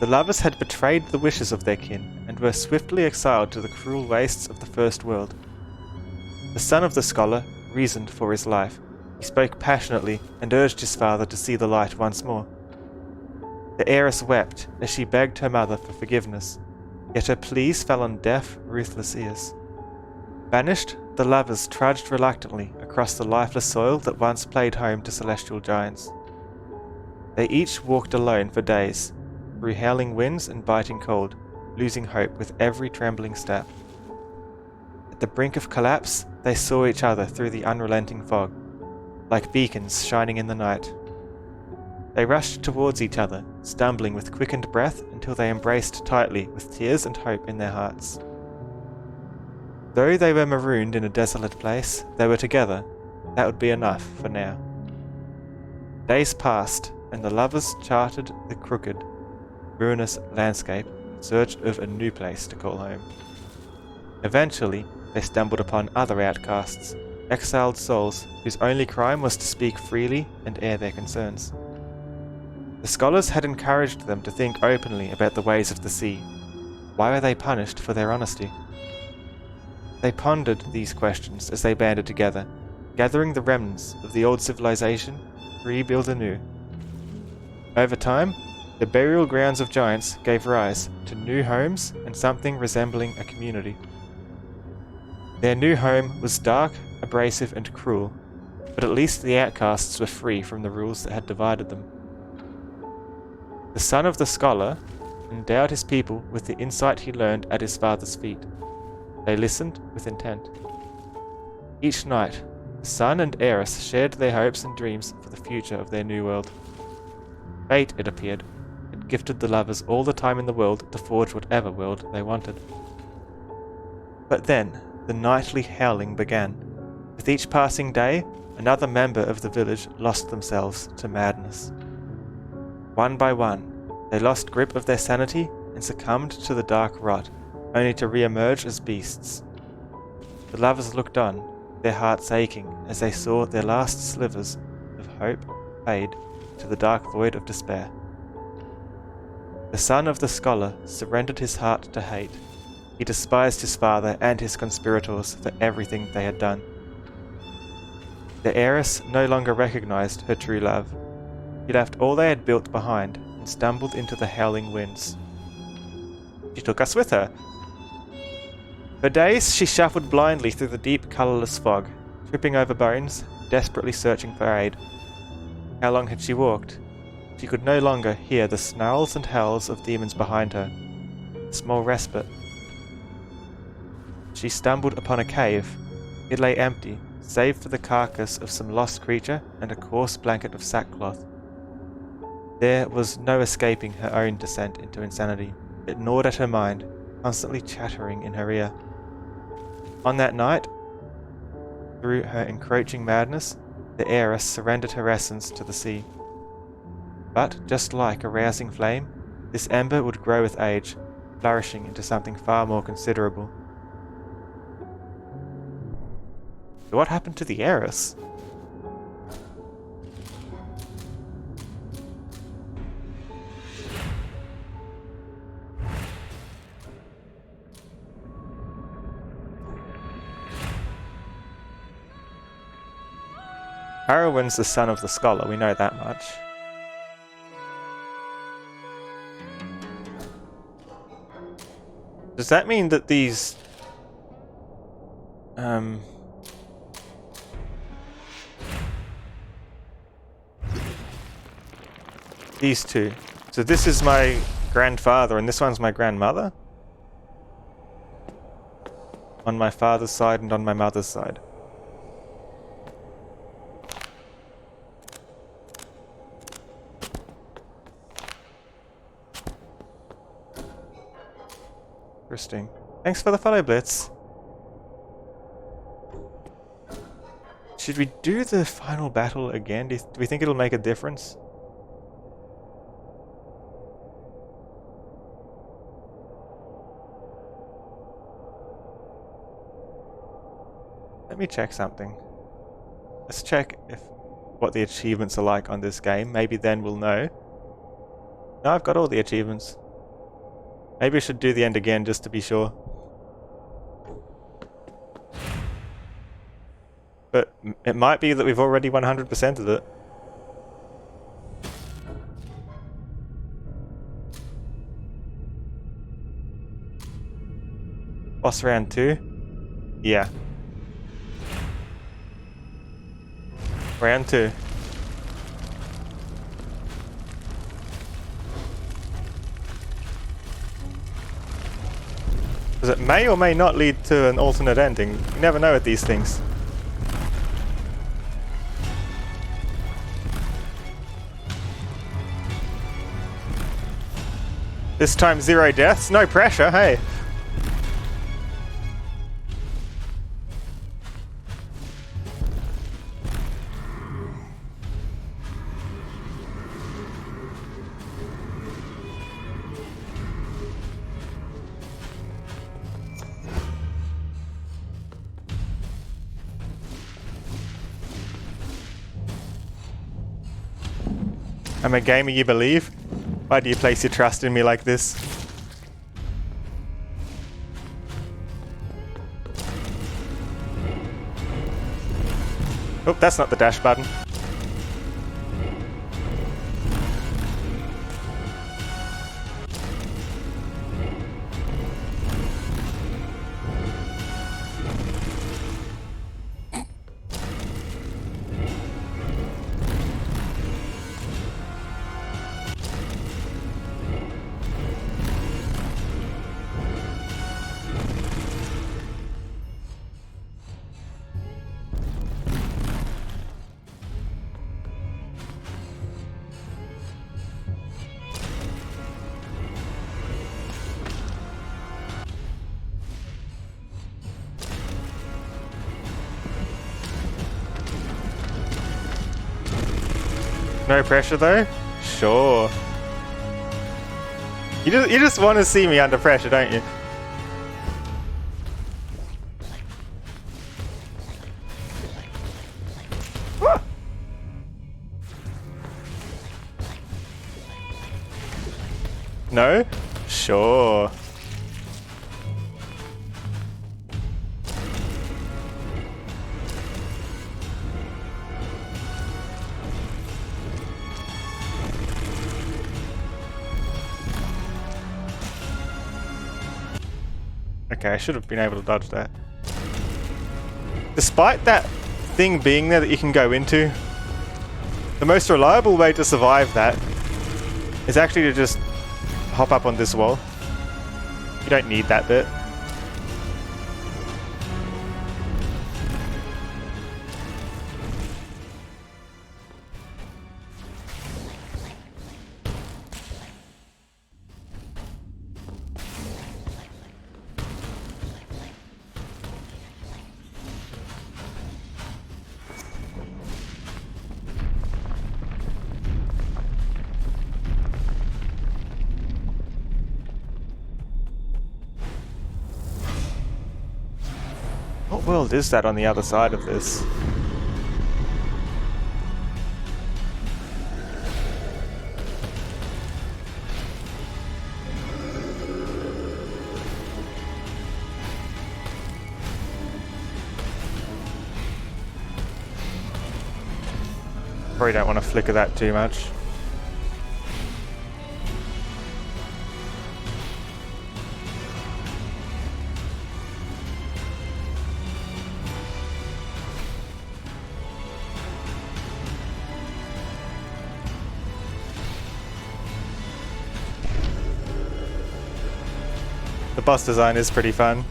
The lovers had betrayed the wishes of their kin, and were swiftly exiled to the cruel wastes of the First World. The son of the scholar reasoned for his life. He spoke passionately, and urged his father to see the light once more. The heiress wept as she begged her mother for forgiveness, yet her pleas fell on deaf, ruthless ears. Banished, the lovers trudged reluctantly across the lifeless soil that once played home to celestial giants. They each walked alone for days, through howling winds and biting cold, losing hope with every trembling step. At the brink of collapse, they saw each other through the unrelenting fog, like beacons shining in the night. They rushed towards each other, stumbling with quickened breath until they embraced tightly with tears and hope in their hearts. Though they were marooned in a desolate place, they were together. That would be enough for now. Days passed, and the lovers charted the crooked, ruinous landscape in search of a new place to call home. Eventually, they stumbled upon other outcasts, exiled souls whose only crime was to speak freely and air their concerns. The scholars had encouraged them to think openly about the ways of the sea. Why were they punished for their honesty? They pondered these questions as they banded together, gathering the remnants of the old civilization to rebuild anew. Over time, the burial grounds of giants gave rise to new homes and something resembling a community. Their new home was dark, abrasive, and cruel, but at least the outcasts were free from the rules that had divided them. The son of the scholar endowed his people with the insight he learned at his father's feet. They listened with intent. Each night, the son and heiress shared their hopes and dreams for the future of their new world. Fate, it appeared, had gifted the lovers all the time in the world to forge whatever world they wanted. But then, the nightly howling began. With each passing day, another member of the village lost themselves to madness. One by one, they lost grip of their sanity and succumbed to the dark rot, only to re-emerge as beasts. The lovers looked on, their hearts aching as they saw their last slivers of hope fade to the dark void of despair. The son of the scholar surrendered his heart to hate. He despised his father and his conspirators for everything they had done. The heiress no longer recognized her true love. She left all they had built behind and stumbled into the howling winds. She took us with her. For days she shuffled blindly through the deep, colourless fog, tripping over bones, desperately searching for aid. How long had she walked? She could no longer hear the snarls and howls of demons behind her. A small respite. She stumbled upon a cave. It lay empty, save for the carcass of some lost creature and a coarse blanket of sackcloth. There was no escaping her own descent into insanity. It gnawed at her mind, constantly chattering in her ear. On that night, through her encroaching madness, the heiress surrendered her essence to the sea. But, just like a rousing flame, this ember would grow with age, flourishing into something far more considerable. So what happened to the heiress? Harrowin's the son of the scholar, we know that much. Does that mean that these... these two. So this is my grandfather and this one's my grandmother? On my father's side and on my mother's side. Interesting. Thanks for the follow, Blitz. Should we do the final battle again? Do we think it'll make a difference? Let me check something. Let's check what the achievements are like on this game. Maybe then we'll know. No, I've got all the achievements. Maybe I should do the end again just to be sure. But it might be that we've already 100%ed it. Boss round 2? Yeah. Round 2. Because it may or may not lead to an alternate ending. You never know with these things. This time 0 deaths, no pressure, hey. I'm a gamer, you believe? Why do you place your trust in me like this? Oh, that's not the dash button. No pressure though? Sure. You just want to see me under pressure, don't you? Ah! No? Sure. Okay, I should have been able to dodge that. Despite that thing being there that you can go into, the most reliable way to survive that is actually to just hop up on this wall. You don't need that bit. What world is that on the other side of this? Probably don't want to flicker that too much. The boss design is pretty fun.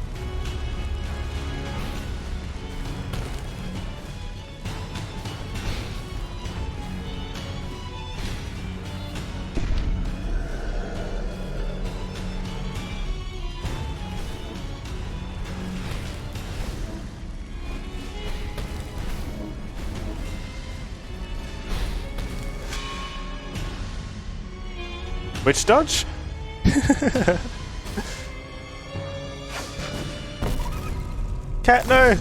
Witch dodge? Cat, no!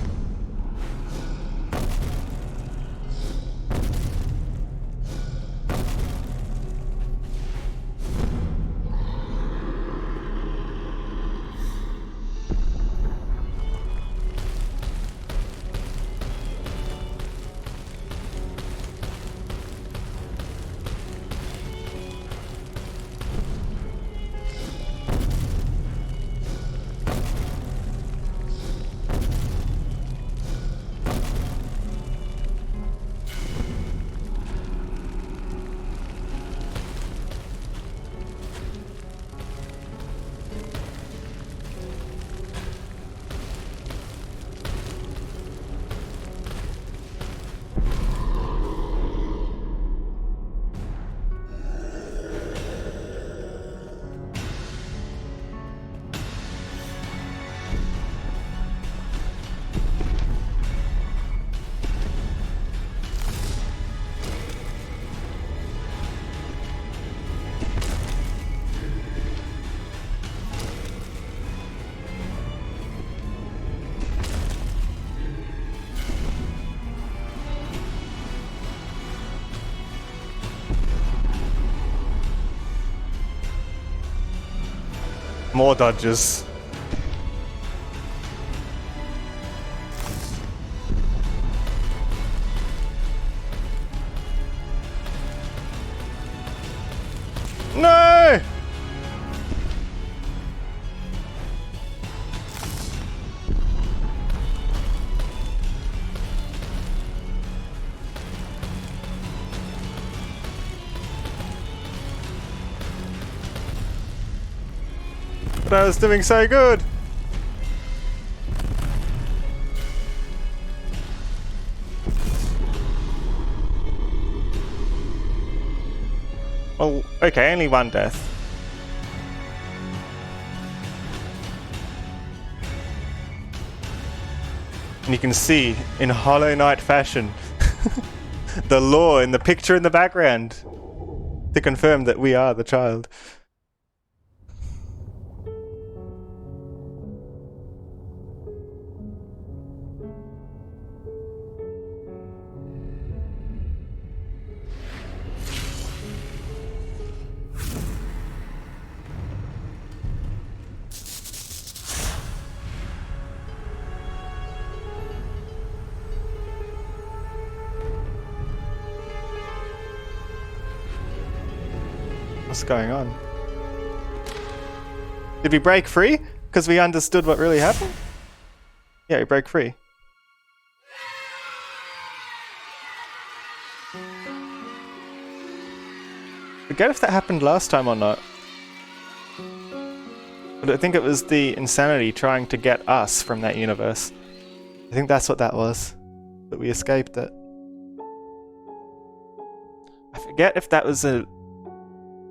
More dodges. No! But I was doing so good! Oh, okay, only one death. And you can see, in Hollow Knight fashion, the lore in the picture in the background to confirm that we are the child. What's going on? Did we break free? Because we understood what really happened? Yeah, we broke free. Forget if that happened last time or not. But I think it was the insanity trying to get us from that universe. I think that's what that was. But we escaped it. I forget if that was a...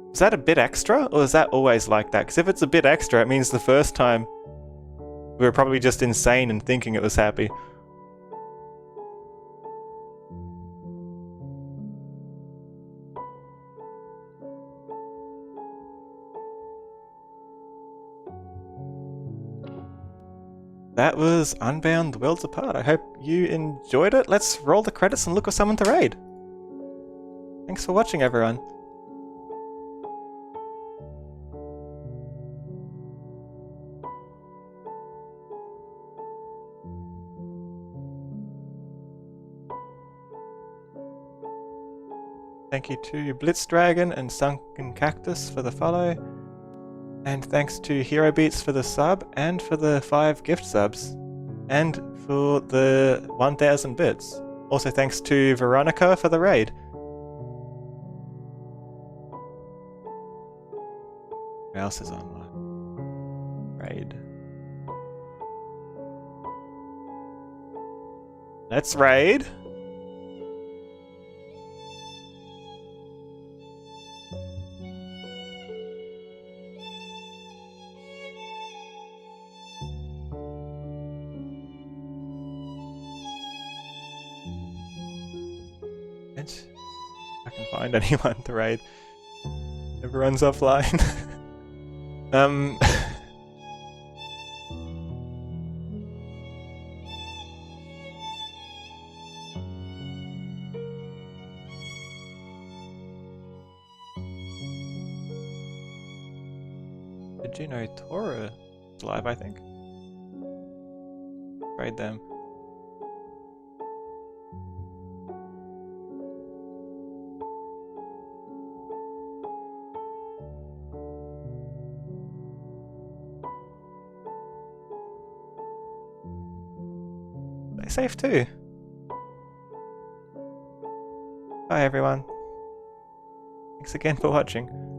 Was that a bit extra, or is that always like that? Because if it's a bit extra, it means the first time we were probably just insane and thinking it was happy. That was Unbound Worlds Apart. I hope you enjoyed it. Let's roll the credits and look for someone to raid. Thanks for watching, everyone. Thank you to Blitz Dragon and Sunken Cactus for the follow. And thanks to Hero Beats for the sub and for the 5 gift subs. And for the 1000 bits. Also thanks to Veronica for the raid. Who else is on the raid? Let's raid. I can find anyone to raid. Everyone's offline. Did you know Tora is live, I think? Raid them. Stay safe too. Bye everyone. Thanks again for watching.